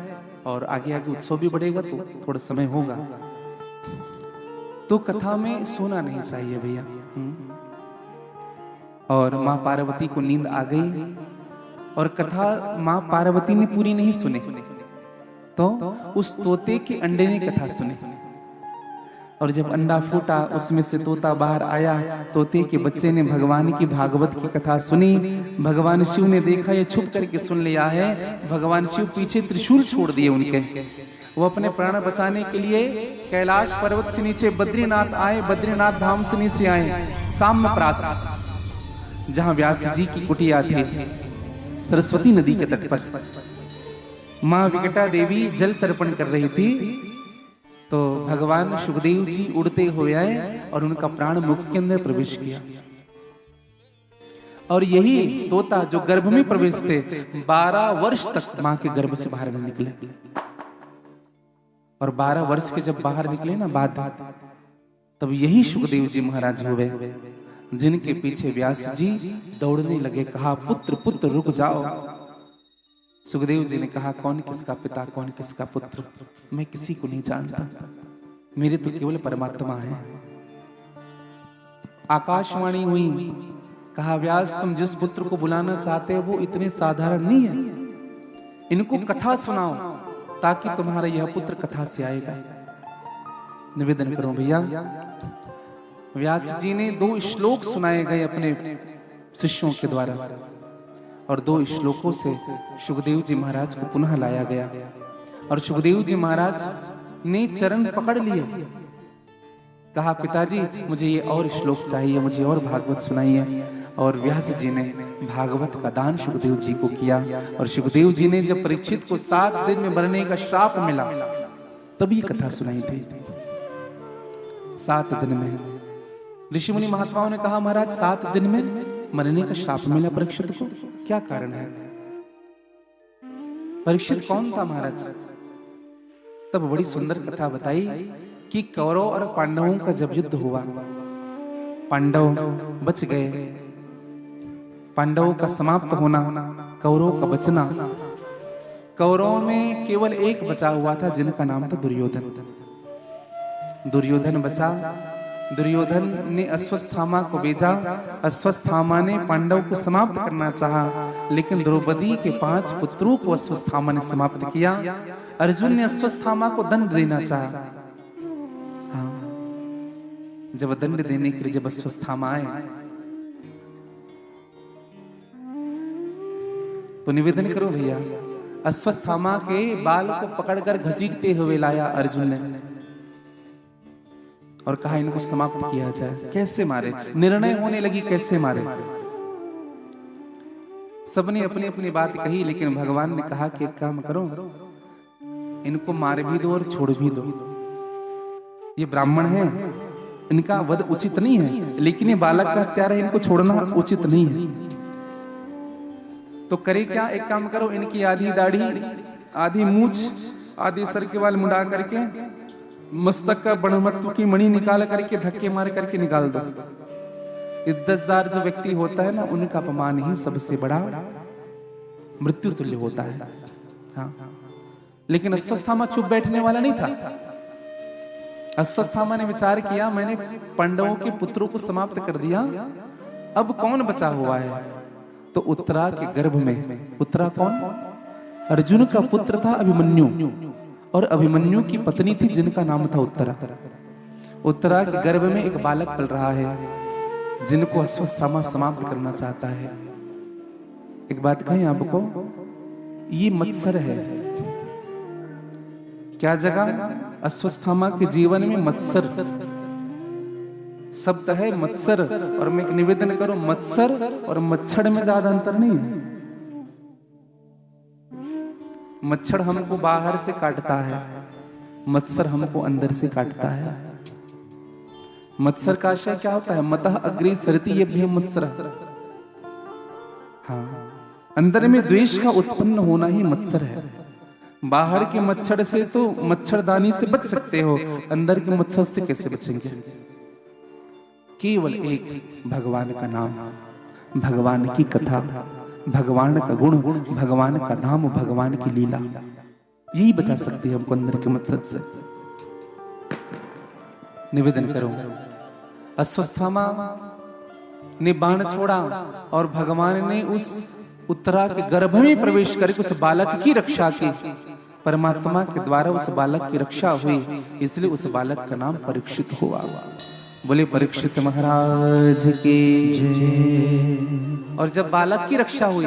और आगे आगे उत्सव भी बढ़ेगा तो थोड़ा समय होगा। तो कथा में सोना नहीं चाहिए भैया। और माँ पार्वती को नींद आ गई और कथा माँ पार्वती ने पूरी नहीं सुनी, तो उस तोते के अंडे ने कथा सुनी। और जब अंडा फूटा उसमें से तोता बाहर आया, तोते के बच्चे ने भगवान की भागवत की कथा सुनी। भगवान शिव ने देखा ये छुप करके सुन लिया है, भगवान शिव पीछे त्रिशूल छोड़ दिए उनके। वो अपने प्राण बचाने के लिए कैलाश पर्वत से नीचे बद्रीनाथ आए, बद्रीनाथ धाम से नीचे आए साम्यप्रास, जहां व्यास जी की कुटिया थी, सरस्वती नदी के तट पर। मां विकटा देवी जल तर्पण कर रही थी, तो भगवान सुखदेव जी उड़ते हुए आए और उनका प्राण मुख के अंदर प्रवेश किया। और यही तोता जो गर्भ में प्रवेश थे 12 वर्ष तक मां के गर्भ से बाहर नहीं निकले। और 12 वर्ष के जब बाहर निकले ना बाद, तब यही सुखदेव जी महाराज हुए, जिनके पीछे व्यास जी दौड़ने लगे। कहा पुत्र पुत्र रुक जाओ। सुखदेव जी ने कहा कौन किसका पिता, कौन किसका पुत्र, मैं किसी को नहीं जानता, मेरे तो केवल परमात्मा है। आकाशवाणी हुई, कहा व्यास तुम जिस पुत्र को बुलाना चाहते हो वो इतने साधारण नहीं है, इनको कथा सुनाओ ताकि तुम्हारा यह पुत्र कथा से आएगा। निवेदन करो भैया। व्यास जी ने 2 श्लोक सुनाए गए अपने शिष्यों के द्वारा, और 2 श्लोकों से सुखदेव जी महाराज को पुनः लाया गया। और सुखदेव जी महाराज ने चरण पकड़ लिए, कहा पिताजी मुझे ये और श्लोक चाहिए, मुझे और भागवत सुनाइए। और व्यास जी ने भागवत का दान सुखदेव जी को किया। और सुखदेव जी ने जब परीक्षित को 7 दिन में मरने का श्राप मिला, तभी कथा सुनाई थी। 7 दिन में ऋषि मुनि महात्माओं ने कहा महाराज 7 दिन में मरने का श्राप मिला परीक्षित को, क्या कारण है? परीक्षित कौन था महाराज? तब बड़ी सुंदर कथा बताई कि कौरव और पांडवों का जब युद्ध हुआ, पांडव बच गए, पांडवों का समाप्त होना, कौरवों का बचना। कौरवों में केवल एक बचा हुआ था जिनका नाम था दुर्योधन। दुर्योधन बचा। दुर्योधन ने अश्वत्थामा को भेजा। अश्वत्थामा ने पांडव को समाप्त करना चाहा, लेकिन द्रौपदी के 5 पुत्रों को अश्वत्थामा ने समाप्त किया। अर्जुन ने अश्वत्थामा को दंड देना चाहा। हाँ, जब दंड देने के लिए जब अश्वत्थामा आए तो निवेदन करो भैया, अश्वत्थामा के बाल को पकड़कर घसीटते हुए लाया अर्जुन ने और कहा इनको समाप्त किया जाए। कैसे मारे? निर्णय होने लगी कैसे मारे। सबने अपनी अपनी बात कही, लेकिन भगवान ने कहा कि एक काम करो, इनको मार भी दो और छोड़ भी दो। ये ब्राह्मण है, इनका वध उचित नहीं है, लेकिन ये बालक का हत्यारा है, इनको छोड़ना उचित नहीं है। तो करे क्या? एक काम करो, इनकी आधी दाढ़ी, आधी मूछ, आधी सर के बाल मुंडा करके मस्तक का ब्रह्मत्व की मणि निकाल करके धक्के मार करके निकाल दो। इज्जतदार जो व्यक्ति होता है ना, उनका अपमान ही सबसे बड़ा मृत्यु तुल्य होता है। हाँ, लेकिन अश्वत्थामा चुप बैठने वाला नहीं था। अश्वत्थामा ने विचार किया, मैंने पांडवों के पुत्रों को समाप्त कर दिया, अब कौन बचा हुआ है? तो उत्तरा के गर्भ में, उत्तरा कौन? अर्जुन का पुत्र था अभिमन्यु, और अभिमन्यु की पत्नी थी जिनका नाम था उत्तरा। उत्तरा के गर्भ में एक बालक पल रहा है जिनको अश्वत्थामा समाप्त करना चाहता है। एक बात कहें आपको, ये मत्सर है। क्या जगह? अश्वत्थामा के जीवन में मत्सर शब्द है, मत्सर। और मैं एक निवेदन करूं, मत्सर और मच्छर में ज्यादा अंतर नहीं है। मच्छर हमको बाहर से काटता है, मत्सर हमको अंदर से काटता है। मत्सर का आशय क्या होता है? मतः अग्रे सरति येभ्यः मत्सरः। हाँ, अंदर में द्वेष का उत्पन्न होना ही मत्सर है। बाहर के मच्छर से तो मच्छरदानी से बच सकते हो, अंदर के मच्छर से कैसे बचेंगे? केवल एक भगवान का नाम, भगवान की कथा, भगवान का गुण, भगवान का धाम, भगवान की लीला, यही बचा सकती है हमको अंदर के मच्छर से। निवेदन करो, अश्वत्थामा ने बाण छोड़ा और भगवान ने उस उत्तरा के गर्भ में प्रवेश करके उस बालक की रक्षा की। परमात्मा के द्वारा उस बालक की रक्षा हुई, इसलिए उस बालक का नाम परीक्षित हुआ। बोले परीक्षित महाराज की जय। और जब बालक की रक्षा हुई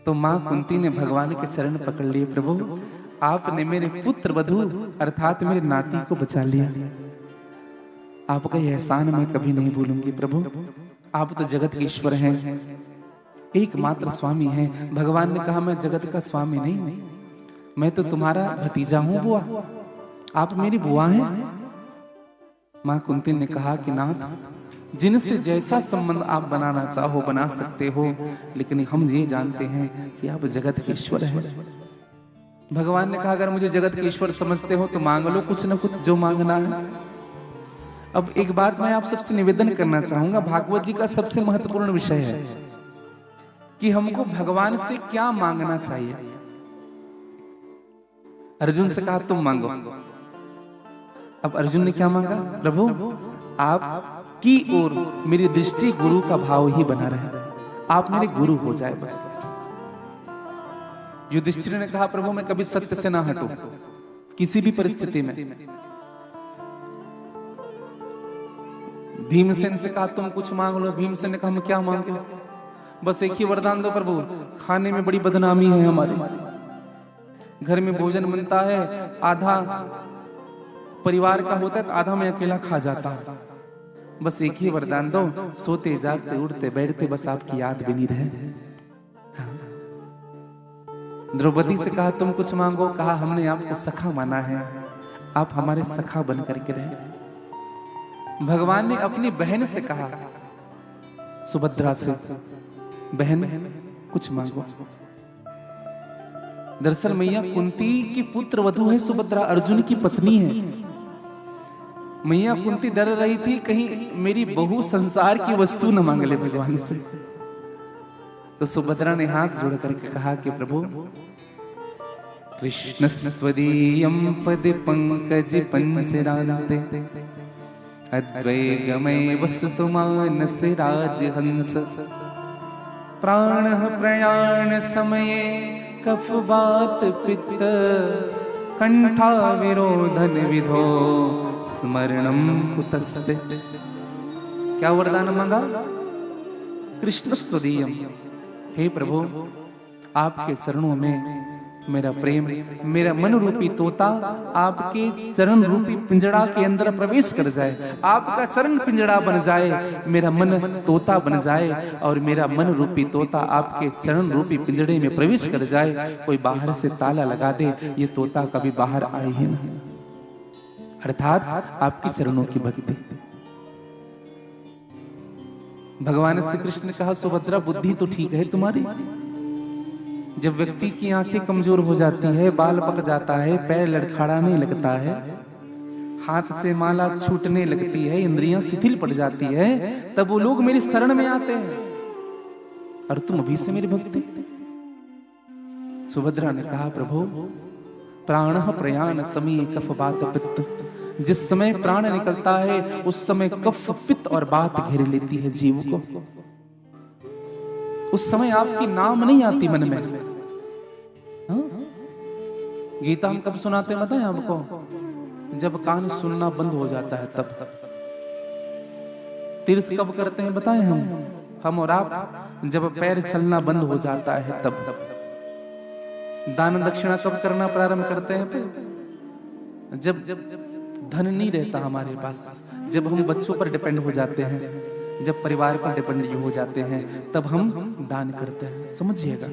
तो मां कुंती ने भगवान के चरण पकड़ लिए। प्रभु, आपने मेरे पुत्र वधू अर्थात मेरे नाती को बचा लिया। आपका यह एहसान मैं कभी नहीं भूलूंगी। प्रभु, आप तो जगत के ईश्वर हैं, एकमात्र स्वामी हैं। भगवान ने कहा, मैं जगत का स्वामी नहीं हूं, मैं तो तुम्हारा भतीजा हूं बुआ, आप मेरी बुआ हैं। मां कुंती ने कहा कि नाथ, जिनसे जैसा संबंध आप बनाना चाहो बना सकते हो, लेकिन हम ये जानते हैं कि आप जगत के ईश्वर हैं। भगवान ने कहा, अगर मुझे जगत के ईश्वर समझते हो तो मांग लो कुछ न कुछ जो मांगना है। अब एक बात मैं आप सबसे निवेदन करना चाहूंगा, भागवत जी का सबसे महत्वपूर्ण विषय है कि हमको भगवान से क्या मांगना चाहिए। अर्जुन से कहा तुम मांगो। अब अर्जुन ने क्या मांगा? प्रभु, आप की ओर मेरी दृष्टि गुरु का भाव ही बना रहे, आप मेरे गुरु हो जाए बस। युधिष्ठिर ने कहा, प्रभु मैं कभी सत्य से ना हटूं किसी भी परिस्थिति में। भीमसेन से कहा तुम कुछ मांग लो। भीमसेन ने कहा, हम क्या मांगे? बस एक ही वरदान दो प्रभु, खाने में बड़ी बदनामी है, हमारे घर में भोजन बनता है, आधा परिवार का होता है तो आधा मैं अकेला खा जाता हूं। बस एक ही वरदान दो, सोते जागते उठते बैठते बस आपकी याद बनी रहे। द्रौपदी से कहा तुम कुछ मांगो। कहा, हमने आपको सखा माना है, आप हमारे सखा बन करके रहे। भगवान ने अपनी बहन से कहा, सुभद्रा से, बहन कुछ मांगो। दरअसल मैया कुंती की पुत्र वधू है सुभद्रा, अर्जुन की पत्नी है। मैया कुंती डर रही थी कहीं मेरी बहू संसार की वस्तु न मांग ले भगवान से। तो सुभद्रा ने हाथ जोड़ करके कहा कि प्रभु, कृष्ण स्वदीयं पद पंकज पंचरान्ते अद्वैगमय वसतु मानस राजहंस प्राणः प्रयाण समये कफ बात पित्त कंठा विरोधन विधो स्मरणम कुतस्ते। क्या वरदान मांगा? कृष्ण स्वदीयम, हे प्रभु आपके चरणों में मेरा प्रेम, मेरा मन रूपी तोता आपके चरण रूपी पिंजड़ा के अंदर प्रवेश कर जाए, आपका चरण पिंजड़ा बन जाए, मेरा मन तोता बन जाए और मेरा मन रूपी तोता आपके चरण रूपी पिंजड़े में प्रवेश कर जाए। कोई बाहर से ताला लगा दे, ये तोता कभी बाहर आए ही नहीं। अर्थात आपकी चरणों की भक्ति। भगवान श्री कृष्ण ने कहा, सुभद्रा बुद्धि तो ठीक है तुम्हारी, जब व्यक्ति की आंखें कमजोर हो जाती है, बाल पक जाता है, पैर लड़खड़ाने लगता है, हाथ से माला छूटने लगती है, इंद्रियां शिथिल पड़ जाती है, तब वो लोग मेरी शरण में आते हैं और तुम अभी से मेरी भक्ति। सुभद्रा ने कहा, प्रभु प्राणः प्रयाण समय कफ बात पित्त, जिस समय प्राण निकलता है उस समय कफ पित्त और बात घेर लेती है जीव को। उस समय आपकी नाम नहीं आती मन में। हाँ? गीता हम कब सुनाते हैं बताएं आपको? जब कान सुनना बंद हो जाता है तब। तीर्थ कब करते हैं बताएं हम और आप? जब पैर चलना बंद हो जाता है तब। दान दक्षिणा कब करना प्रारंभ करते हैं? जब धन नहीं रहता हमारे पास, जब हम बच्चों पर डिपेंड हो जाते हैं, जब परिवार पर डिपेंड हो जाते हैं, तब हम दान करते हैं। समझिएगा,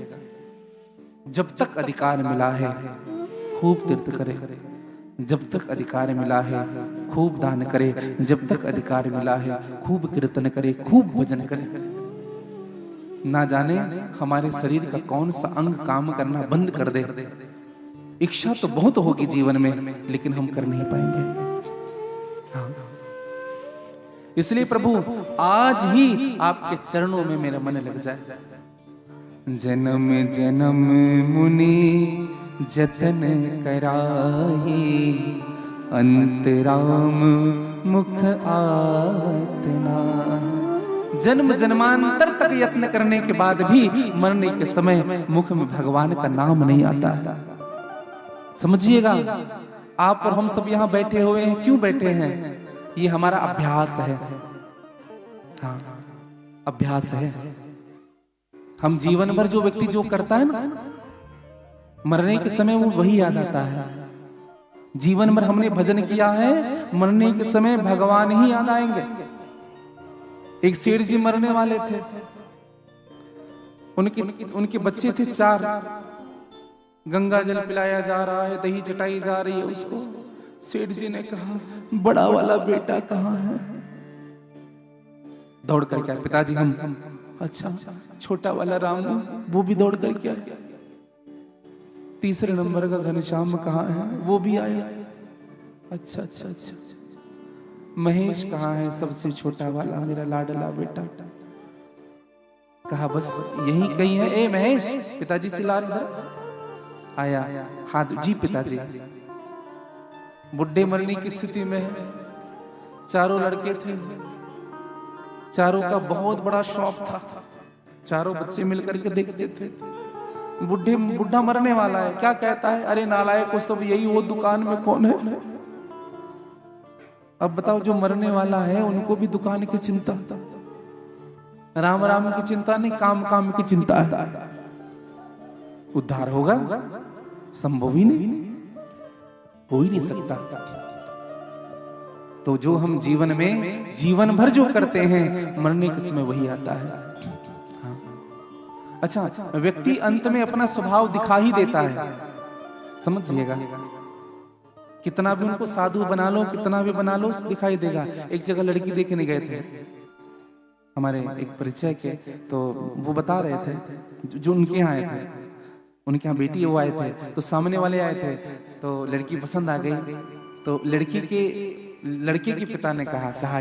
जब तक अधिकार मिला है खूब तीर्थ करे, जब तक अधिकार मिला है खूब दान करे, जब तक अधिकार मिला है खूब कीर्तन करे, खूब भजन करे। ना जाने हमारे शरीर का कौन सा अंग काम करना बंद कर दे। इच्छा तो बहुत होगी जीवन में, लेकिन हम कर नहीं पाएंगे। हाँ। इसलिए प्रभु आज ही आपके चरणों में मेरा मन लग जाए। जन्म जन्म मुनि जतन कराही, अंतराम मुख आवत ना। जन्म जन्मांतर तक यत्न करने के बाद भी मरने के समय मुख में भगवान का नाम नहीं आता है। समझिएगा, आप और हम सब यहाँ बैठे हुए हैं, क्यों बैठे हैं? ये हमारा अभ्यास है। हाँ, अभ्यास है। हम जीवन भर जो व्यक्ति जो करता है ना, मरने के समय वो वही याद आता है। जीवन भर हमने भजन किया है, मरने के समय भगवान ही याद आएंगे। एक सेठ जी मरने वाले थे, उनके बच्चे थे 4। गंगा जल पिलाया जा रहा है, दही चटाई जा रही है उसको। सेठ जी ने कहा, बड़ा वाला बेटा कहाँ है? दौड़ करके आए, पिताजी हम। अच्छा, छोटा वाला रामू? वो भी दौड़ करके आया। तीसरे नंबर का घनश्याम कहाँ है? वो भी आया। अच्छा अच्छा अच्छा, महेश कहाँ है? सबसे छोटा वाला मेरा लाडला बेटा। कहा बस यही कहीं है। ए महेश, पिताजी चिल्ला रहे थे। आया, हाथ, जी पिताजी। बुढ़े मरने की स्थिति में है। 4 लड़के थे, चारों का बहुत बड़ा शौक था। चारों बच्चे मिलकर के देखते थे। बुढ़ा मरने वाला है, क्या कहता है? अरे नालायक को सब, यही वो दुकान में कौन है? अब बताओ, जो मरने वाला है उनको भी दुकान की चिंता, राम राम की चिंता नहीं, काम काम की चिंता है। उद्धार होगा? संभव ही नहीं, हो ही नहीं सकता। तो जो हम जीवन में जीवन भर जो करते हैं, मरने के समय वही आता है। अच्छा, व्यक्ति अंत में अपना स्वभाव दिखा ही देता है। समझिएगा, कितना भी उनको साधु बना लो, कितना भी बना लो, दिखाई देगा। एक जगह लड़की देखने गए थे हमारे एक परिचय के, तो वो बता रहे थे, जो उनके यहाँ आए थे, उनके यहाँ बेटी वो आए थे, तो सामने वाले आए थे, तो लड़की पसंद आ गई। तो लड़के के पिता ने कहा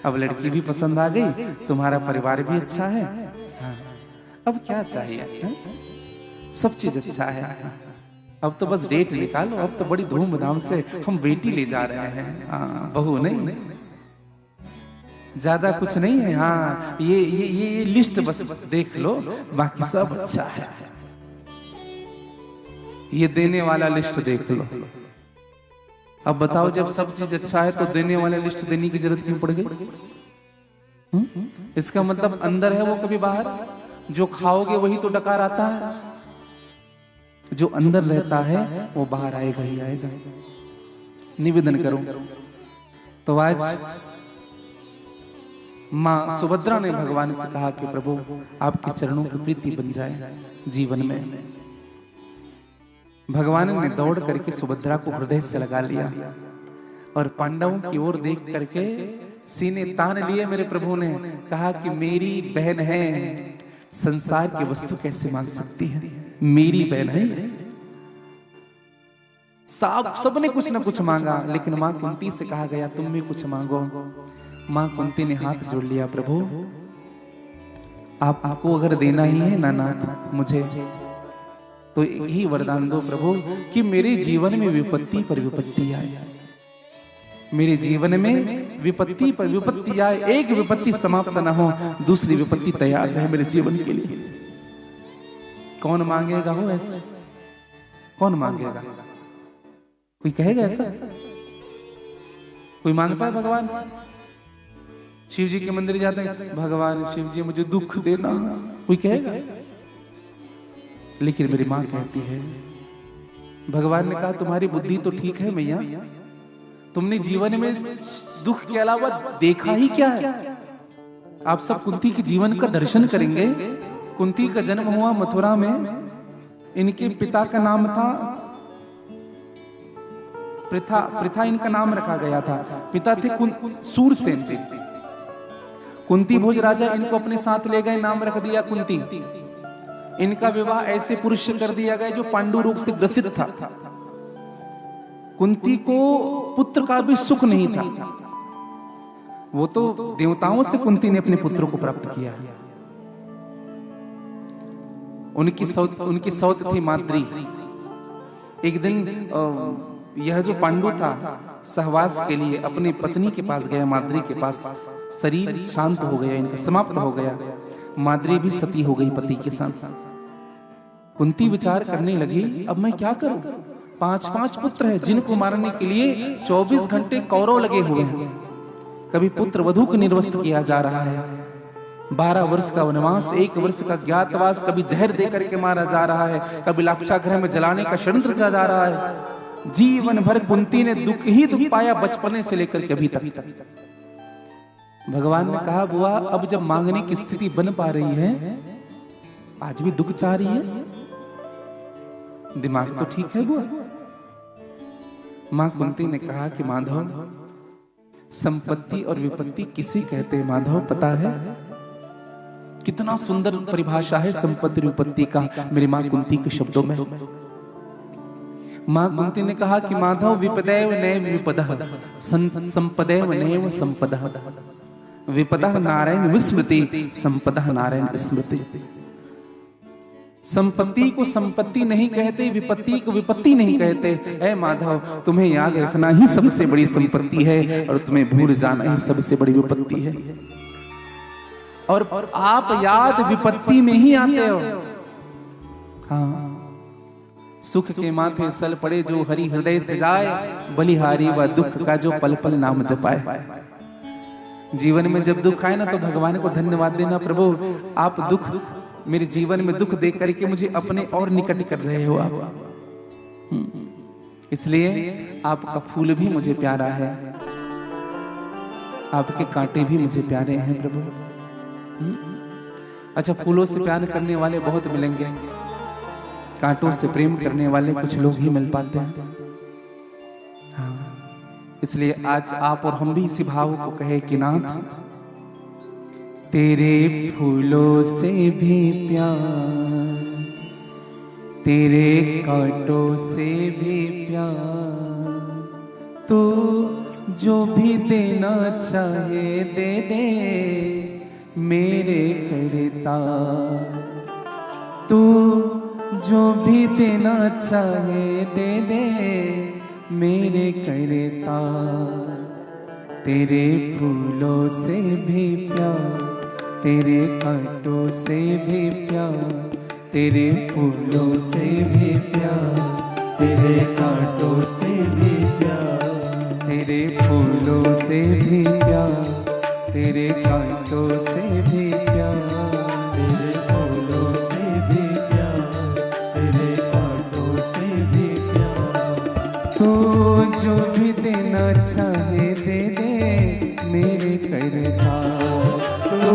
अब लड़की भी पसंद आ गई, तुम्हारा परिवार भी अच्छा है, हाँ, अब क्या चाहिए? हाँ? सब चीज अच्छा है, अब तो बस डेट निकालो, अब तो बड़ी धूमधाम से हम बेटी ले जा रहे हैं। हाँ, बहू नहीं, ज्यादा कुछ नहीं है। हाँ, ये लिस्ट बस देख लो, बाकी सब अच्छा है। ये देने वाला लिस्ट देख लो। अब बताओ, जब सब चीज अच्छा है तो देने वाला लिस्ट देने की जरूरत क्यों पड़ गई? इसका मतलब अंदर है वो कभी बाहर। जो खाओगे वही तो डकार आता है, जो अंदर रहता है वो बाहर आएगा ही आएगा। निवेदन करो। तो आज मां सुभद्रा ने भगवान से कहा कि प्रभु आपके चरणों की प्रीति बन जाए जीवन में। भगवान ने दौड़ करके सुभद्रा को हृदय से लगा लिया और पांडवों की ओर देख करके सीने तान लिए मेरे प्रभु ने। कहा कि मेरी बहन है, संसार की वस्तु कैसे मांग सकती है? मेरी बहन है। सबने कुछ ना कुछ मांगा, लेकिन मां कुंती से कहा गया तुम भी कुछ मांगो। मां कुंती ने हाथ जोड़ लिया, प्रभु आपको अगर देना ही है नाथ मुझे, तो यही वरदान दो प्रभु कि मेरे जीवन में विपत्ति पर विपत्ति आए, मेरे जीवन में विपत्ति पर विपत्ति आए, एक विपत्ति समाप्त न हो, दूसरी विपत्ति तैयार रहे मेरे जीवन के लिए। कौन मांगेगा हो ऐसा? कौन मांगेगा? कोई कहेगा ऐसा? कोई मांगता है भगवान से? शिव जी के मंदिर जाते हैं, भगवान शिव जी मुझे दुख देना, कोई कहेगा? लेकिन मेरी मां कहती है, भगवान ने कहा तुम्हारी बुद्धि तो ठीक है मैया, तुमने जीवन में दुख के अलावा देखा ही क्या है? आप सब कुंती के जीवन का दर्शन करेंगे। कुंती का जन्म हुआ मथुरा में। इनके पिता का नाम था प्रथा, प्रथा इनका नाम रखा गया था। पिता थे सूरसेन जी। कुंती भोज राजा इनको अपने साथ ले गए, नाम रख दिया कुंती। इनका विवाह ऐसे पुरुष से कर दिया गया जो पांडु रोग से ग्रसित था। कुंती को पुत्र का भी सुख नहीं था। वो तो देवताओं से कुंती ने अपने पुत्रों को प्राप्त किया। उनकी सौत थी माद्री। एक दिन यह जो पांडु था सहवास के लिए अपनी पत्नी के पास गया, माद्री के पास। शरीर शांत हो गया, इनका समाप्त हो गया। माद्री भी सती हो गई पति के साथ। कुंती विचार करने लगी, अब मैं क्या करूं? 5-5 पुत्र हैं जिनको मारने के लिए 24 घंटे कौरव लगे हुए हैं। कभी पुत्र वधू को निर्वस्त्र किया जा रहा है, 12 वर्ष का वनवास, 1 वर्ष का ज्ञातवास, कभी जहर देकर के मारा जा रहा है, कभी लाक्षागृह में जलाने का षड्यंत्र किया जा रहा है। जीवन भर कुंती ने दुख ही दुख पाया, बचपने से लेकर के अभी तक। भगवान ने कहा, बुआ अब जब मांगने की स्थिति बन पा रही है, आज भी दुख चाह रही है? दिमाग तो ठीक है बुआ। मां कुंती ने कहा कि माधव, संपत्ति और विपत्ति किसे कहते हैं माधव पता है? कितना सुंदर परिभाषा है संपत्ति विपत्ति का मेरी मां कुंती के शब्दों में। मां कुंती ने कहा कि माधव, विपदैव नैव विपदः, संपदैव नैव संपदः, विपदः नारायण विस्मृति, संपदः नारायण स्मृति। संपत्ति को संपत्ति नहीं कहते, विपत्ति को विपत्ति नहीं कहते। ऐ माधव, तुम्हें याद रखना ही सबसे बड़ी संपत्ति है और तुम्हें भूल जाना ही सबसे बड़ी विपत्ति है। और आप याद विपत्ति में ही आते हो। हाँ, सुख के माथे सल पड़े जो हरि हृदय से जाए, बलिहारी व दुख का जो पल पल नाम जपाए। जीवन में जब दुख आए ना तो भगवान को धन्यवाद देना, प्रभु आप दुख, मेरे जीवन में दुख देख करके मुझे अपने और निकट कर रहे हो आप। इसलिए आपका फूल भी मुझे प्यारा है, आपके कांटे भी मुझे प्यारे हैं प्रभु। अच्छा, फूलों से प्यार करने वाले बहुत मिलेंगे, कांटों से प्रेम करने वाले कुछ लोग ही मिल पाते हैं। हाँ, इसलिए आज आप और हम भी इसी भाव को कहे कि नाथ, तेरे फूलों से भी प्यार, तेरे कांटों से भी प्यार, तू जो भी देना चाहे दे दे मेरे करता, तू जो भी देना चाहे दे दे मेरे करता। तेरे फूलों से भी प्यार, तेरे कांटों से भी प्यार, तेरे फूलों से भी प्यार, तेरे कांटों से भी प्यार, तेरे फूलों से भी प्यार, तेरे कांटों से भी प्यार, तेरे फूलों से भी प्यार, तेरे कांटों से भी प्यार। तू जो भी देना चाहे दे दे मेरे करता, तू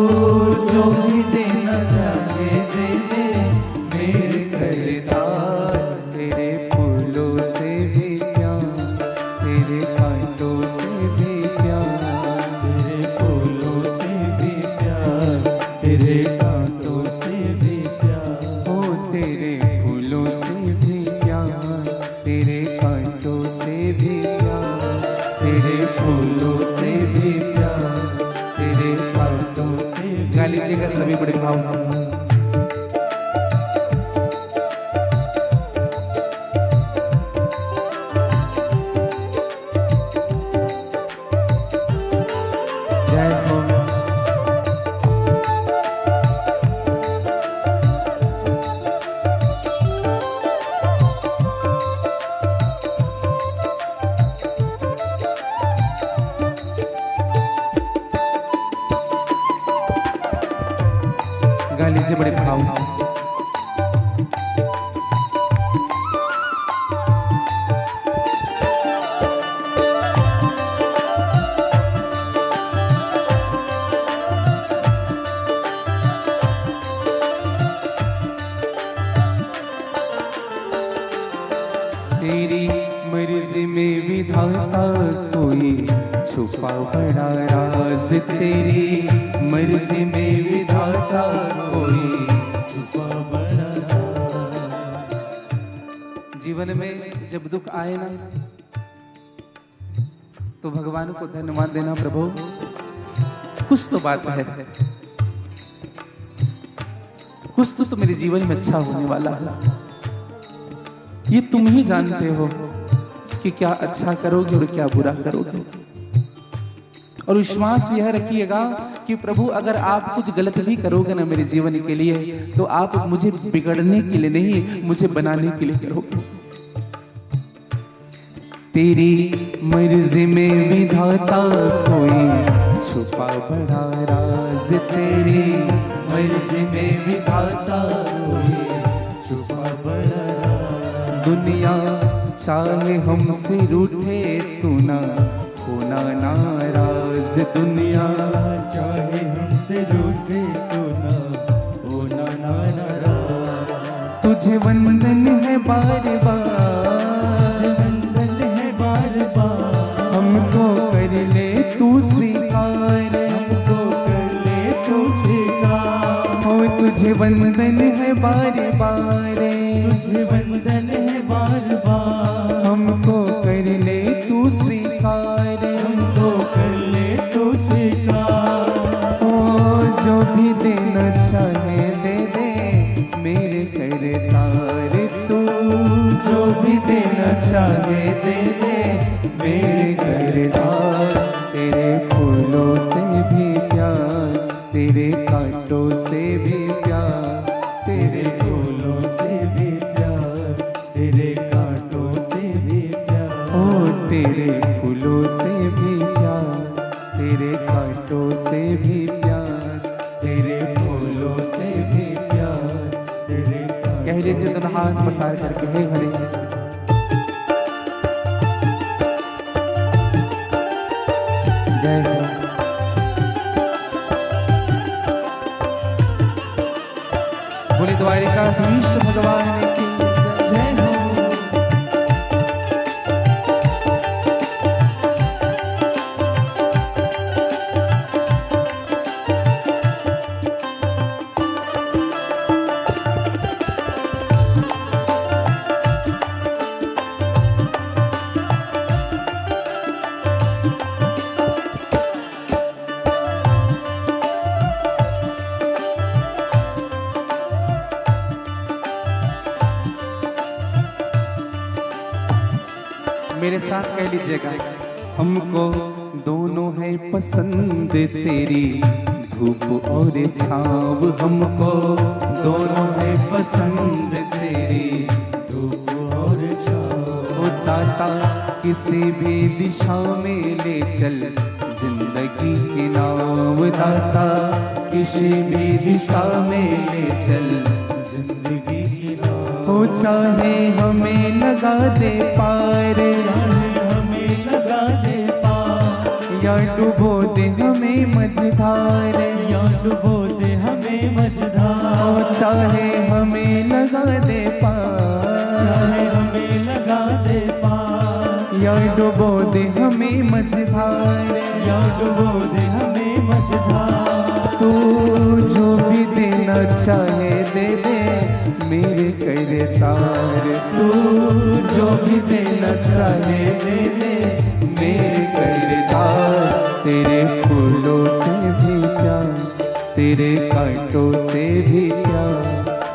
जो भी देना चाहे दे दे मेरे करता। तेरे फूलों से भी प्यार, तेरे कांटों से भी प्यार, तेरे फूलों से भी प्यार, तेरे कांटों से भी प्यार। ओ तेरे फूलों से भी प्यार, तेरे कांटों से भी प्यार, तेरे फूलों से भी प्यार, तेरे कांटों से। गा लीजिएगा सभी बड़े भाव से। जय हो। गा लीजिए बड़े भाव से। तेरी मर्जी में विधाता कोई छुपा बड़ा राज, तेरी मर्जी में विधाता कोई छुपा बड़ा राज। जीवन में जब दुख आए ना तो भगवान को धन्यवाद देना, प्रभु कुछ तो बात है, कुछ तो मेरे जीवन में अच्छा होने वाला है। ये तुम ही जानते हो कि क्या अच्छा करोगे और क्या बुरा करोगे। और विश्वास यह रखिएगा कि प्रभु अगर आप कुछ गलत भी करोगे ना मेरे जीवन के लिए, तो आप मुझे बिगड़ने के लिए नहीं, मुझे बनाने के लिए करोगे। तेरी मर्जी में विधाता कोई छुपा बड़ा राज, तेरी मर्जी में विधाता कोई छुपा बड़ा राज। दुनिया चाहे हमसे रूठे तू ना होना नाराज, दुनिया चाहे हमसे रूठे तो ना होना नाराज। तुझे वंदन है बार बार, वंदन है बार बार। हमको कर ले तू स्वीकार, हमको कर ले तू स्वीकार। हो तुझे वंदन है बार बार, तुझे वंदन है बार बार। हमको कर ले तू स्वीकार, हमको कर ले तू स्वीकार। ओ जो भी देना चाहे दे दे मेरे करतार, तू जो भी देना चाहे दे दे मेरे करतार। तेरे फूलों से भी प्यार, तेरे कांटों से भी प्यार, तेरे फूलों से भी प्यार, तेरे कांटों से भी प्यार। ओ तेरे फूलों से भी प्यार, तेरे कांटों से भी प्यार, तेरे फूलों से भी प्यार, तेरे कह लीजिए तो हाथ पसार करके हे हरे। जय हो। बोले द्वारिकाधीश भगवान की जय हो। मेरे साथ कह लीजिएगा, हमको दोनों है पसंद तेरी धूप और छाव, हमको दोनों है पसंद तेरी धूप और छाँव। ओ दाता किसी भी दिशा में ले चल जिंदगी की नाव, दाता किसी भी दिशा में ले चल जिंदगी की नाव। हो चाहे हमें लगा दे पार, चाहे हमें लगा दे पार। या डुबो दे हमें मझधार, या डुबो दे हमें मझधार। हो चाहे हमें लगा दे पार, चाहे हमें लगा दे पार। या डुबो दे हमें मझधार, या डुबो दे हमें मझधार। तू जो भी देना चाहे दे दे मेरे करतार, तू जो भी देना चाहे दे दे मेरे करतार। तेरे फूलों से भी प्यार, तेरे कांटों से भी प्यार,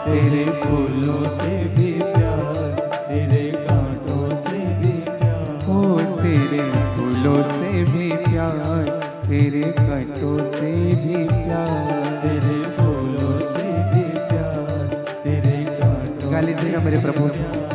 तेरे फूलों से भी प्यार, तेरे कांटों से भी प्यार। हो तेरे फूलों से भी प्यार, तेरे कांटों से भी प्यार, तेरे फूलों से भी प्यार, तेरे कांटों गा लीजिएगा मेरे प्रभु से।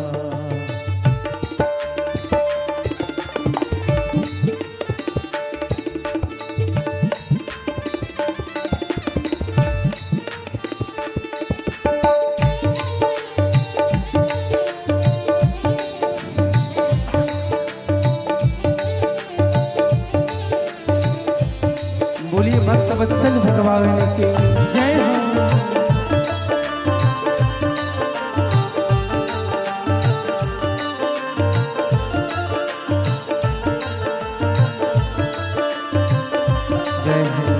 बोलिए भक्त वत्सल भगवान के जय हो। जय हो।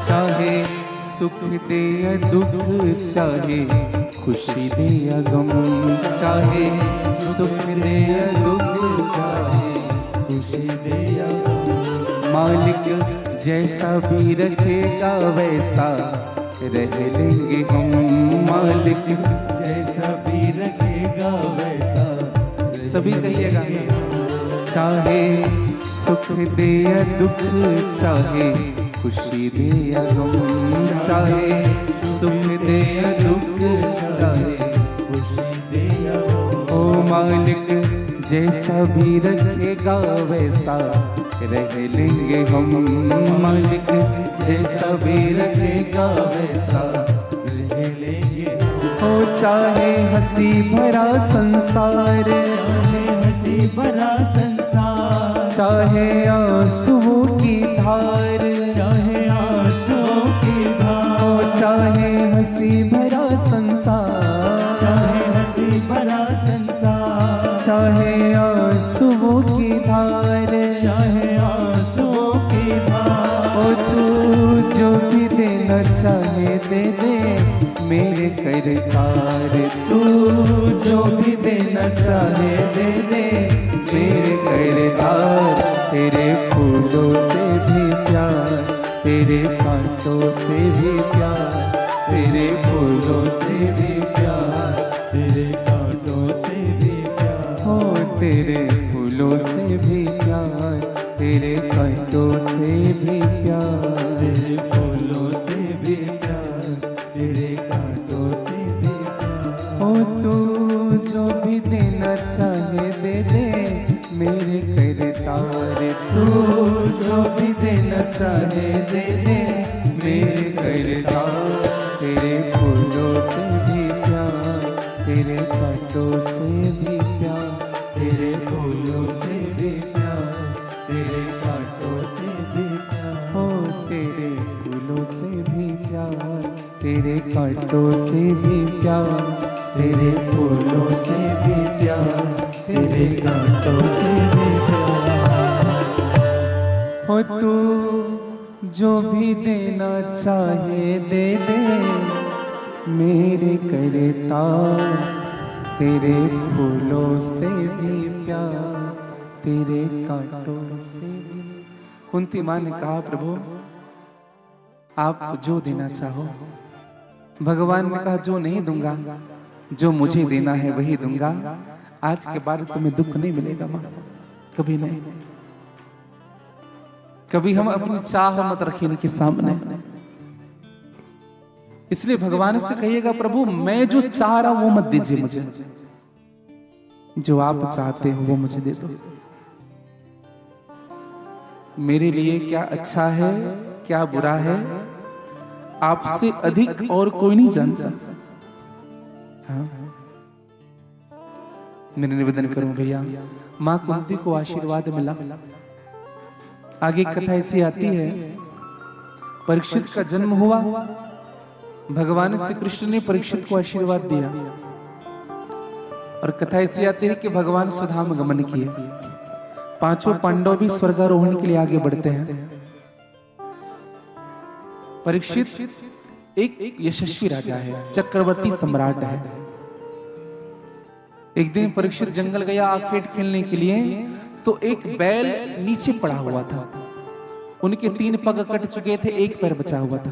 चाहे सुख दे या दुख, चाहे खुशी दे या गम, चाहे सुख दे या दुख, चाहे खुशी दे या गम, मालिक जैसा भी रखेगा वैसा रह लेंगे हम। मालिक जैसा भी रखेगा वैसा सभी कहिएगा। चाहे सुख दे या दुख, चाहे खुशी दे या गम, चाहे सुख दे या दुख, चाहे खुशी दे या गम, ओ मालिक जैसा भी रखेगा वैसा रह लेंगे हम। मालिक जैसा भी रखेगा वैसा रह लेंगे हम। हो चाहे हंसी भरा संसार, चाहे हंसी भरा संसार, चाहे आंसुओं की धार, चाहे आंसुओं की धार, हो चाहे हंसी भरा संसार, चाहे हंसी भरा संसार, चाहे आंसुओं की धार, चाहे आंसुओं की धार, ओ तू जो भी देना चाहे दे दे मेरे करतार। तू जो भी देना चाहे दे दे मेरे करतार। तेरे फूलों से भी प्यार, तेरे कांटों से भी प्यार, तेरे फूलों से भी प्यार, तेरे कांटों से भी प्यार, हो तेरे फूलों से भी प्यार, तेरे कांटों से भी प्यार। तेरे फूलों से भी प्यार, तेरे कांटों से भी प्यार, ओ तू जो भी देना चाहे दे दे मेरे करतार। तू जो भी देना चाहे दे दे मेरे करतार। तेरे फूलों से भी प्यार, तेरे कांटों से भी प्यार, तेरे फूलों से भी प्यार, तेरे कांटों से भी प्यार, हो तेरे फूलों से भी प्यार, तेरे कांटों से भी प्यार, तेरे फूलों से भी प्यार, तेरे कांटों से भी प्यार, हो तू जो भी देना चाहे दे दे मेरे करतार। तेरे फूलों से भी प्यार, तेरे कांटों से भी। कुंती माँ ने कहा प्रभु आप जो देना चाहो। भगवान ने कहा जो नहीं दूंगा, जो मुझे देना है वही दूंगा। आज के बाद तुम्हें दुख नहीं मिलेगा माँ, कभी नहीं। कभी हम अपनी चाह मत रखिए इनके सामने। इसलिए भगवान से कहिएगा प्रभु मैं जो चाह रहा हूं वो मत दीजिए मुझे, जो आप चाहते हो वो मुझे दे दो। मेरे लिए क्या अच्छा है क्या बुरा है आपसे अधिक और कोई नहीं जानता। हाँ। मैंने निवेदन करूं भैया, मां कुंती को आशीर्वाद मिला। आगे कथा ऐसी आती है, परीक्षित का जन्म हुआ, भगवान श्री कृष्ण ने परीक्षित को आशीर्वाद दिया। और कथा ऐसी आती है कि भगवान सुधाम गमन किए, पांचों पांडव भी स्वर्गारोहण के लिए आगे बढ़ते हैं। परीक्षित एक यशस्वी राजा है, चक्रवर्ती सम्राट है। एक दिन परीक्षित जंगल गया आखेट खेलने के लिए, तो एक बैल नीचे पड़ा हुआ था। उनके 3 पग कट चुके थे, एक पैर बचा हुआ था।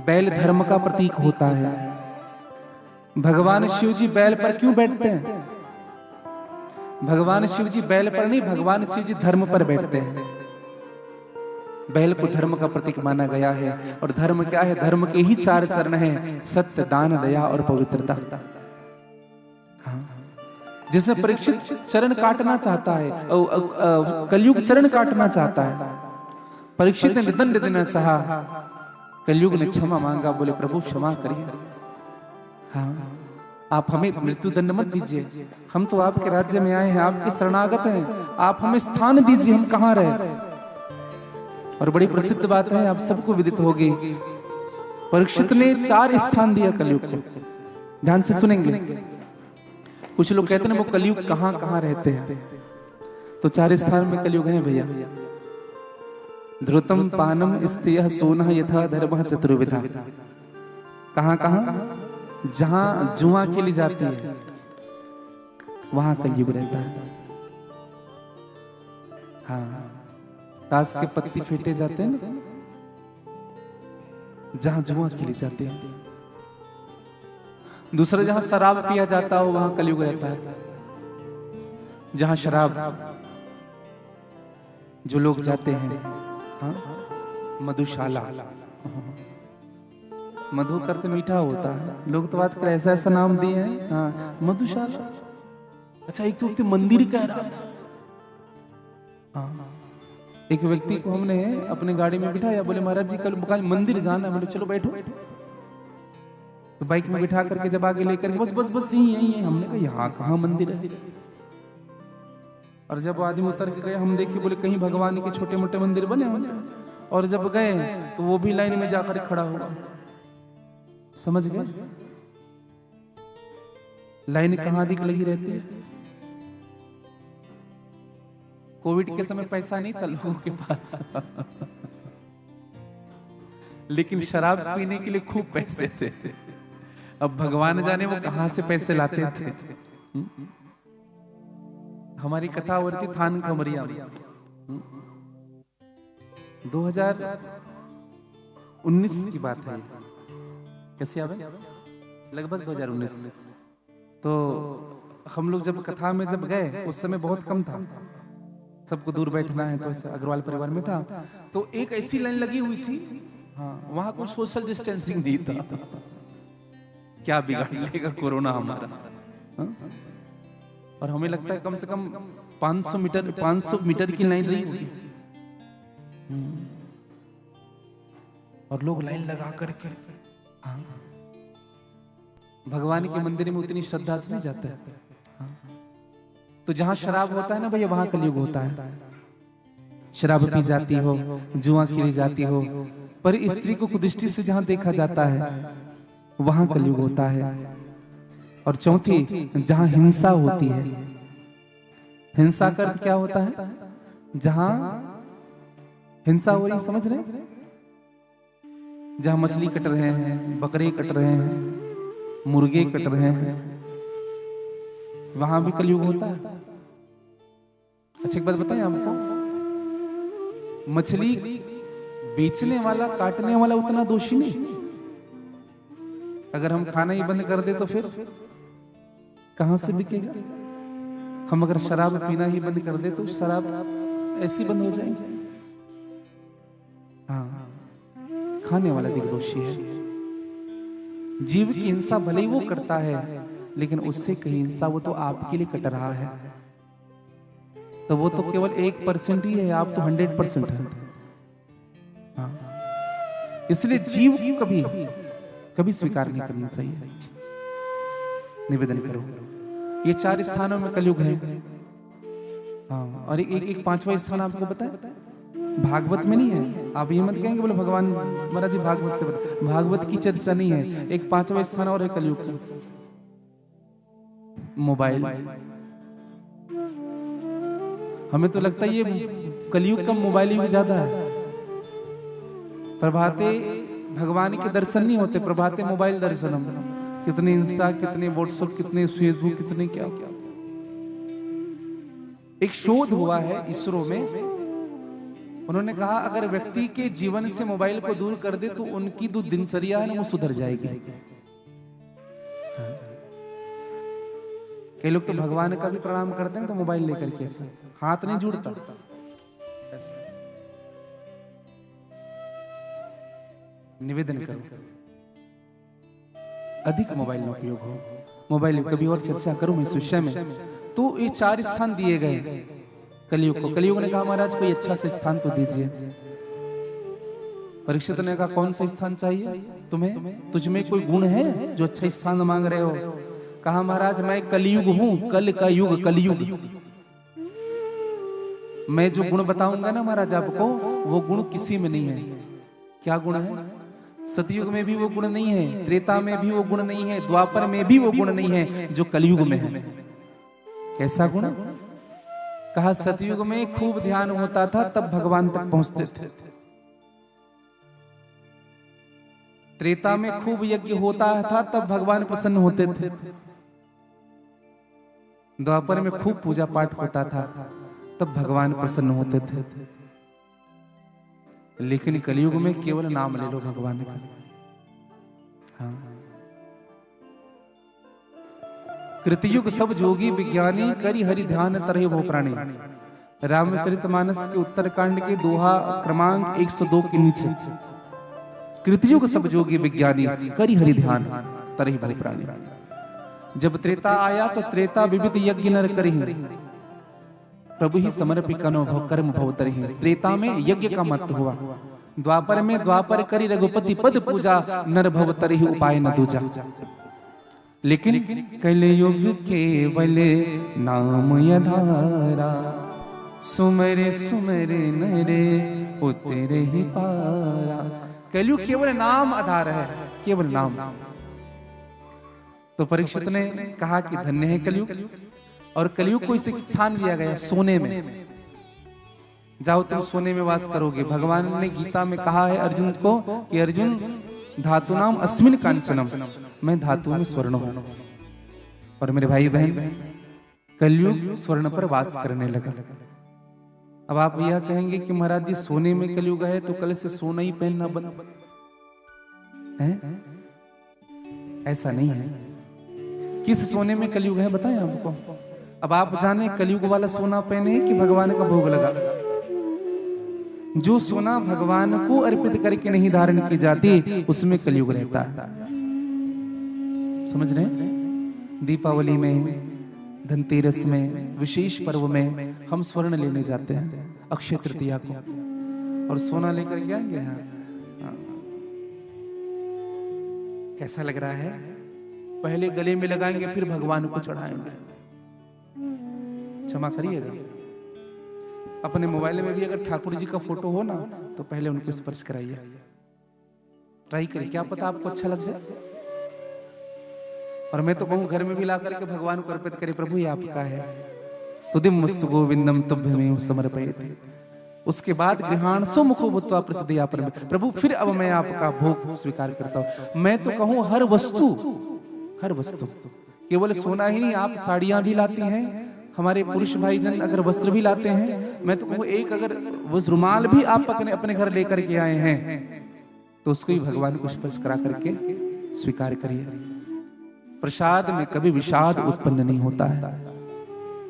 बैल धर्म का प्रतीक होता है। भगवान शिव जी बैल पर क्यों बैठते हैं? भगवान शिव जी बैल पर नहीं, भगवान शिव जी धर्म पर बैठते हैं। बैल को धर्म का प्रतीक माना गया है। और धर्म क्या है? धर्म के ही 4 चरण हैं, सत्य, दान, दया और पवित्रता। जिसने परीक्षित चरण काटना चाहता है, कलयुग चरण काटना चाहता है, परीक्षित ने दंड देना चाहा, कलयुग ने क्षमा मांगा, बोले प्रभु क्षमा करिए। हाँ, आप हमें मृत्यु दंड मत दीजिए, हम तो आपके राज्य में आए हैं, आपके शरणागत हैं, आप हमें स्थान दीजिए, हम कहाँ रहे। और बड़ी प्रसिद्ध बात है, आप सबको विदित होगी, परीक्षित ने 4 स्थान दिया कलयुग को। ध्यान से सुनेंगे। कुछ लोग कहते हैं वो कलयुग कहाँ कहाँ रहते हैं, तो 4 स्थान में कलयुग है भैया। ध्रुतम पानम स्त्रियः सोनः यथा धर्मः चतुर्विधा। कहाँ कहाँ? जहां जुआ खेली जाती है वहां कलयुग रहता है। हाँ, ताश के पत्ती फेंटे जाते हैं ना, जहां जुआ खेली जाती है। दूसरा, जहां शराब पिया जाता हो वहां कलयुग रहता है। जहां शराब जो लोग जाते हैं, हाँ, मधुशाला, मधु करते मीठा होता है, लोग तो आजकल ऐसा ऐसा नाम दिए हैं। हाँ, मधुशाला। अच्छा, एक तो मंदिर कह रहा था। हाँ, एक व्यक्ति को हमने अपने गाड़ी में बिठाया, बोले महाराज जी कल मंदिर जाना है। बोले चलो बैठो। तो बाइक में बिठा करके जब आगे लेकर बस बस बस यही है। हमने कहा यहाँ कहाँ मंदिर है। और जब आदमी उतर के गए, हम देखे, बोले कहीं भगवान के छोटे मोटे मंदिर बने होंगे। और जब गए तो वो भी लाइन में जाकर खड़ा हुआ। समझ गए? लाइन कहाँ अधिक लगी रहती है। कोविड के समय पैसा नहीं था लोगों के पास, लेकिन शराब पीने के लिए खूब पैसे थे। अब भगवान जाने वो कहां से पैसे लाते थे। हमारी कथा हो रही थी थान खमरिया में। 2019 की बात है। कैसे याद है? लगभग 2019। तो हम लोग जब कथा में जब गए, उस समय बहुत कम था, सबको दूर बैठना है, तो अग्रवाल परिवार में था। तो एक ऐसी लाइन लगी हुई थी, हाँ, वहां कुछ सोशल डिस्टेंसिंग नहीं था। क्या बिगाड़ लेगा कोरोना हमारा। हाँ? और हमें लगता है कम से कम 500 मीटर की लाइन रही होगी। और लोग लाइन लगा करके, हाँ, भगवान के मंदिर में उतनी श्रद्धा से नहीं जाते। हाँ, तो जहां शराब होता है ना भैया, वहां कलयुग होता है। शराब पी जाती हो, जुआ खेली जाती हो, पर स्त्री को कुदृष्टि से जहां देखा जाता है वहां कलयुग होता है। और चौथी, जहां हिंसा होती है। हिंसा का अर्थ क्या होता है? जहां हिंसा हो रही, समझ रहे हैं? जहां मछली कट रहे हैं, बकरे कट रहे हैं, मुर्गे कट रहे हैं, वहां भी कलयुग होता है। अच्छा, एक बात बताएं आपको, मछली बेचने वाला, काटने वाला उतना दोषी नहीं। अगर हम खाना ही बंद कर दे तो फिर कहां से बिकेगा? हम अगर शराब पीना ही बंद कर दे तो शराब ऐसी बंद हो जाएगी। हाँ, खाने वाला अधिक दोषी है। जीव की हिंसा भले ही वो करता है, लेकिन उससे कहीं हिंसा वो तो आपके लिए कट रहा है। तो वो तो केवल 1% ही है, आप तो 100% है। हाँ, इसलिए जीव कभी कभी स्वीकार नहीं करना चाहिए। निवेदन करो, ये 4 स्थानों में कलयुग है। हाँ, और एक 5वां स्थान आपको पता है? भागवत में नहीं है। आप ये मत कहेंगे बोले भगवान महाराज जी भागवत से बता, भागवत की चर्चा नहीं है। एक 5वां स्थान और है कलयुग का, मोबाइल। हमें तो लगता है ये कलयुग का मोबाइल युग ज्यादा है। प्रभाते भगवान के दर्शन नहीं होते, प्रभाते मोबाइल दर्शन। कितने इंस्टा, कितने व्हाट्सएप, कितने फेसबुक, कितने क्या क्या। एक शोध हुआ है इसरो में, उन्होंने कहा अगर व्यक्ति के जीवन से मोबाइल को दूर कर दे तो उनकी जो दिनचर्या है ना वो सुधर जाएगी। कई लोग तो भगवान का भी प्रणाम करते हैं तो मोबाइल लेकर के ऐसा हाथ नहीं जुड़ता। निवेदन करो अधिक मोबाइल न उपयोग हो। मोबाइल कभी और चर्चा करूं मैं इस विषय में। तो ये 4 स्थान दिए गए कलयुग को। कलयुग ने कहा महाराज कोई अच्छा सा स्थान तो दीजिए। परीक्षित ने कहा कौन सा स्थान चाहिए तुम्हें, तुझमें कोई गुण है जो अच्छा स्थान मांग रहे हो। कहा महाराज मैं कलयुग हूं, कल का युग कलयुग। मैं जो गुण बताऊंगा ना महाराज आपको वो गुण किसी में नहीं है। क्या गुण है? सतयुग में भी वो गुण नहीं है, त्रेता में भी वो गुण नहीं है, द्वापर में भी वो गुण नहीं है जो कलयुग में है। कैसा गुण? कहा सतयुग में खूब ध्यान होता था तब भगवान तक पहुंचते थे। त्रेता में खूब यज्ञ होता था तब भगवान प्रसन्न होते थे। द्वापर में खूब पूजा पाठ होता था तब भगवान प्रसन्न होते थे। लेकिन कलयुग में केवल नाम ले लो भगवान का। हाँ। कृतयुग सब जोगी विज्ञानी करी हरि ध्यान तरह भो प्राणी। रामचरितमानस के उत्तरकांड के दोहा क्रमांक 102 के नीचे। कृतयुग सब जोगी विज्ञानी करी हरि ध्यान तरह भो प्राणी। जब त्रेता आया तो त्रेता विविध यज्ञ नर करी, प्रभु ही समर्पी कनो कर्म भवतरहि। त्रेता में यज्ञ का महत्व हुआ। द्वापर में द्वापर करी रघुपति पद पूजा, नर भवतरहि उपाय न दूजा। लेकिन कलयुग केवल नाम आधारा, सुमरे सुमरे नरे उतरे ही पारा। कलयुग केवल नाम आधार है, केवल नाम। तो परीक्षित ने कहा कि धन्य है कलयुग। और कलयुग को इस स्थान दिया गया सोने में। जाओ तुम सोने में वास करोगे। भगवान ने गीता में कहा है अर्जुन को कि अर्जुन धातुनाम अस्मिन कांचनम, मैं धातु में स्वर्ण हूं। और मेरे भाई बहन कलयुग स्वर्ण पर वास करने लगा। अब आप यह कहेंगे कि महाराज जी सोने में कलयुग है तो कल से सोना ही पहनना बंद है? ऐसा नहीं है। किस सोने में कलयुग है बताएं हमको। अब आप जाने कलयुग वाला सोना पहने कि भगवान का भोग लगा। जो सोना भगवान को अर्पित करके नहीं धारण की जाती उसमें कलयुग रहता है। समझ रहे हैं? दीपावली में, धनतेरस में, विशेष पर्व में हम स्वर्ण लेने जाते हैं अक्षय तृतीया को, और सोना लेकर के आएंगे। हाँ, कैसा लग रहा है? पहले गले में लगाएंगे फिर भगवान को चढ़ाएंगे। क्षमा करिएगा। अपने मोबाइल में भी अगर ठाकुर जी का फोटो हो ना तो पहले उनको स्पर्श कराइए, ट्राई करिए, क्या पता आपको अच्छा लग जाए। और मैं तो कहूं घर में भी ला करके भगवान को अर्पित करें, प्रभु ये आपका है, तुदिमस्तु गोविंदम तुभ्यमेव समर्पयते। उसके बाद गृहाण सो मुखो भूत्वा प्रसिद्धिया पर, प्रभु फिर अब मैं आपका भोग स्वीकार करता हूं। मैं तो कहूं हर वस्तु, हर वस्तु, केवल सोना ही नहीं, आप साड़ियां भी लाती हैं, हमारे पुरुष भाईजन अगर वस्त्र भी लाते हैं, मैं तो कहूं एक अगर वो रुमाल भी आप अपने घर लेकर के आए हैं तो उसको ही भगवान को स्पर्श करा करके स्वीकार करिए। प्रसाद में कभी विषाद उत्पन्न नहीं होता है।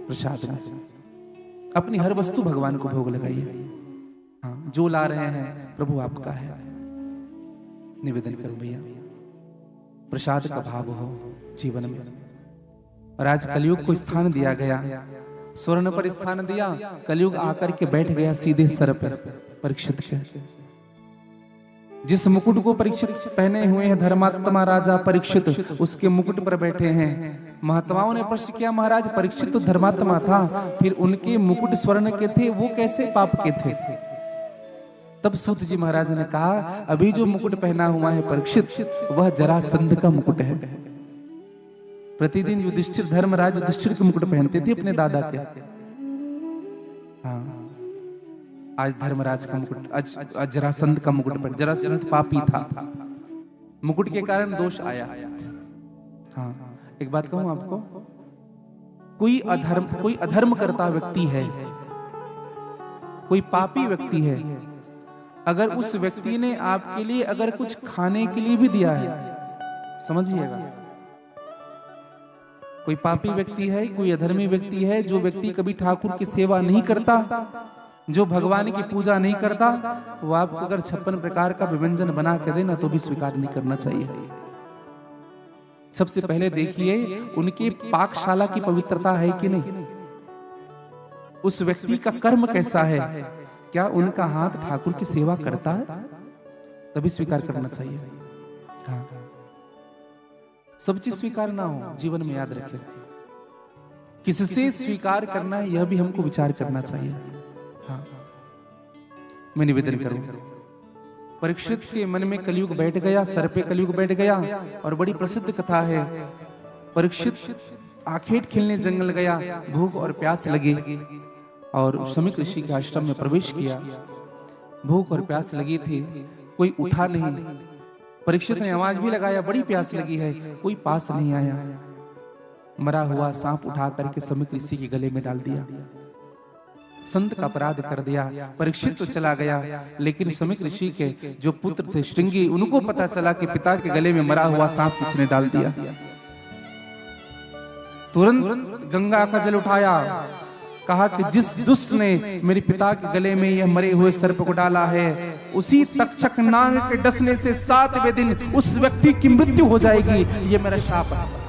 प्रसाद में अपनी हर वस्तु भगवान को भोग लगाइए। हाँ, जो ला रहे हैं प्रभु आपका है। निवेदन करो भैया, प्रसाद का भाव हो जीवन में। और आज कलयुग को स्थान दिया गया, स्वर्ण पर स्थान दिया। कलयुग आकर के बैठ गया सीधे सर पर परीक्षित के। जिस मुकुट को परीक्षित पहने हुए हैं धर्मात्मा राजा परीक्षित, उसके मुकुट पर बैठे हैं। महात्माओं ने प्रश्न किया महाराज परीक्षित तो धर्मात्मा था, फिर उनके मुकुट स्वर्ण के थे, वो कैसे पाप के थे? तब सूत जी महाराज ने कहा अभी जो मुकुट पहना हुआ है परीक्षित वह जरासंध का मुकुट है। प्रतिदिन युधिष्ठिर धर्मराज युधिष्ठिर के मुकुट पहनते थे अपने दादा के। हाँ, आज धर्मराज का मुकुट, आज जरासंध का मुकुट पर। जरासंध पापी था, मुकुट के कारण दोष आया। हाँ, एक बात कहूं आपको, कोई अधर्म करता व्यक्ति है कोई पापी व्यक्ति है, अगर उस व्यक्ति ने आपके लिए अगर कुछ खाने के लिए भी दिया है, समझिएगा, कोई पापी व्यक्ति है, कोई अधर्मी व्यक्ति है, जो व्यक्ति कभी ठाकुर की सेवा नहीं करता, जो भगवान की पूजा नहीं करता, वो आपको अगर 56 प्रकार का व्यंजन बना के देना तो भी स्वीकार नहीं करना चाहिए। सबसे पहले देखिए उनके पाकशाला की पवित्रता है कि नहीं, उस व्यक्ति का कर्म कैसा है, क्या उनका हाथ ठाकुर की सेवा करता है, तभी स्वीकार करना चाहिए। हाँ, सब चीज स्वीकार ना हो, जीवन में याद रखें, किससे स्वीकार करना है यह भी हमको विचार करना चाहिए। हाँ, मैं निवेदन करूं, परीक्षित के मन में कलयुग बैठ गया, सर पे कलयुग बैठ गया, और बड़ी प्रसिद्ध कथा है, परीक्षित आखेट खेलने जंगल गया, भूख और प्यास लगी, और शमीक ऋषि के आश्रम में प्रवेश किया। भूख और प्यास लगी थी, कोई उठा नहीं, परीक्षित ने आवाज भी लगाया, बड़ी प्यास लगी है, कोई पास नहीं आया। मरा हुआ सांप उठा करके शमीक ऋषि के गले में डाल दिया, संत का अपराध कर दिया। परीक्षित तो चला गया, लेकिन शमीक ऋषि के जो पुत्र थे श्रृंगी, उनको पता चला कि पिता के गले में मरा हुआ सांप किसने डाल दिया। तुरंत गंगा का जल उठाया, कहा कि जिस दुष्ट ने मेरे पिता के गले में यह मरे हुए सर्प को डाला है, उसी तक्षक नाग के डसने से 7वें दिन उस व्यक्ति की मृत्यु हो जाएगी, ये मेरा शाप है।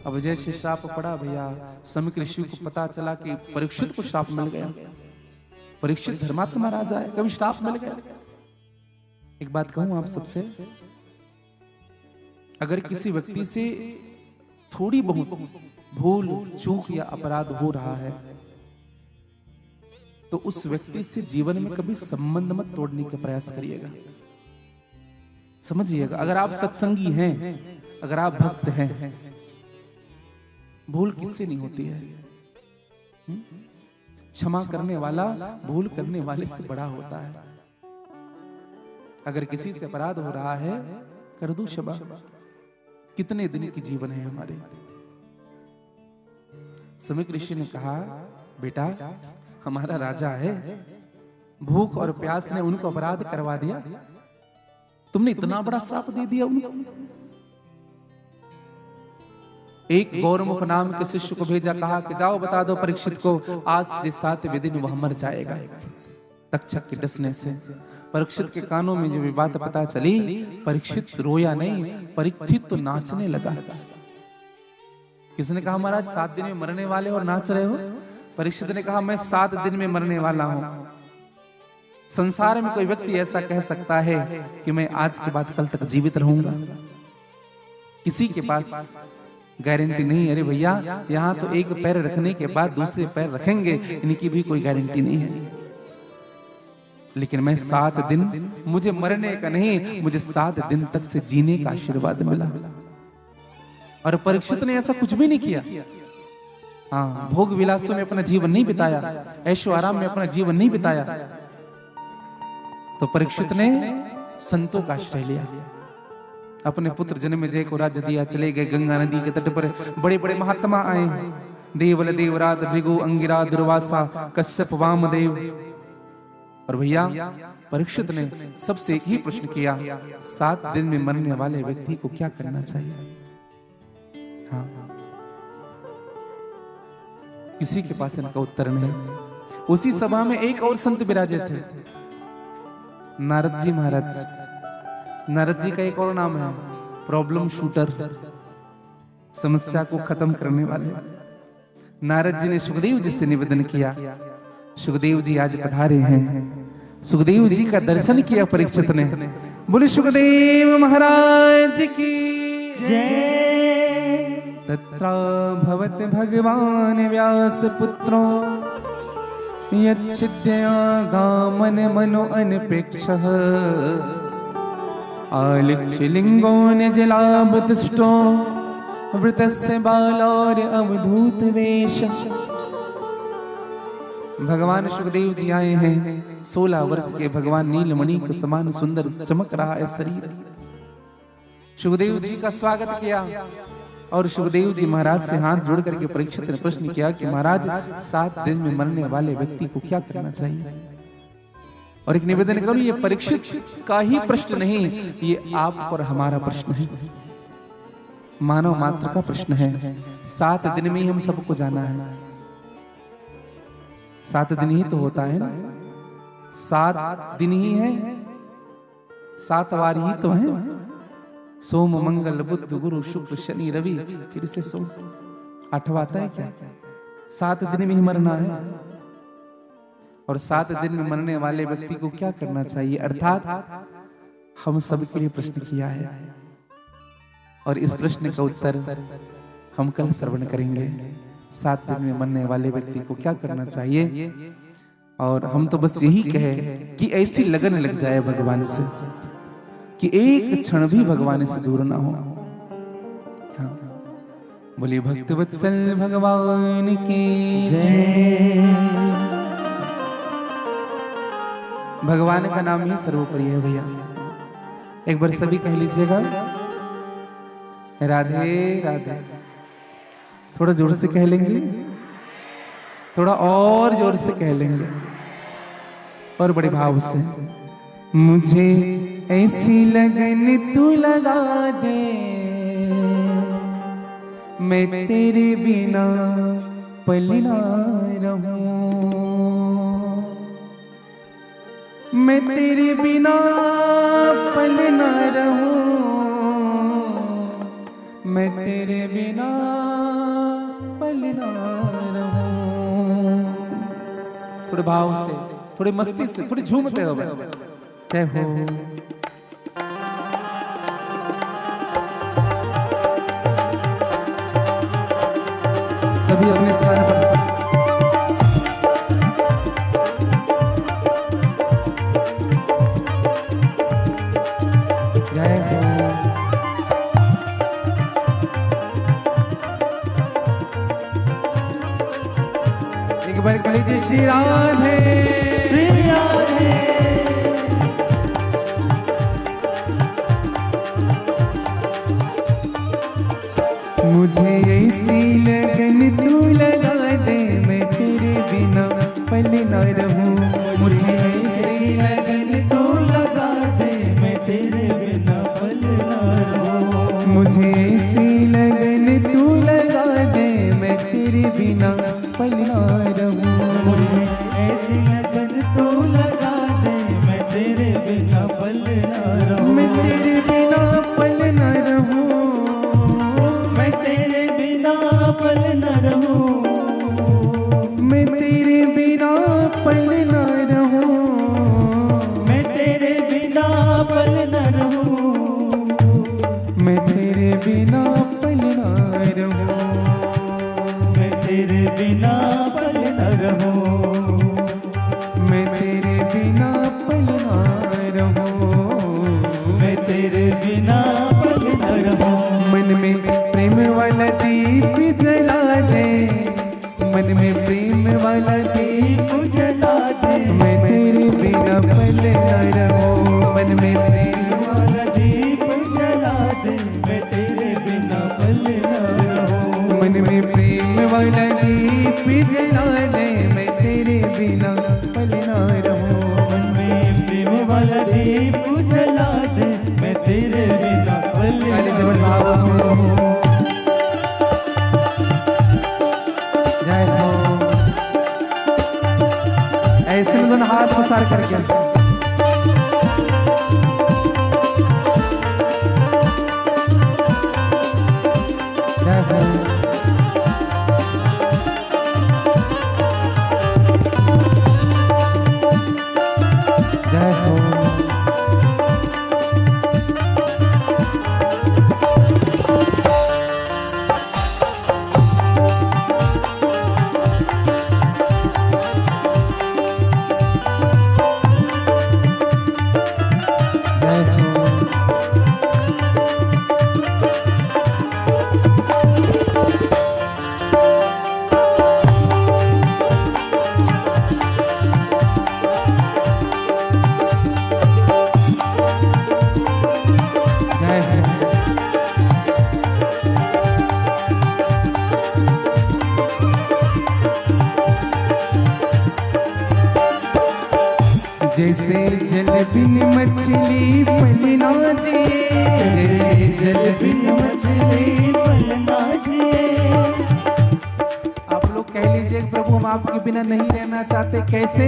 अब जैसे श्राप पड़ा भैया, शमीक ऋषि को पता चला कि परीक्षित को श्राप मिल गया। परीक्षित धर्मात्मा राजा है, कभी श्राप मिल गया। एक बात कहूं आप सबसे, अगर किसी व्यक्ति से थोड़ी बहुत भूल चूक या अपराध हो रहा है, तो उस व्यक्ति से जीवन में कभी संबंध मत तोड़ने का प्रयास करिएगा। समझिएगा, अगर आप सत्संगी हैं, अगर आप भक्त हैं, भूल किससे नहीं होती है। क्षमा करने वाला भूल करने वाले से बड़ा होता है। अगर किसी से अपराध हो रहा है, कर दो क्षमा। कितने दिन की जीवन है हमारे। शमीक ऋषि ने कहा, बेटा हमारा राजा है, भूख और प्यास ने उनको अपराध करवा दिया, तुमने इतना बड़ा श्राप दे दिया उनको। एक गौरमुख नाम के शिष्य को भेजा, कहा कि जाओ बता दो परीक्षित को, आज से 7वें दिन वह मर जाएगा तक्षक के डसने से। परीक्षित के कानों में जब बात पता चली, परीक्षित रोया नहीं, परीक्षित तो नाचने लगा। किसने कहा महाराज 7 दिन में मरने वाले और नाच रहे हो? परीक्षित ने कहा मैं 7 दिन में मरने वाला हूं। संसार में कोई व्यक्ति ऐसा कह सकता है कि मैं आज के बाद कल तक जीवित रहूंगा? किसी के पास गारंटी नहीं। अरे भैया, यहाँ तो एक पैर रखने के बाद दूसरे पैर रखेंगे, इनकी भी कोई गारंटी नहीं है। लेकिन मैं 7 दिन, मुझे मरने का नहीं, मुझे 7 दिन तक से जीने का आशीर्वाद मिला। और परीक्षित ने ऐसा कुछ भी नहीं किया। हाँ, भोग विलासों में अपना जीवन नहीं बिताया, ऐशो आराम में अपना जीवन नहीं बिताया। तो परीक्षित ने संतों का आश्रय लिया, अपने पुत्र जन्मेजय को राज्य दिया, चले गए गंगा नदी के तट पर। बड़े बड़े महात्मा आए, देवल, देवराज, भृगु, अंगिरा, दुर्वासा, कश्यप, वामदेव। और भैया परीक्षित ने सबसे एक ही प्रश्न किया, 7 दिन में मरने वाले व्यक्ति को क्या करना चाहिए? हाँ, किसी के पास इनका उत्तर नहीं। उसी सभा में एक और संत विराजे थे, नारद जी महाराज। नारद जी का एक और नाम है प्रॉब्लम शूटर, समस्या को खत्म करने वाले। नारद जी ने सुखदेव जी से निवेदन किया, सुखदेव जी आज पधारे हैं। सुखदेव जी का दर्शन किया परीक्षित ने। बोले सुखदेव महाराज की जय। तत्रा भवत भगवान व्यास पुत्रो यच्छिद्या गामन मनो अनपेक्षः आलिक्ष्य लिंगो निजलाभतुष्टो वृतस्य बालौर अवधूत वेश। भगवान सुखदेव जी आए हैं, 16 वर्ष के भगवान नीलमणि के समान सुंदर चमक रहा है शरीर। सुखदेव जी का स्वागत किया। और सुखदेव जी महाराज से हाथ जोड़ करके परीक्षित ने प्रश्न किया कि महाराज 7 दिन में मरने वाले व्यक्ति को क्या करना चाहिए। और एक निवेदन करूं, ये परीक्षित का ही प्रश्न नहीं, ये आप और हमारा प्रश्न है, मानव मात्र का प्रश्न है। 7 दिन में ही हम सबको जाना है। 7 दिन ही तो होता है ना, 7 दिन ही है, 7 वार ही तो है। सोम मंगल बुध गुरु शुक्र शनि रवि, फिर से सोम, 8वां आता है क्या? 7 दिन में ही मरना है। और 7 दिन में मरने वाले व्यक्ति को क्या करना चाहिए, अर्थात हम सबके लिए प्रश्न किया है। और इस प्रश्न का उत्तर हम कल श्रवण करेंगे। 7 दिन में मरने वाले व्यक्ति को क्या करना चाहिए। और हम तो बस यही कहे कि ऐसी लगन लग जाए भगवान से कि एक क्षण भी भगवान से दूर ना हो। बोलिए भक्त वत्सल भगवान की जय। भगवान का नाम ही सर्वोपरि है भैया। एक बार सभी कह लीजिएगा, राधे राधे। थोड़ा जोर से कह लेंगे, थोड़ा और जोर से कह लेंगे, और बड़े भाव से। मुझे ऐसी लगन तू लगा दे, मैं तेरे बिना पल ना रहूं, मैं तेरे बिना पल ना रहूं, मैं तेरे बिना पल ना रहूं। थोड़े भाव से, थोड़ी मस्ती से, थोड़ी झूमते हो जय हो। सभी अपने स्थान पर जय हो। एक बार कह लीजिए श्री राधे श्री राधे। मुझे ऐसी लगन तू लगा दे, मैं तेरे बिना पल न रहूं। मुझे ऐसी लगन तू लगा दे, मैं तेरे बिना पल न रहूं। मुझे ऐसी लगन तू लगा दे, मैं तेरे बिना पल न रहूं। मुझे ऐसी लगन तू लगा दे, मैं तेरे बिना पल न रहूं। मैं तेरे बिना पल न रहूं, मैं तेरे बिना पल न रहूं, मैं तेरे बिना पल न रहूं, मैं तेरे बिना पल न रहूं, मैं तेरे बिना पल न रहूं, मैं तेरे बिना पल न रहूं, मैं तेरे बिना पल न रहूं, मैं तेरे बिना पल न रहूं। मन में प्रेम वाला दीप जला दे, मन में प्रेम वाला दीप जला दे, मैं तेरे बिना पल न रहूं। मन में प्रेम वाला दीप जला दे, मैं तेरे बिना पल न रहूं। मन में प्रेम वाला दीप जला दे, मैं तेरे बिना पल न रहूं। मन में प्रेम वाला दीप जला दे, मैं तेरे बिना पल न रहूं। जय हो। ऐसे में दोनों हाथ पसार करके जय हो। जय हो। जैसे जल बिन मछली पलना जिए, जैसे जल बिन मछली पलना जिए। आप लोग कह लीजिए प्रभु हम आपके बिना नहीं रहना चाहते। कैसे?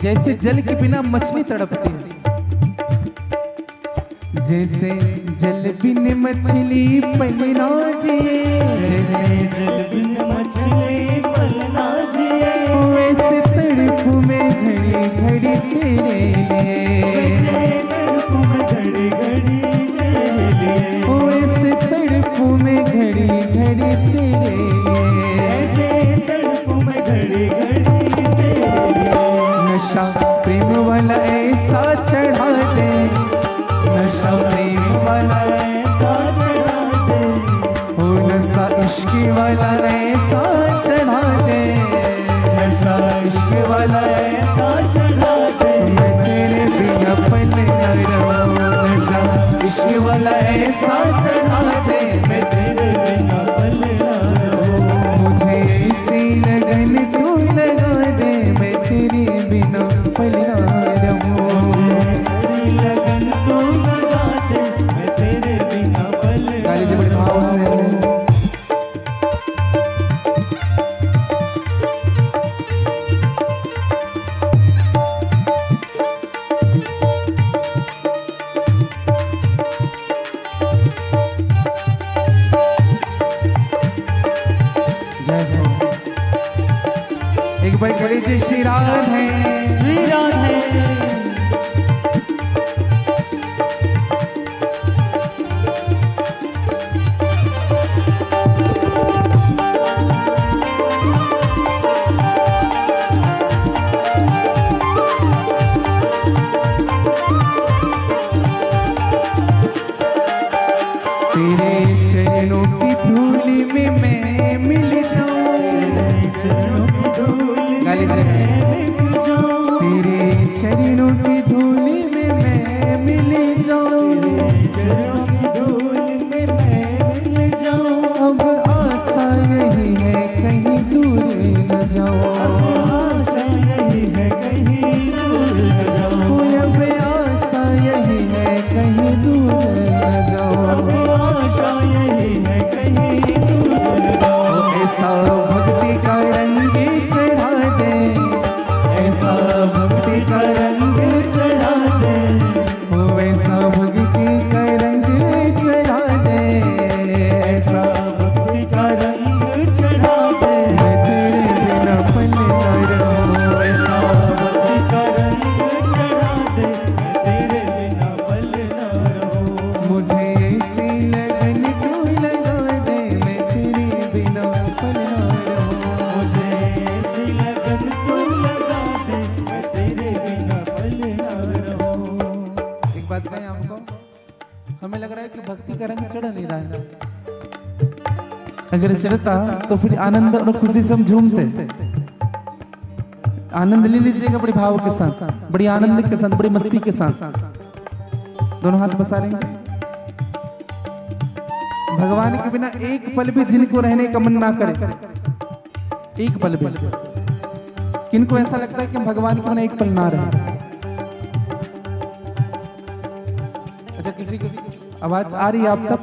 जैसे जल के बिना मछली तड़पती है। जैसे जल बिन मछली पलना जिए, जैसे जल बिन मछली पलना जिए। वैसे तड़प में घड़ी घड़ी तेरे लिए, तड़प में घड़ी घड़ी तेरे लिए। वैसे तड़प में घड़ी घड़ी तेरे लिए, ऐसे तड़प में घड़ी घड़ी तेरे लिए। नशा प्रेम वाला ऐसा चढ़ा दे, नशा प्रेम वाला ऐसा चढ़ा दे, ओ नशा इश्क वाला ऐसा चढ़ा दे, नशा इश्क वाला ऐसा चढ़ा दे। मैं तेरे बिना पल न रहूं, नशा इश्क वाला ऐसा चढ़ा दे, मैं तेरे बिना पल न रहूं। मुझे ऐसी लगन तू लगा दे, मैं तेरे बिना पल न रहूं। ऐसी लगन तू लगा दे, मैं तेरे बिना पल न रहूं। बड़े भाव से एक बार कह लीजिए श्री राधे, श्री राधे। तेरे चरणों की धूल में मैं मिल जाऊं, चरणों की धूल में मैं मिल जाऊं। तेरे चरणों की धूल में मैं मिल जाऊं, चरणों की धूल में मैं मिल जाऊं। अब आशा यही है कहीं दूर न जाऊं, अब आशा यही है कहीं दूर न जाऊं। अब आशा यही है कहीं दूर न जाऊं, अब आशा यही है कहीं दूर न जाऊं। ऐसा भक्ति का रंग चढ़ा दे, ऐसा भक्ति का रंग चढ़ा दे, ओ ऐसा भक्ति का रंग चढ़ा दे, ऐसा भक्ति का रंग चढ़ा दे। मैं तेरे बिना पल न रहूं, ऐसा भक्ति का रंग चढ़ा दे, मैं तेरे बिना पल न रहूं। मुझे ऐसी लगन तू लगा दे, मैं तेरे बिना पल न रहूं। मुझे ऐसी लगन तू लगा दे, मैं तेरे बिना पल न रहूं। एक बात कहें आपको, हमें लग रहा है कि भक्ति का रंग चढ़ नहीं रहा है। अगर चढ़ता तो फिर आनंद और खुशी से हम झूमते। आनंद ले लीजिएगा बड़ी भाव के साथ, बड़ी आनंद के साथ, बड़ी मस्ती के साथ। दोनों हाथ बसा लेंगे। भगवान के बिना एक पल भी जिनको रहने का मन ना करे, एक पल भी। किनको ऐसा लगता है कि भगवान के बिना एक पल ना रहे? अच्छा, किसी की आवाज आ रही है आप तक?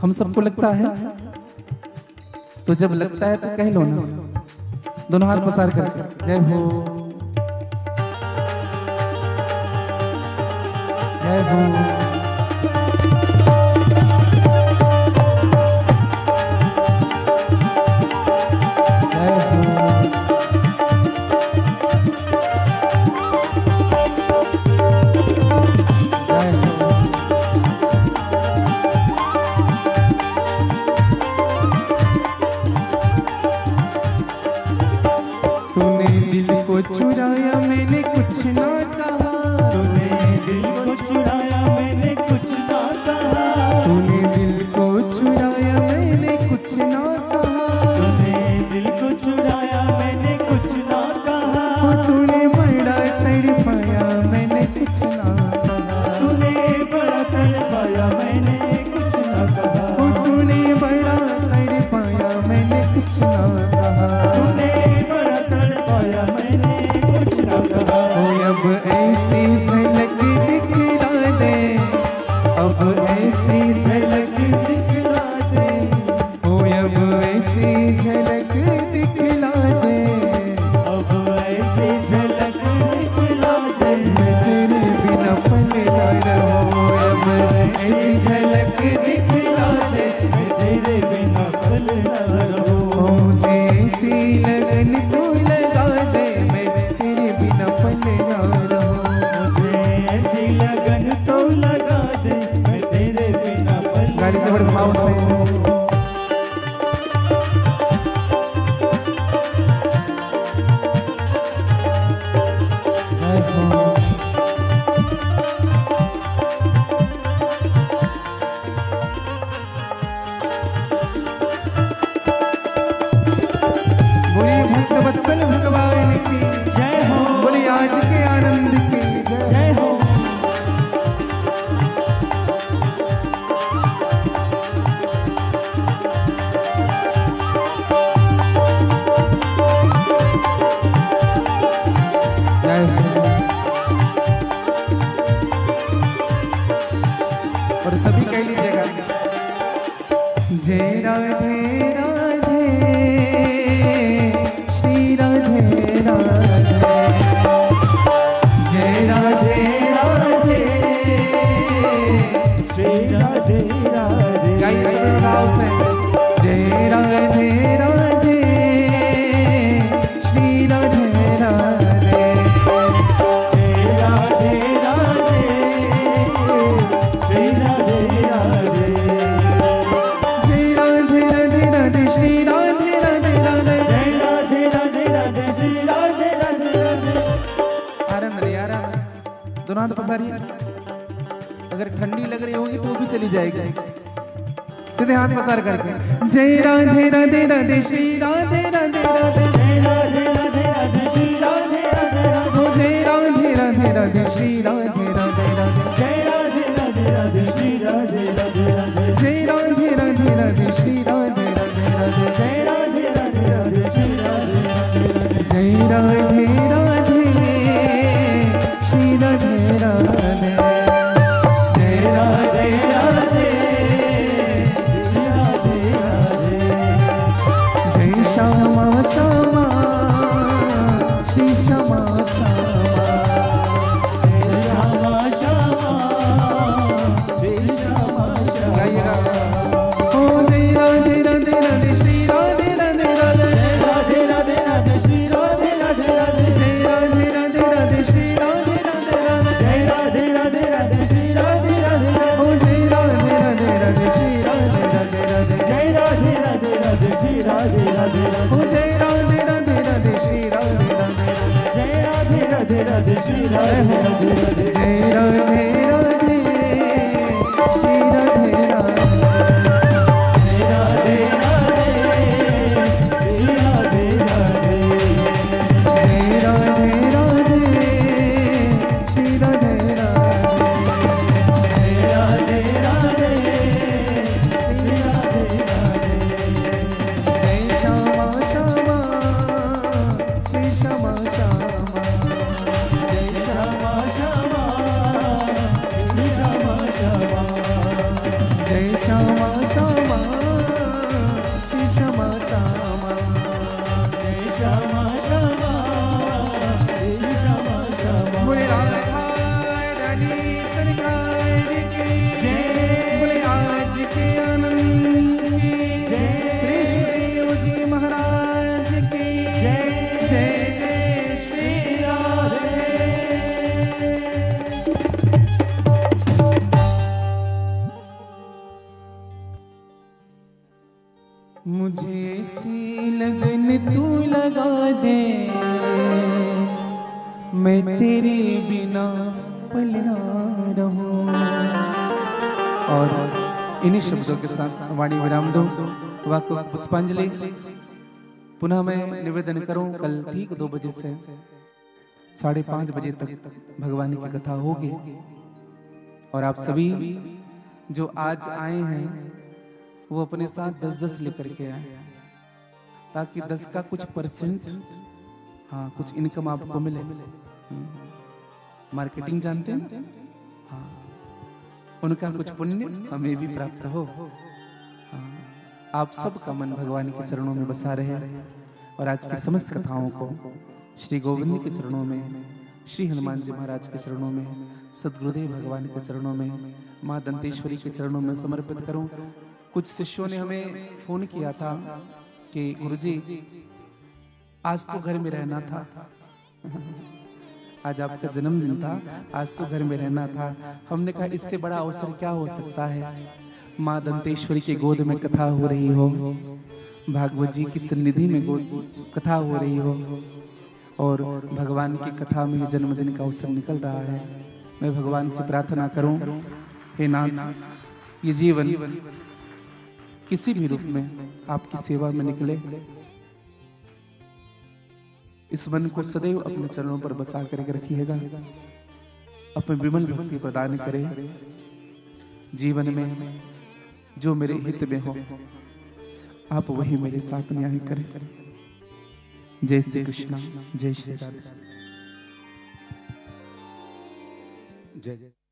हम सबको लगता है, तो जब लगता है तो कह लो ना। दोनों हाथ पसार करके जय हो, जय हो। तूने दिल को चुराया मैंने कुछ ना कहा, तूने दिल को चुराया मैंने कुछ ना कहा। तूने दिल को चुराया मैंने कुछ ना कहा, तूने दिल को चुराया मैंने कुछ ना कहा। तूने बड़ा तड़पाया मैंने कुछ ना कहा, तूने बड़ा तड़पाया मैंने कुछ ना कहा। तूने बड़ा तड़पाया मैंने कुछ ना कहा, तूने बड़ा तड़पाया मैंने राधे राधे, जय राधे राधे, श्री राधे राधे। गाइए सब भाव से, जय राधे राधे, श्री राधे राधे, जय राधे राधे, श्री राधे राधे, जय राधे राधे राधे, श्री राधे राधे राधे, जय राधे राधे राधे, श्री राधे राधे राधे। आनंद रे आनंद, दोनों हाथ पसारिए। अगर ठंडी लग रही होगी तो वो भी चली जाएगी। सीधे हाथ पसार करके, जय राधे राधे राधे, श्री राधे राधे राधे, जय राधे राधे राधे, श्री राधे राधे राधे, जय राधे राधे राधे, श्री राधे राधे राधे, जय राधे राधे राधे, श्री राधे राधे राधे, जय राधे राधे राधे, श्री राधे राधे राधे, जय राधे राधे राधे, श्री राधे राधे राधे, जय राधे राधे, श्री राधे राधे, जय राधे राधे, श्री राधे राधे, जय श्यामा श्यामा, श्री श्यामा श्यामा, जय श्यामा श्यामा, जय श्यामा श्यामा। गाइएगा। ओ जय राधे राधे राधे, श्री राधे राधे राधे, जय राधे राधे राधे, श्री राधे राधे राधे, जय राधे राधे राधे, श्री राधे राधे राधे, जय राधे राधे राधे, श्री राधे राधे राधे, ओ जय राधे राधे राधे, श्री राधे राधे राधे, जय राधे राधे राधे, श्री राधे राधे राधे, ओ जय राधे राधे राधे, श्री राधे राधे राधे, जय राधे राधे राधे, श्री राधे राधे राधे, जय राधे राधे, श्री राधे राधे, जय राधे राधे, श्री राधे राधे, जय राधे राधे, श्री राधे राधे, जय राधे राधे, श्री राधे राधे, जय श्यामा श्यामा, श्री श्यामा श्यामा, जय श्यामा श्यामा, श्री श्यामा श्यामा, जय श्यामा श्यामा, श्री श्यामा श्यामा, जय श्यामा श्यामा, श्री श्यामा श्यामा। बोले राधारानी सरकार की जय। बोले आज के आनंद की जय। श्री सुखदेव जी महाराज की जय। जय जय श्री राधे। मुझे ऐसी लगन तू लगा दे, मैं तेरे बिना पल ना रहूं। और इन्हीं शब्दों के साथ वाणी विराम दूं, वाक्य पुष्पांजलि। पुनः मैं निवेदन करूं, कल ठीक 2 बजे से 5:30 बजे तक भगवान की कथा होगी। और आप सभी जो आज आए हैं वो अपने साथ 10-10 लेकर के आए, ताकि 10 का कुछ परसेंट, हाँ, कुछ इनकम आपको मिले। मार्केटिंग जानते हैं, हाँ, उनका कुछ पुण्य हमें भी प्राप्त हो। हाँ, आप सबका मन भगवान के चरणों में बसा रहे। और आज की समस्त कथाओं को श्री गोविंद के चरणों में, श्री हनुमान जी महाराज के चरणों में, सद्गुरुदेव भगवान के चरणों में, माँ दंतेश्वरी के चरणों में समर्पित करूं। कुछ शिष्यों ने हमें फोन किया था कि गुरुजी आज तो घर में रहना था, आज आपका जन्मदिन था, आज तो घर में रहना था। हमने कहा इससे बड़ा अवसर क्या हो सकता है। माँ दंतेश्वरी के गोद में कथा हो रही हो, भागवत जी की सन्निधि में कथा हो रही हो, और भगवान की कथा में जन्मदिन का अवसर निकल रहा है। मैं भगवान से प्रार्थना करूं, हे नाथ, ये जीवन किसी भी रूप में आपकी सेवा में निकले। इस मन को सदैव अपने चरणों पर बसा करके रखिएगा। अपने विमल भक्ति प्रदान करे। जीवन में जो मेरे हित में हो, आप वही मेरे साथ न्याय करें। जय श्री कृष्ण, जय श्री राधे। जय जय।